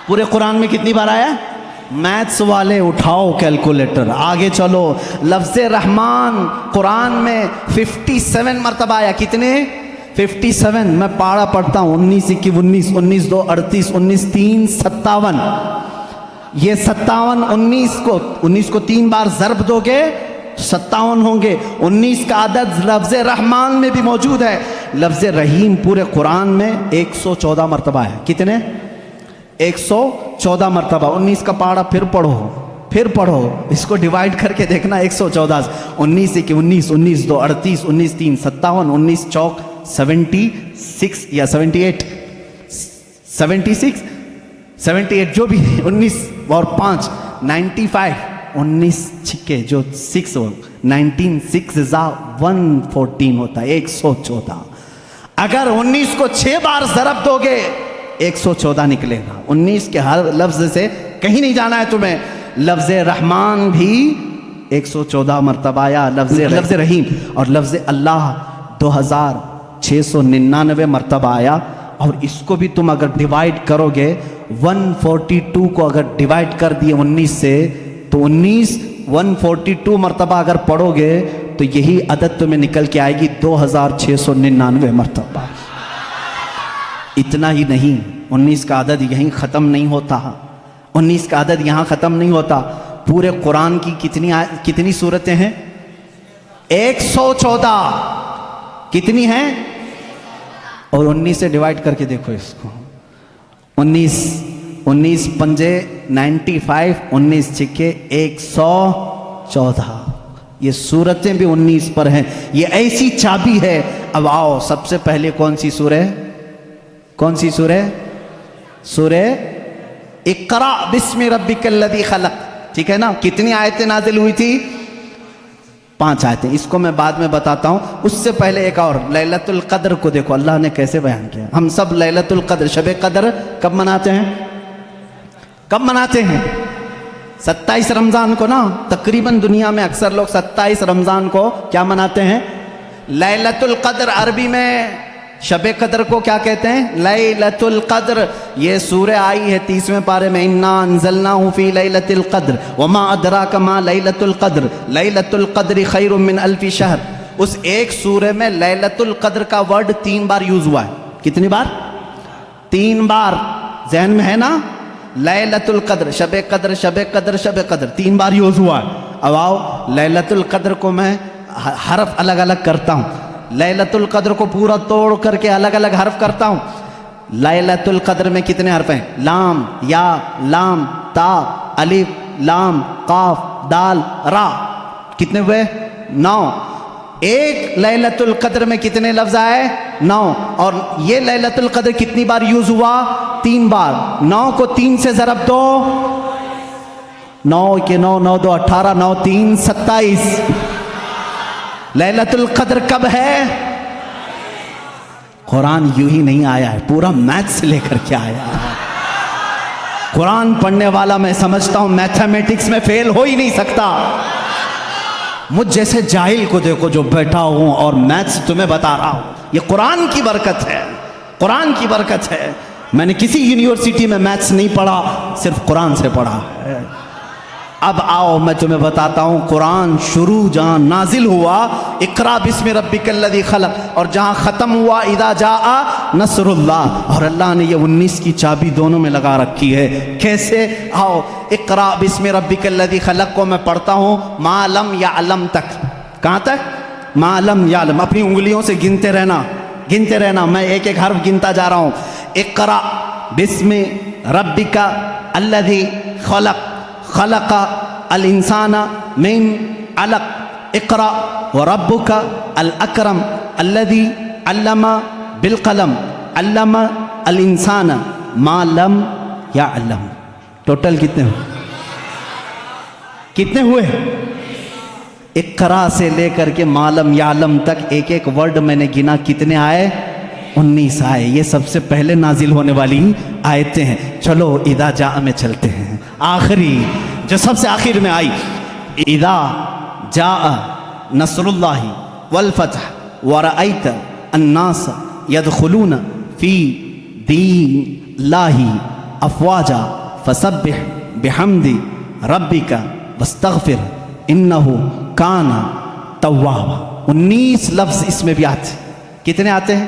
پورے قرآن میں کتنی بار آیا ہے؟ میتھس والے اٹھاؤ کیلکولیٹر، آگے چلو۔ لفظ رحمان قرآن میں 57 مرتبہ آیا، کتنے؟ 57۔ میں پارا پڑھتا ہوں، 19 21 19 19 2 38 19 3 57۔ یہ 57 19 کو 3 بار ضرب دو گے 57 ہوں گے۔ 19 کا عدد لفظ رحمان میں بھی موجود ہے۔ لفظ رحیم پورے قرآن میں 114 مرتبہ ہے، کتنے؟ 114 مرتبہ۔ 19 کا پارا پھر پڑھو، اس کو ڈیوائیڈ کر کے دیکھنا 114 19 1 19 19 2 38 19 3 57 19 چوک 76 یا 78 78 جو بھی 19 اور 5 95 19 چھکے جو 6 19 6 114 ہوتا ہے 114۔ اگر 19 کو 6 بار ضرب دو گے 114 نکلے گا۔ 19 کے ہر لفظ سے کہیں نہیں جانا ہے تمہیں۔ لفظ رحمان بھی 114 مرتبہ آیا، لفظ رحیم اور لفظ اللہ 2699 مرتبہ آیا۔ اور اس کو بھی تم اگر ڈیوائیڈ کرو گے 142 کو اگر ڈیوائیڈ کر دیے 19 سے تو 142 مرتبہ اگر پڑھو گے تو یہی عدد تمہیں نکل کے آئے گی 2699 مرتبہ۔ اتنا ہی نہیں، 19 کا عدد یہیں ختم نہیں ہوتا، 19 کا عدد یہاں ختم نہیں ہوتا۔ پورے قرآن کی کتنی سورتیں ہیں؟ 114۔ کتنی ہیں؟ اور 19 سے ڈیوائیڈ کر کے دیکھو اس کو، 19 پنجے 95 19 چھکے 114۔ یہ سورتیں بھی 19 پر ہیں، یہ ایسی چابی ہے۔ اب آؤ سب سے پہلے کون سی سورہ؟ سورہ اقرا بسم ربک الذی خلق، ٹھیک ہے نا؟ کتنی آیتیں نازل ہوئی تھی؟ 5 آیتیں۔ اس کو میں بعد میں بتاتا ہوں، اس سے پہلے ایک اور لیلۃ القدر کو دیکھو اللہ نے کیسے بیان کیا۔ ہم سب لیلۃ القدر، شب قدر کب مناتے ہیں؟ 27 رمضان کو نا۔ تقریباً دنیا میں اکثر لوگ 27 رمضان کو کیا مناتے ہیں؟ لیلۃ القدر۔ عربی میں شب قدر کو کیا کہتے ہیں؟ لیلۃ القدر۔ یہ سورہ آئی ہے 30ویں پارے میں، انا انزلناہ فی لیلۃ القدر وما ادراک ما لیلۃ القدر لیلۃ القدر خیر من الف شہر۔ اس ایک سورہ میں لیلۃ القدر کا ورڈ 3 بار یوز ہوا ہے۔ کتنی بار؟ 3 بار۔ ذہن میں ہے نا؟ لیلۃ القدر، شب قدر، شب قدر، شب قدر 3 بار یوز ہوا ہے۔ اب آؤ لیلۃ القدر کو میں حرف الگ الگ کرتا ہوں، لیلۃ القدر کو پورا توڑ کر کے الگ الگ حرف کرتا ہوں۔ لیلۃ القدر میں کتنے حرف ہیں؟ لام، یا، لام، تا، الف، لام، قاف، دال، را۔ کتنے ہوئے؟ 9۔ ایک لیلۃ القدر میں کتنے لفظ آئے؟ 9۔ اور یہ لیلۃ القدر کتنی بار یوز ہوا؟ 3 بار۔ 9 کو 3 سے ضرب دو، 9 کے 9 9 2 18 9 3 27۔ لیلۃ القدر کب ہے؟ قرآن یوں ہی نہیں آیا ہے، پورا میتھس لے کر کے آیا ہے۔ قرآن پڑھنے والا میں سمجھتا ہوں میتھمیٹکس میں فیل ہو ہی نہیں سکتا۔ مجھ جیسے جاہل کو دیکھو جو بیٹھا ہوں اور میتھس تمہیں بتا رہا ہوں، یہ قرآن کی برکت ہے، قرآن کی برکت ہے۔ میں نے کسی یونیورسٹی میں میتھس نہیں پڑھا، صرف قرآن سے پڑھا ہے۔ اب آؤ میں تمہیں بتاتا ہوں قرآن شروع جہاں نازل ہوا اقرا بسم ربک الذی خلق، اور جہاں ختم ہوا اذا جاء نصر اللہ، اور اللہ نے یہ 19 کی چابی دونوں میں لگا رکھی ہے۔ کیسے؟ آؤ اقرا بسم ربک الذی خلق کو میں پڑھتا ہوں ما لم یعلم تک۔ کہاں تک؟ ما لم یعلم۔ اپنی انگلیوں سے گنتے رہنا، میں ایک ایک حرف گنتا جا رہا ہوں۔ اقرا بسم ربک الذی خلق، خلق الانسان من علق اقرأ وربك الاکرم الذي علم بالقلم علم الانسان ما لم یعلم. ٹوٹل کتنے ہوئے؟ کتنے ہوئے؟ اقرا سے لے کر کے معلم یعلم تک ایک ایک ورڈ میں نے گنا. کتنے آئے؟ 19 آئے. یہ سب سے پہلے نازل ہونے والی آیتیں ہیں. چلو اذا جاء میں چلتے ہیں. آخری جو سب سے آخر میں آئی، اذا جاء نصر اللہ والفتح ورأیت الناس يدخلون فی دین اللہ افواجا فسبح بحمد ربک واستغفر انہ کان توابا. 19 لفظ اس میں بھی آتے. کتنے آتے ہیں؟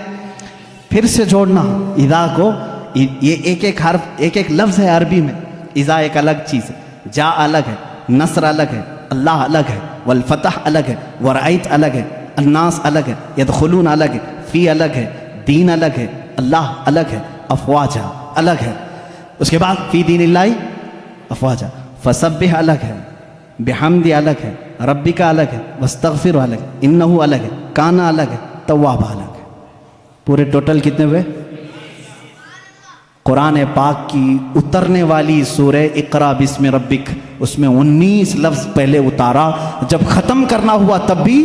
پھر سے جوڑنا اذا کو. یہ ایک ایک حرف ایک ایک لفظ ہے عربی میں. اذا ایک الگ چیز ہے، جا الگ ہے، نصر الگ ہے، اللہ الگ ہے، والفتح الگ ہے، ورأیت الگ ہے، الناس الگ ہے، یدخلون الگ ہے، فی الگ ہے، دین الگ ہے، اللہ الگ ہے، افواجا الگ ہے. اس کے بعد فی دین اللہ افواجا. فسبح الگ ہے، بحمد الگ ہے، ربی کا الگ ہے، واستغفر الگ ہے، انہو الگ ہے، کانا الگ ہے، توابا الگ ہے. پورے ٹوٹل کتنے ہوئے؟ قرآن پاک کی اترنے والی سورہ اقرا بسم ربک، اس میں 19 لفظ پہلے اتارا. جب ختم کرنا ہوا تب بھی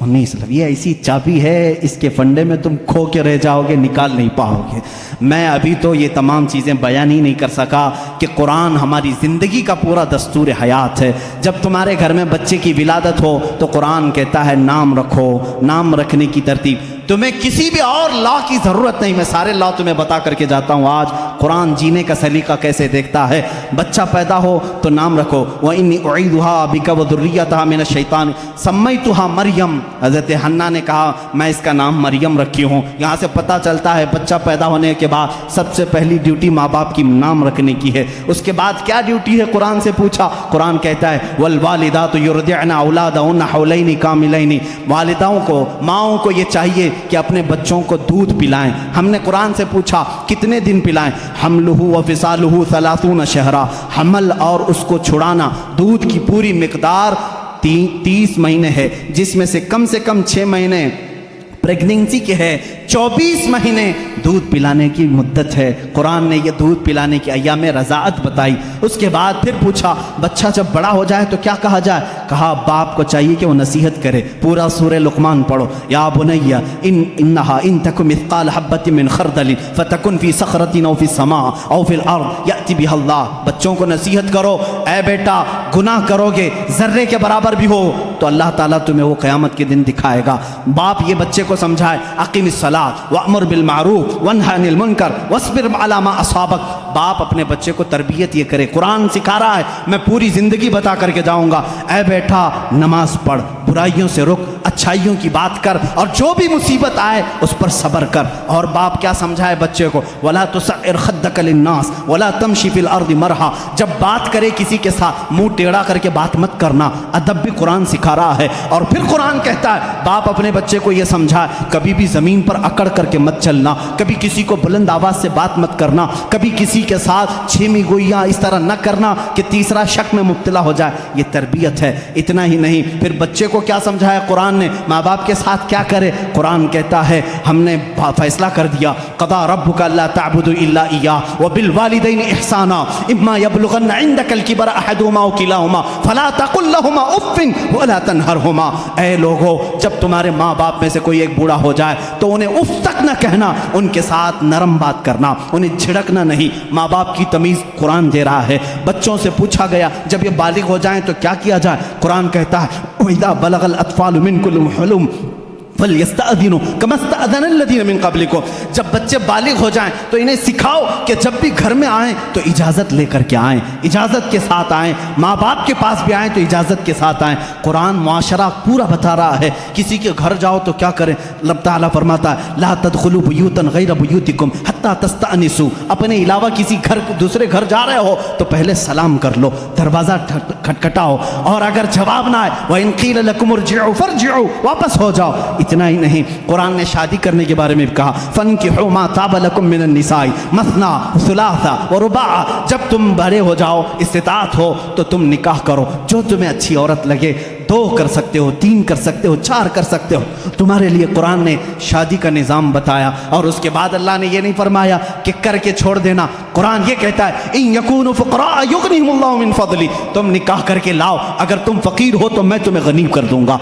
19 لفظ. یہ ایسی چابی ہے، اس کے فنڈے میں تم کھو کے رہ جاؤ گے، نکال نہیں پاؤ گے. میں ابھی تو یہ تمام چیزیں بیان ہی نہیں کر سکا کہ قرآن ہماری زندگی کا پورا دستور حیات ہے. جب تمہارے گھر میں بچے کی ولادت ہو تو قرآن کہتا ہے نام رکھو. نام رکھنے کی ترتیب تمہیں کسی بھی اور لا کی ضرورت نہیں. میں سارے لا تمہیں بتا کر کے جاتا ہوں. آج قرآن جینے کا سلیقہ کیسے دیکھتا ہے. بچہ پیدا ہو تو نام رکھو. وَإِنِّي أُعِيذُهَا بِكَ وَذُرِّيَّتَهَا مِنَ الشَّيْطَانِ سَمَّيْتُهَا مریم. حضرت حنا نے کہا میں اس کا نام مریم رکھی ہوں. یہاں سے پتہ چلتا ہے بچہ پیدا ہونے کے بعد سب سے پہلی ڈیوٹی ماں باپ کی نام رکھنے کی ہے. اس کے بعد کیا ڈیوٹی ہے قرآن سے پوچھا. قرآن کہتا ہے وَالْوَالِدَاتُ يُرْضِعْنَ أَوْلَادَهُنَّ حَوْلَيْنِ كَامِلَيْنِ. والداؤں کو، ماؤں کو یہ چاہیے کہ اپنے بچوں کو دودھ پلائیں. ہم نے قرآن سے پوچھا کتنے دن پلائیں؟ حملہ وفصالہ 30 شہرا. حمل اور اس کو چھڑانا، دودھ کی پوری مقدار 30 مہینے ہے، جس میں سے کم 6 مہینے پریگننسی کے ہے. 24 مہینے دودھ پلانے کی مدت ہے. قرآن نے یہ دودھ پلانے کی ایام رضاعت بتائی. اس کے بعد پھر پوچھا بچہ جب بڑا ہو جائے تو کیا کہا جائے؟ کہا باپ کو چاہیے کہ وہ نصیحت کرے. پورا سورہ لقمان پڑھو. یا بنی انہا ان تک مثقال حبۃ من خردل فتکن فی صخرۃ او فی السماء او فی الارض یأتی بها اللہ. بچوں کو نصیحت کرو، اے بیٹا گناہ کرو گے ذرے کے برابر بھی ہو تو اللہ تعالیٰ تمہیں وہ قیامت کے دن دکھائے گا. باپ یہ بچے کو سمجھائے اقیم الصلاۃ وامر بالمعروف وانہی عن المنکر واصبر علی ما اصابک. باپ اپنے بچے کو تربیت یہ کرے. قرآن سکھا رہا ہے، میں پوری زندگی بتا کر کے جاؤں گا. اے بیٹا نماز پڑھ، برائیوں سے رک، اچھائیوں کی بات کر، اور جو بھی مصیبت آئے اس پر صبر کر. اور باپ کیا سمجھائے بچے کو؟ ولا تسعر خدک للناس ولا تمشی فی الارض مرحا. جب بات کرے کسی کے ساتھ منہ ٹیڑھا کر کے بات مت کرنا. ادب بھی قرآن سکھا رہا ہے. اور پھر قرآن کہتا ہے باپ اپنے بچے کو یہ سمجھائے کبھی بھی زمین پر اکڑ کر کے مت چلنا، کبھی کسی کو بلند آواز سے بات مت کرنا، کبھی کسی کے ساتھ چھیمی گوئیاں اس طرح نہ کرنا کہ تیسرا شک میں مبتلا ہو جائے. یہ تربیت ہے. اتنا ہی نہیں، پھر بچے کو کیا سمجھایا قرآن نے ماں باپ کے ساتھ کیا کرے. قرآن کہتا ہے ہم نے فیصلہ کر دیا قضا ربک الا تعبدوا الا ایاہ وبالوالدین احسانا اما یبلغن عندک الکبر احدهما او کلاهما فلا تقل لهما اف ولا تنهرهما. اے لوگو جب تمہارے ماں باپ میں سے کوئی ایک بوڑھا ہو جائے تو انہیں اف تک نہ کہنا، ان کے ساتھ نرم بات کرنا، انہیں جھڑکنا نہیں. ماں باپ کی تمیز قرآن دے رہا ہے. بچوں سے پوچھا گیا جب یہ بالغ ہو جائیں تو کیا کیا جائے. قرآن کہتا ہے وَإِذَا بَلَغَ الْأَطْفَالُ مِنْكُمُ الْحُلُمَ فَلْيَسْتَأْذِنُوا كَمَا اسْتَأْذَنَ الَّذِينَ مِنْ قَبْلِكُمْ. جب بچے بالغ ہو جائیں تو انہیں سکھاؤ کہ جب بھی گھر میں آئیں تو اجازت لے کر کے آئیں، اجازت کے ساتھ آئیں. ماں باپ کے پاس بھی آئیں تو اجازت کے ساتھ آئیں. قرآن معاشرہ پورا بتا رہا ہے. کسی کے گھر جاؤ تو کیا کریں. اللہ تعالیٰ فرماتا ہے لا تدخلوا بیوتا غیر بیوتکم حتی تستأنسوا. اپنے علاوہ کسی گھر دوسرے گھر جا رہے ہو تو پہلے سلام کر لو، دروازہ کھٹکھٹاؤ، اور اگر جواب نہ آئے وَإِن قِيلَ لَكُمُ ارْجِعُوا فَارْجِعُوا، واپس ہو جاؤ. اتنا ہی نہیں، قرآن نے شادی کرنے کے بارے میں بھی کہا فَانْكِحُوا مَا طَابَ لَكُم مِّنَ النِّسَاءِ مَثْنَىٰ وَثُلَاثَ وَرُبَاعَ، جب تم بڑے ہو جاؤ، استطاعت ہو تو تم نکاح کرو، جو تمہیں اچھی عورت لگے، 2 کر سکتے ہو، 3 کر سکتے ہو، 4 کر سکتے ہو، تمہارے لیے قرآن نے شادی کا نظام بتایا۔ اور اس کے بعد اللہ نے یہ نہیں فرمایا کہ کر کے چھوڑ دینا، قرآن یہ کہتا ہے اِن یکونوا فقراء یغنیہم اللہ من فضلہ، تم نکاح کر کے لاؤ، اگر تم فقیر ہو تو میں تمہیں غنی کر دوں گا۔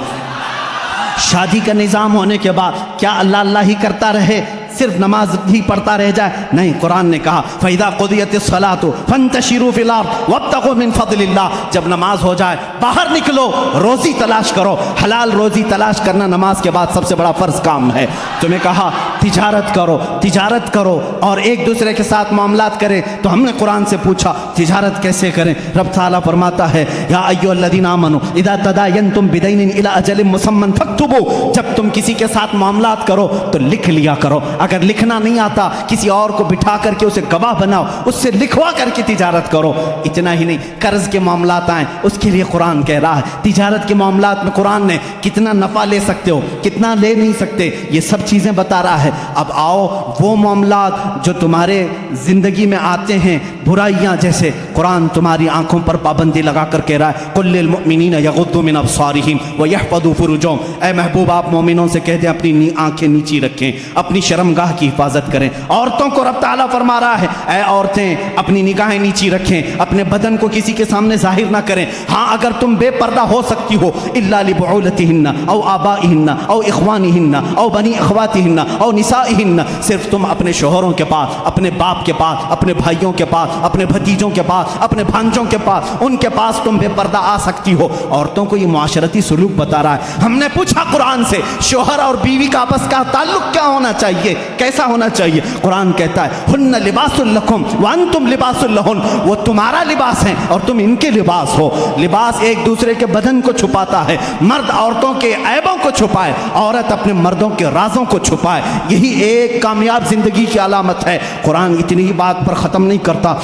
شادی کا نظام ہونے کے بعد کیا اللہ اللہ ہی کرتا رہے، صرف نماز ہی پڑھتا رہ جائے؟ نہیں، قرآن نے کہا فَإِذَا قُضِيَتِ الصَّلَاةُ فَانْتَشِرُوا فِي الْأَرْضِ وَابْتَغُوا مِنْ فَضْلِ اللَّهِ، جب نماز ہو جائے باہر نکلو، روزی تلاش کرو، حلال روزی تلاش کرنا نماز کے بعد سب سے بڑا فرض کام ہے۔ تمہیں کہا تجارت کرو، تجارت کرو اور ایک دوسرے کے ساتھ معاملات کریں، تو ہم نے قرآن سے پوچھا تجارت کیسے کریں؟ رب تعالیٰ فرماتا ہے یا ایھا الذین آمنوا اذا تداینتم بدین الی اجل مسمى فاکتبوا، جب تم کسی کے ساتھ معاملات کرو تو لکھ لیا کرو، اگر لکھنا نہیں آتا کسی اور کو بٹھا کر کے اسے گواہ بناؤ، اس سے لکھوا کر کے تجارت کرو۔ اتنا ہی نہیں، قرض کے معاملات آئیں اس کے لیے قرآن کہہ رہا ہے، تجارت کے معاملات میں قرآن نے کتنا نفع لے سکتے ہو، کتنا لے نہیں سکتے، یہ سب چیزیں بتا رہا ہے۔ اب آؤ وہ معاملات جو تمہارے زندگی میں آتے ہیں، برائیاں جیسے، قرآن تمہاری آنکھوں پر پابندی لگا کر کہہ رہا ہے قل للمؤمنین یغضوا من ابصارہم ویحفظوا فروجہم، اے محبوب آپ مومنوں سے کہہ دیں اپنی آنکھیں نیچی رکھیں، اپنی شرمگاہ کی حفاظت کریں۔ عورتوں کو رب تعالیٰ فرما رہا ہے اے عورتیں اپنی نگاہیں نیچی رکھیں، اپنے بدن کو کسی کے سامنے ظاہر نہ کریں، ہاں اگر تم بے پردہ ہو سکتی ہو الا لبعولتہن او آبائہن او اخوانہن او بنی اخواتہن او نسائہن، صرف تم اپنے شوہروں کے پاس، اپنے باپ کے پاس، اپنے بھائیوں کے پاس، اپنے بھتیجوں کے پاس، اپنے بھانجوں کے پاس، ان کے پاس تم بے پردہ آ سکتی ہو۔ عورتوں کو یہ معاشرتی سلوک بتا رہا ہے۔ ہم نے پوچھا قرآن سے شوہر اور بیوی کا آپس کا تعلق کیا ہونا چاہیے، کیسا ہونا چاہیے؟ قرآن کہتا ہے ہن لباس لکم وانتم لباس لہن، وہ تمہارا لباس ہیں اور تم ان کے لباس ہو۔ لباس ایک دوسرے کے بدن کو چھپاتا ہے، مرد عورتوں کے عیبوں کو چھپائے، عورت اپنے مردوں کے رازوں کو چھپائے، یہی ایک کامیاب زندگی کی علامت ہے۔ قرآن اتنی ہی بات پر ختم نہیں کرتا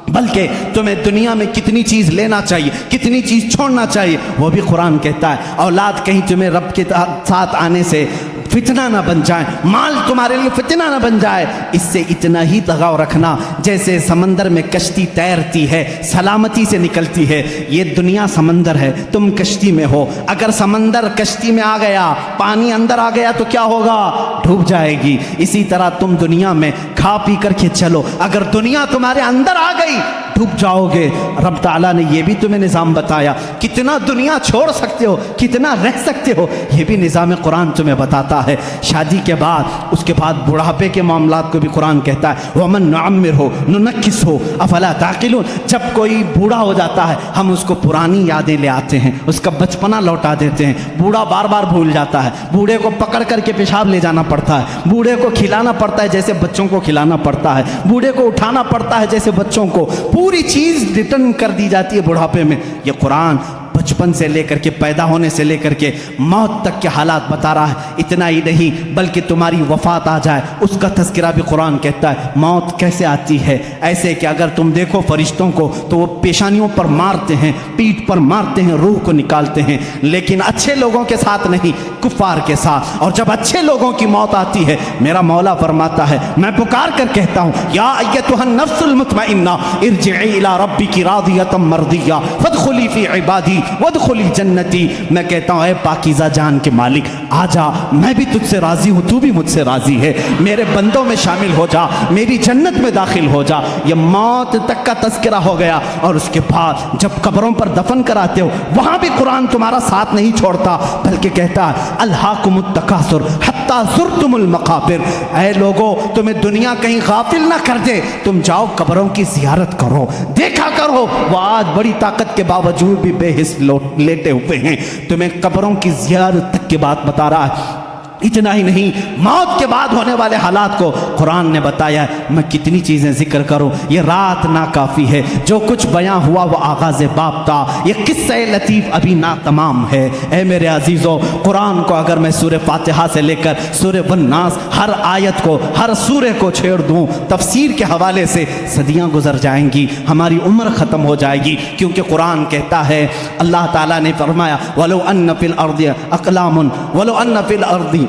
بلکہ تمہیں دنیا میں کتنی چیز لینا چاہیے، کتنی چیز چھوڑنا چاہیے، وہ بھی قرآن کہتا ہے۔ اولاد کہیں تمہیں رب کے ساتھ آنے سے فتنہ نہ بن جائے، مال تمہارے لیے فتنہ نہ بن جائے، اس سے اتنا ہی لگاؤ رکھنا جیسے سمندر میں کشتی تیرتی ہے، سلامتی سے نکلتی ہے۔ یہ دنیا سمندر ہے، تم کشتی میں ہو، اگر سمندر کشتی میں آ گیا، پانی اندر آ گیا تو کیا ہوگا؟ ڈوب جائے گی۔ اسی طرح تم دنیا میں کھا پی کر کے چلو، اگر دنیا تمہارے اندر آ گئی ڈوب جاؤ گے۔ رب تعالیٰ نے یہ بھی تمہیں نظام بتایا، کتنا دنیا چھوڑ سکتے ہو، کتنا رہ سکتے ہو، یہ بھی نظام قرآن تمہیں بتاتا ہے۔ شادی کے بعد، اس کے بعد بڑھاپے کے معاملات کو بھی قرآن کہتا ہے وَمَن نُعَمِّرْهُ نُنَكِّسْهُ أَفَلَا تَعْقِلُونَ، جب کوئی بوڑھا ہو جاتا ہے ہم اس کو پرانی یادیں لے آتے ہیں، اس کا بچپنا لوٹا دیتے ہیں۔ بوڑھا بار بار بھول جاتا ہے، بوڑھے کو پکڑ کر کے پیشاب لے جانا پڑتا ہے، بوڑھے کو کھلانا پڑتا ہے جیسے بچوں کو کھلانا پڑتا ہے، بوڑھے کو اٹھانا پڑتا ہے جیسے بچوں کو، پوری چیز ریٹرن کر دی جاتی ہے بڑھاپے میں۔ یہ قرآن بچپن سے لے کر کے، پیدا ہونے سے لے کر کے موت تک کے حالات بتا رہا ہے۔ اتنا ہی نہیں بلکہ تمہاری وفات آ جائے اس کا تذکرہ بھی قرآن کہتا ہے۔ موت کیسے آتی ہے؟ ایسے کہ اگر تم دیکھو فرشتوں کو تو وہ پیشانیوں پر مارتے ہیں، پیٹھ پر مارتے ہیں، روح کو نکالتے ہیں، لیکن اچھے لوگوں کے ساتھ نہیں، کفار کے ساتھ۔ اور جب اچھے لوگوں کی موت آتی ہے میرا مولا فرماتا ہے، میں پکار کر کہتا ہوں یا ایتھا النفس المطمئنہ ارجعی الی ربک راضیۃ مرضیہ فادخلی فی عبادی وادخلی جنتی، میں کہتا ہوں اے پاکیزہ جان کے مالک آ جا، میں بھی تجھ سے راضی ہوں، تو بھی مجھ سے راضی ہے، میرے بندوں میں شامل ہو جا، میری جنت میں داخل ہو جا۔ یہ موت تک کا تذکرہ ہو گیا۔ اور اس کے بعد جب قبروں پر دفن کراتے ہو وہاں بھی قرآن تمہارا ساتھ نہیں چھوڑتا بلکہ کہتا ہے الہاکم التکاثر حتی زرتم المقابر، اے لوگو تمہیں دنیا کہیں غافل نہ کر دے، تم جاؤ قبروں کی زیارت کرو، دیکھا کرو، وہ آج بڑی طاقت کے باوجود بھی بے حس لیٹے ہوئے ہیں، تمہیں قبروں کی زیارت تک کی بات بتا رہا ہے۔ اتنا ہی نہیں، موت کے بعد ہونے والے حالات کو قرآن نے بتایا ہے۔ میں کتنی چیزیں ذکر کروں، یہ رات ناکافی ہے۔ جو کچھ بیاں ہوا وہ آغاز باب تھا، یہ قصہ لطیف ابھی ناتمام ہے۔ اے میرے عزیزو، قرآن کو اگر میں سورہ فاتحہ سے لے کر سورہ والناس ہر آیت کو، ہر سورہ کو چھیڑ دوں تفسیر کے حوالے سے، صدیاں گزر جائیں گی، ہماری عمر ختم ہو جائے گی، کیونکہ قرآن کہتا ہے، اللہ تعالیٰ نے فرمایا وَلَوْ أَنَّ فِي الْأَرْضِ أَقْلَامٌ وَلَوْ أَنَّ فِي الْأَرْضِ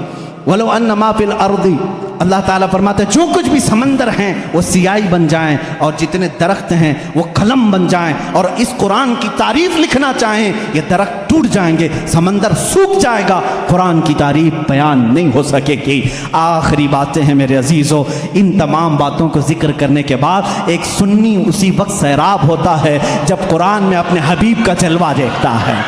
وَلَوْ أَنَّ مَا فِي الْأَرْضِ، اللہ تعالیٰ فرماتے ہیں جو کچھ بھی سمندر ہیں وہ سیاہی بن جائیں، اور جتنے درخت ہیں وہ قلم بن جائیں، اور اس قرآن کی تعریف لکھنا چاہیں، یہ درخت ٹوٹ جائیں گے، سمندر سوکھ جائے گا، قرآن کی تعریف بیان نہیں ہو سکے گی۔ آخری باتیں ہیں میرے عزیزو، ان تمام باتوں کو ذکر کرنے کے بعد ایک سنی اسی وقت سیراب ہوتا ہے جب قرآن میں اپنے حبیب کا جلوہ دیکھتا ہے۔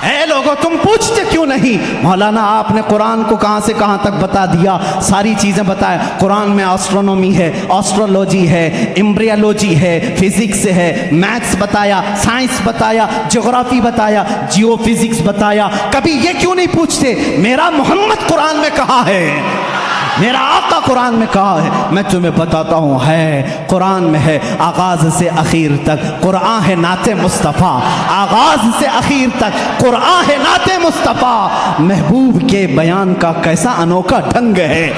اے لوگو، تم پوچھتے کیوں نہیں؟ مولانا آپ نے قرآن کو کہاں سے کہاں تک بتا دیا، ساری چیزیں بتائیں۔ قرآن میں آسٹرونومی ہے، آسٹرولوجی ہے، امبریالوجی ہے، فزکس ہے، میتھس بتایا، سائنس بتایا، جغرافی بتایا، جیو فزکس بتایا۔ کبھی یہ کیوں نہیں پوچھتے میرا محمد قرآن میں کہاں ہے، میرا آقا قرآن میں کہا ہے؟ میں تمہیں بتاتا ہوں، ہے قرآن میں ہے، آغاز سے اخیر تک قرآن ہے نعت مصطفیٰ، آغاز سے اخیر تک قرآن ہے نعت مصطفیٰ۔ محبوب کے بیان کا کیسا انوکھا ڈھنگ ہے،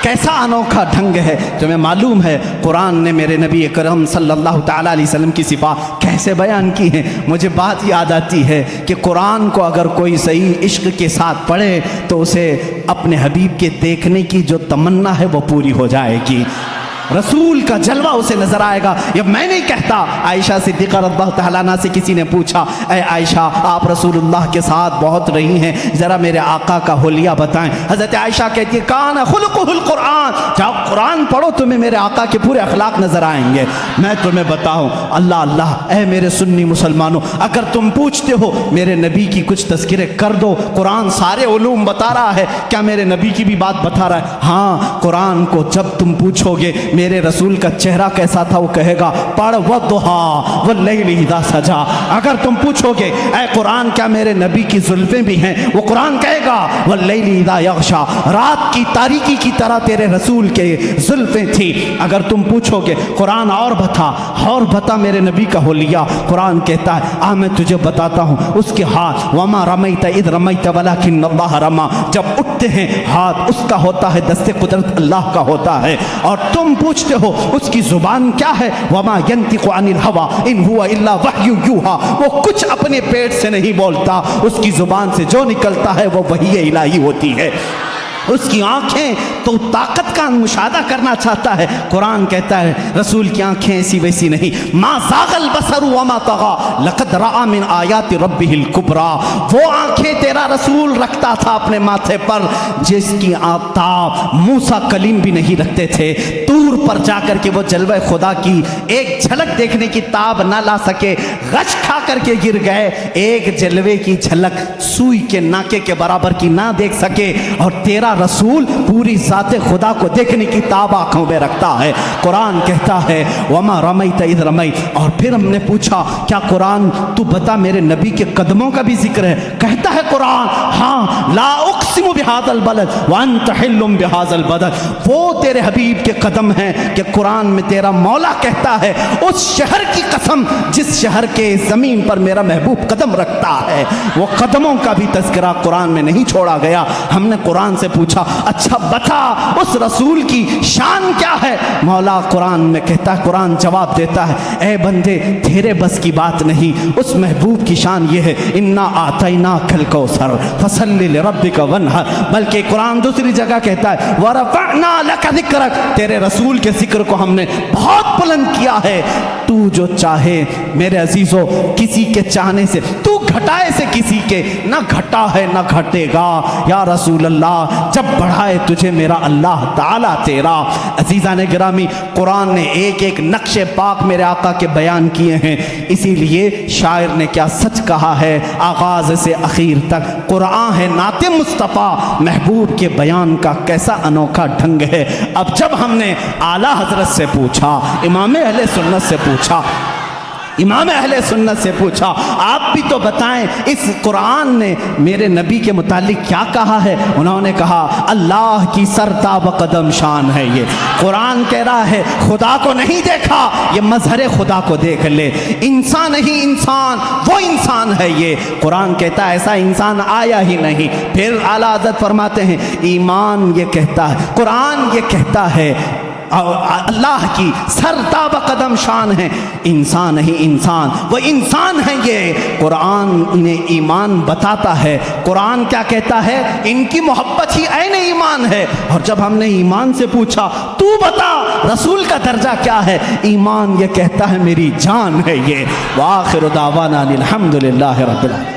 کیسا انوکھا ڈھنگ ہے۔ تمہیں معلوم ہے قرآن نے میرے نبی اکرم صلی اللہ تعالیٰ علیہ وسلم کی صفات کیسے بیان کی ہیں؟ مجھے بات یاد آتی ہے کہ قرآن کو اگر کوئی صحیح عشق کے ساتھ پڑھے تو اسے اپنے حبیب کے دیکھنے کی جو تمنا ہے وہ پوری ہو جائے گی، رسول کا جلوہ اسے نظر آئے گا۔ یہ میں نہیں کہتا، عائشہ صدیقہ رضی اللہ تعالیٰ عنہا سے کسی نے پوچھا، اے عائشہ آپ رسول اللہ کے ساتھ بہت رہی ہیں، ذرا میرے آقا کا حلیہ بتائیں۔ حضرت عائشہ کہتی ہے کان خلقہ القرآن، جب قرآن پڑھو تمہیں میرے آقا کے پورے اخلاق نظر آئیں گے۔ میں تمہیں بتاؤں، اللہ اللہ، اے میرے سنی مسلمانوں، اگر تم پوچھتے ہو میرے نبی کی کچھ تذکرے کر دو، قرآن سارے علوم بتا رہا ہے، کیا میرے نبی کی بھی بات بتا رہا ہے؟ ہاں، قرآن کو جب تم پوچھو گے میرے رسول کا چہرہ کیسا تھا، وہ کہے گا پڑھ وَالضُّحَىٰ وَاللَّيْلِ اِذَا سَجَىٰ۔ اگر تم پوچھو گے اے قرآن کیا میرے نبی کی زلفیں بھی ہیں، وہ قرآن کہے گا وَاللَّيْلِ اِذَا يَغْشَىٰ، رات کی تاریکی کی طرح تیرے رسول کے زلفیں تھی۔ اگر تم پوچھو گے قرآن اور بتا میرے نبی کا حلیہ، قرآن کہتا ہے میں تجھے بتاتا ہوں، اس کے ہاتھ وَمَا رَمَيْتَ إِذْ رَمَيْتَ وَلَكِنَّ اللَّهَ رَمَىٰ، جب اٹھتے ہیں ہاتھ اس کا ہوتا ہے، دست قدرت اللہ کا ہوتا ہے۔ اور تم پوچھتے ہو اس کی زبان کیا ہے، وَمَا يَنْتِقُ عَنِ الْهَوَىٰ إِنْ هُوَ إِلَّا وَحْيٌ يُوحَىٰ، وہ کچھ اپنے پیٹ سے نہیں بولتا، اس کی زبان سے جو نکلتا ہے وہ وحی الہی ہوتی ہے۔ اس کی آنکھیں تو طاقت کا مشاہدہ کرنا چاہتا ہے، قرآن کہتا ہے رسول کی آنکھیں ایسی ویسی نہیں، ما زاغ البصر وما طغى لقد رأى من آیات ربہ الکبریٰ، وہ آنکھیں تیرا رسول رکھتا تھا اپنے ماتھے پر جس کی آفتاب موسیٰ کلیم بھی نہیں رکھتے تھے۔ طور پر جا کر کے وہ جلوہ خدا کی ایک جھلک دیکھنے کی تاب نہ لا سکے، غش کھا کر کے گر گئے، ایک جلوے کی جھلک سوئی کے ناکے کے برابر کی نہ دیکھ سکے، اور تیرا رسول پوری ذات خدا کو دیکھنے کی تاب آنکھوں میں رکھتا ہے۔ قرآن کہتا ہے وَمَا رَمَيْتَ إِذْ رَمَيْتَ، اور پھر ہم نے پوچھا کیا قرآن تو بتا میرے نبی کے قدموں کا بھی ذکر ہے؟ کہتا ہے قرآن ہاں، لا اقسم بهذا البلد وانت حل بهذا البلد، وہ تیرے حبیب کے قدم ہیں کہ قرآن میں تیرا مولا کہتا ہے اس شہر کی قسم جس شہر کے زمین پر میرا محبوب قدم رکھتا ہے۔ وہ قدموں کا بھی تذکرہ قرآن میں نہیں چھوڑا گیا۔ ہم نے قرآن سے پوچھا اچھا بتا اس رسول کی شان کیا ہے؟ مولا قرآن میں کہتا ہے، قرآن جواب دیتا ہے اے بندے تیرے بس کی بات نہیں، اس محبوب کی شان یہ ہے انا آتیناک الکوثر فصلی لربک وانحر، بلکہ قرآن دوسری جگہ کہتا ہے ورفعنا لک ذکرک، تیرے رسول کے ذکر کو ہم نے بہت بلند کیا ہے۔ تو جو چاہے میرے عزیزو، کسی کے چاہنے سے تو گھٹائے سے کسی کے نہ گھٹا ہے نہ گھٹے گا یا رسول اللہ، جب بڑھائے تجھے میرا اللہ تعالیٰ تیرا۔ عزیزان گرامی، قرآن نے ایک ایک نقش پاک میرے آقا کے بیان کیے ہیں، اسی لیے شاعر نے کیا سچ کہا ہے، آغاز سے اخیر تک قرآن ہے نعت مصطفیٰ، محبوب کے بیان کا کیسا انوکھا ڈھنگ ہے۔ اب جب ہم نے اعلیٰ حضرت سے پوچھا، امام اہل سنت سے پوچھا، امام اہل سنت سے پوچھا آپ بھی تو بتائیں اس قرآن نے میرے نبی کے متعلق کیا کہا ہے؟ انہوں نے کہا اللہ کی سرتاب قدم شان ہے یہ، قرآن کہہ رہا ہے خدا کو نہیں دیکھا، یہ مظہر خدا کو دیکھ لے، انسان ہی انسان، وہ انسان ہے یہ، قرآن کہتا ہے ایسا انسان آیا ہی نہیں۔ پھر اعلیٰ حضرت فرماتے ہیں ایمان یہ کہتا ہے، قرآن یہ کہتا ہے اللہ کی سرتاب قدم شان ہے، انسان ہی انسان، وہ انسان ہے یہ، قرآن انہیں ایمان بتاتا ہے۔ قرآن کیا کہتا ہے؟ ان کی محبت ہی عین ایمان ہے۔ اور جب ہم نے ایمان سے پوچھا تو بتا رسول کا درجہ کیا ہے؟ ایمان یہ کہتا ہے میری جان ہے یہ۔ وآخر دعوانا الحمدللہ رب العالمین۔